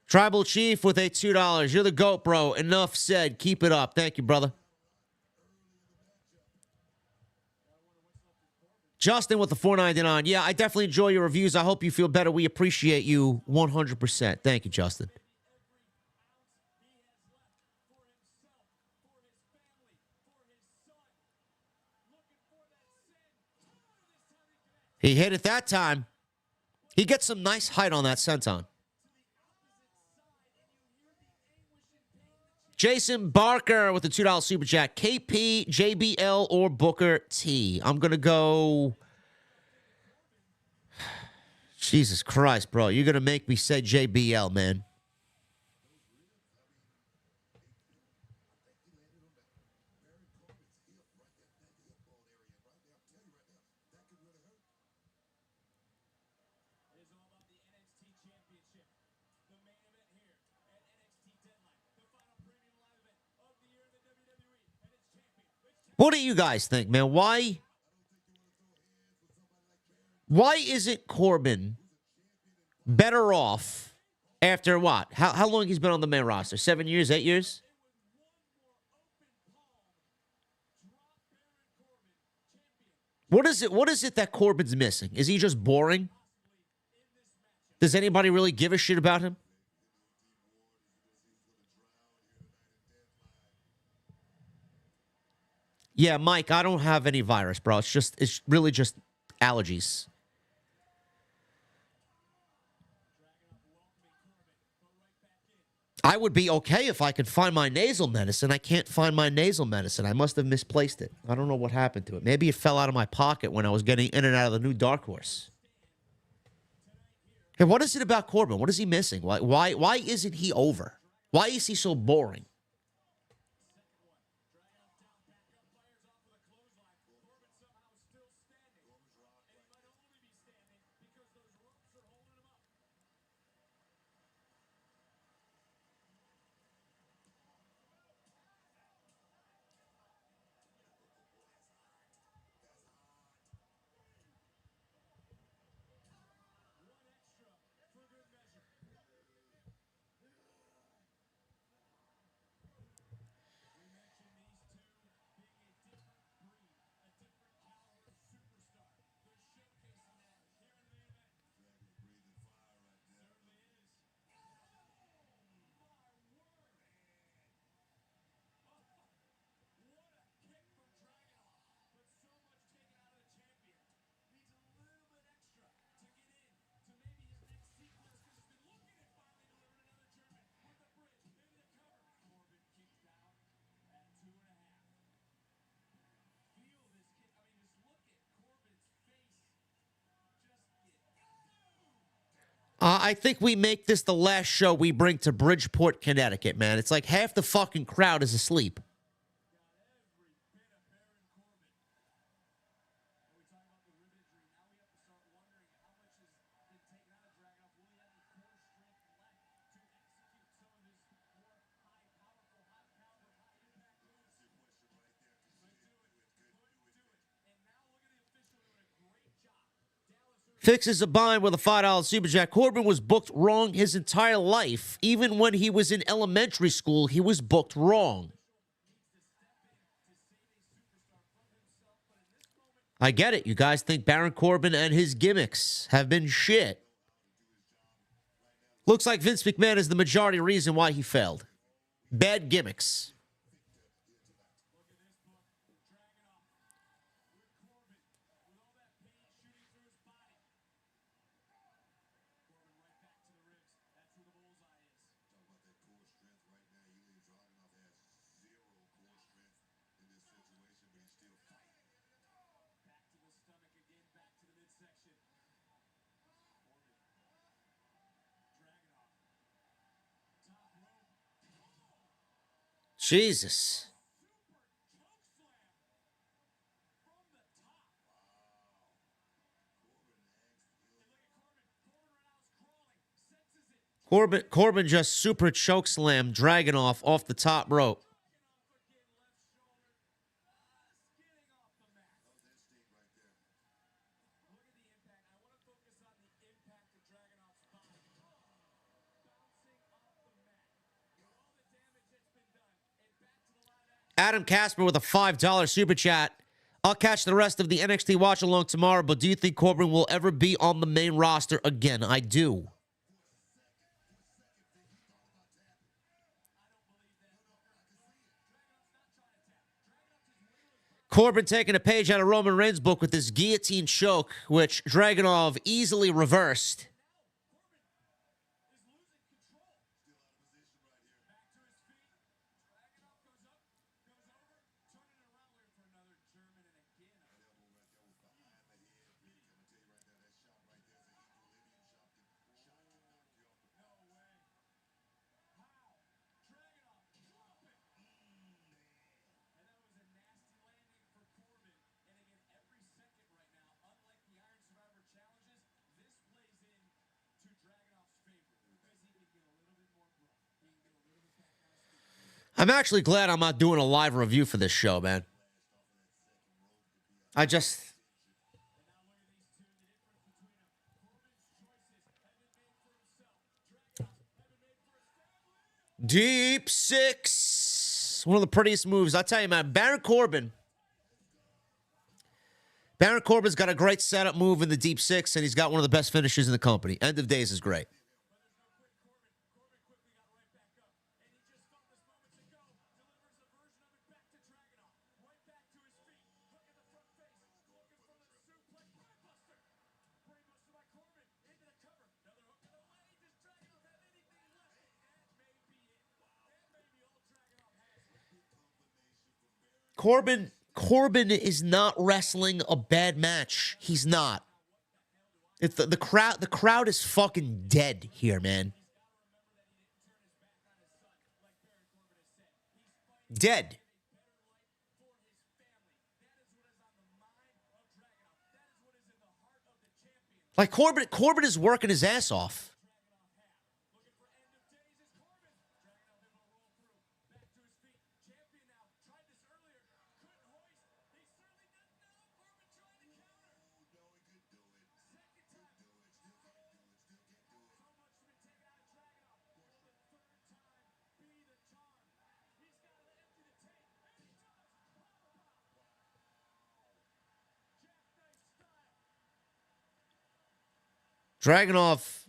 Tribal Chief with a $2. You're the GOAT, bro. Enough said. Keep it up. Thank you, brother. Justin with the $4.99. Yeah, I definitely enjoy your reviews. I hope you feel better. We appreciate you 100%. Thank you, Justin. He hit it that time. He gets some nice height on that senton. Jason Barker with the $2 super chat. KP, JBL, or Booker T. I'm going to go... Jesus Christ, bro. You're going to make me say JBL, man. It is all about the NXT Championship. The main event here at NXT Deadline. The final premium live event of the year in the WWE. And its champion. What do you guys think, man? Why isn't Corbin better off after what? How long he's been on the main roster? 7 years, 8 years? What is it that Corbin's missing? Is he just boring? Does anybody really give a shit about him? Yeah, Mike, I don't have any virus, bro. It's really just allergies. I would be okay if I could find my nasal medicine. I can't find my nasal medicine. I must have misplaced it. I don't know what happened to it. Maybe it fell out of my pocket when I was getting in and out of the new Dark Horse. Hey, what is it about Corbin? What is he missing? Why isn't he over? Why is he so boring? I think we make this the last show we bring to Bridgeport, Connecticut, man. It's like half the fucking crowd is asleep. Fixes a bind with a $5 super chat. Corbin was booked wrong his entire life. Even when he was in elementary school, he was booked wrong. I get it. You guys think Baron Corbin and his gimmicks have been shit. Looks like Vince McMahon is the majority reason why he failed. Bad gimmicks. Jesus. Corbin just super chokeslam Dragunov off the top rope. Adam Casper with a $5 super chat. I'll catch the rest of the NXT watch along tomorrow, but do you think Corbin will ever be on the main roster again? I do. Corbin taking a page out of Roman Reigns' book with this guillotine choke, which Dragunov easily reversed. I'm actually glad I'm not doing a live review for this show, man. Deep six. One of the prettiest moves. I'll tell you, man, Baron Corbin's got a great setup move in the deep six, and he's got one of the best finishes in the company. End of days is great. Corbin is not wrestling a bad match. He's not. It's the crowd. The crowd is fucking dead here, man. Dead. Like Corbin is working his ass off. Dragunov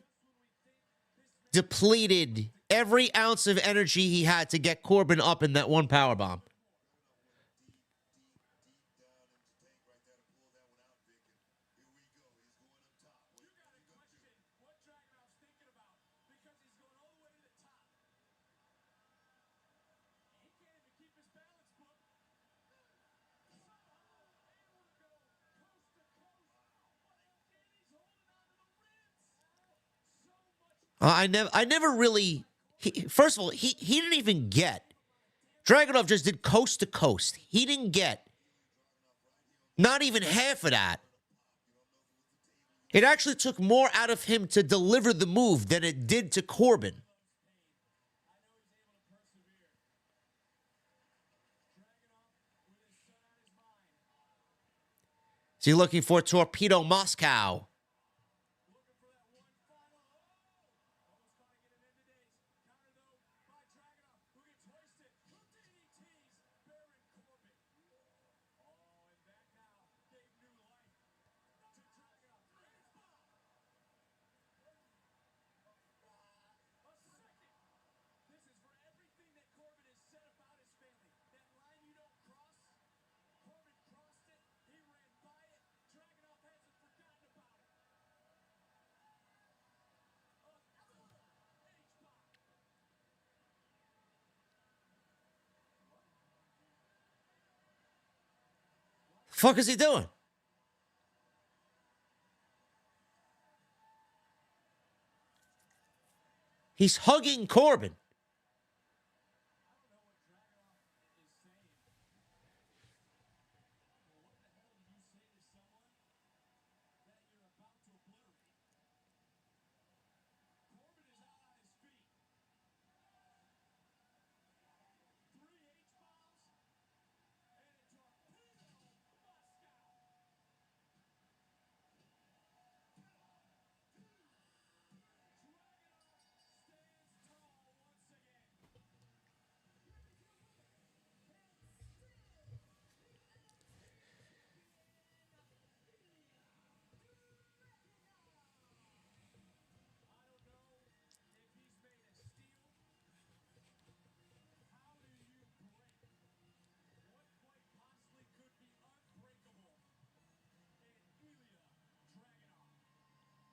depleted every ounce of energy he had to get Corbin up in that one powerbomb. I never really. First of all, he didn't even get. Dragunov just did coast to coast. He didn't get not even half of that. It actually took more out of him to deliver the move than it did to Corbin. Is he looking for Torpedo Moscow? Fuck is he doing? He's hugging Corbin.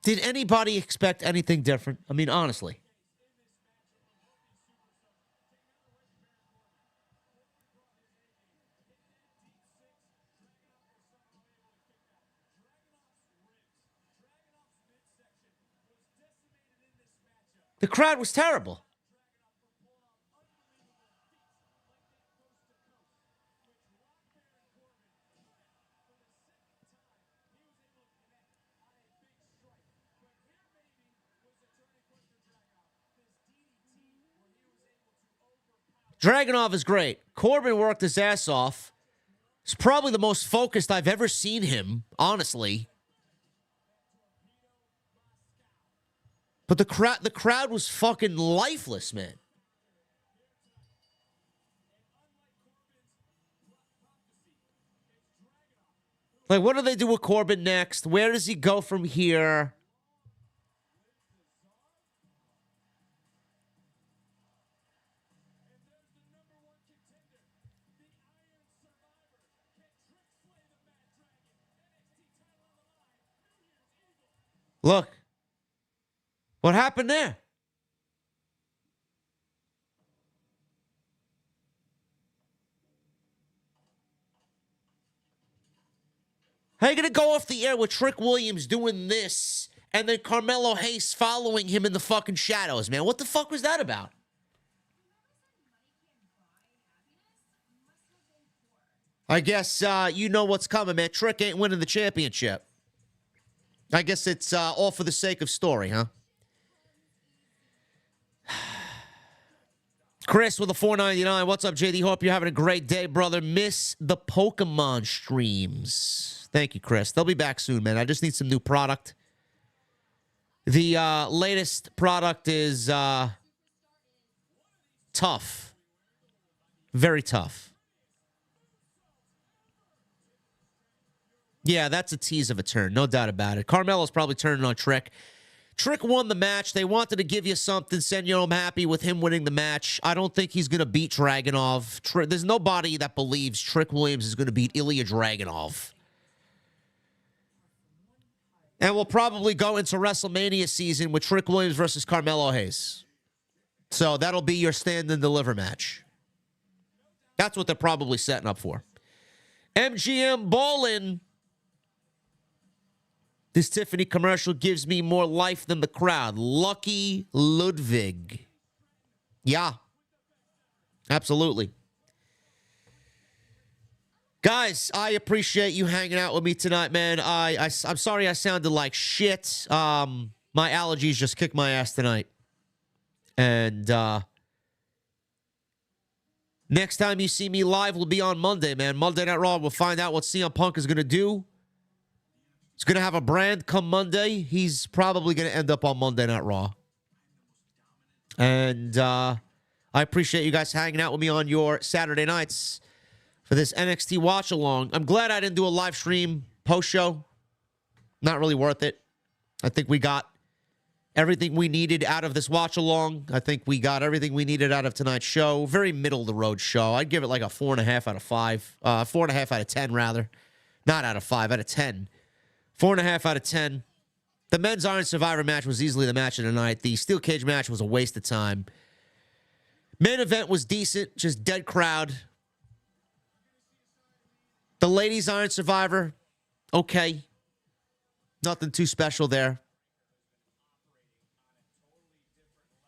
Did anybody expect anything different? I mean, honestly. The crowd was terrible. Dragunov is great. Corbin worked his ass off. It's probably the most focused I've ever seen him, honestly. But the crowd was fucking lifeless, man. Like, what do they do with Corbin next? Where does he go from here? Look. What happened there? How are you going to go off the air with Trick Williams doing this and then Carmelo Hayes following him in the fucking shadows, man? What the fuck was that about? I guess you know what's coming, man. Trick ain't winning the championship. I guess it's all for the sake of story, huh? Chris with a $4.99. What's up, JD? Hope you're having a great day, brother. Miss the Pokemon streams. Thank you, Chris. They'll be back soon, man. I just need some new product. The latest product is tough. Very tough. Yeah, that's a tease of a turn. No doubt about it. Carmelo's probably turning on Trick. Trick won the match. They wanted to give you something, send you home happy with him winning the match. I don't think he's going to beat Dragunov. There's nobody that believes Trick Williams is going to beat Ilya Dragunov. And we'll probably go into WrestleMania season with Trick Williams versus Carmelo Hayes. So that'll be your stand and deliver match. That's what they're probably setting up for. MGM Ballin'. This Tiffany commercial gives me more life than the crowd. Lucky Ludwig. Yeah. Absolutely. Guys, I appreciate you hanging out with me tonight, man. I'm sorry I sounded like shit. My allergies just kicked my ass tonight. And next time you see me live will be on Monday, man. Monday Night Raw. We'll find out what CM Punk is going to do. He's going to have a brand come Monday. He's probably going to end up on Monday Night Raw. And I appreciate you guys hanging out with me on your Saturday nights for this NXT watch-along. I'm glad I didn't do a live stream post-show. Not really worth it. I think we got everything we needed out of this watch-along. I think we got everything we needed out of tonight's show. Very middle-of-the-road show. I'd give it like a 4.5 out of 5. 4.5 out of 10, rather. Not out of 5, out of 10. 4.5 out of 10. The men's Iron Survivor match was easily the match of the night. The steel cage match was a waste of time. Main event was decent, just dead crowd. The ladies Iron Survivor, okay. Nothing too special there.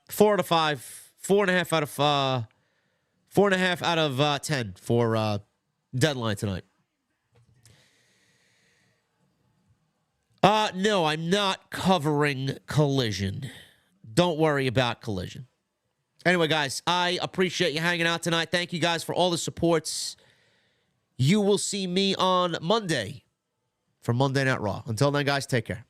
4 out of 5. 4.5 out of 4.5 out of 10 for Deadline tonight. No, I'm not covering Collision. Don't worry about Collision. Anyway, guys, I appreciate you hanging out tonight. Thank you guys for all the supports. You will see me on Monday for Monday Night Raw. Until then, guys, take care.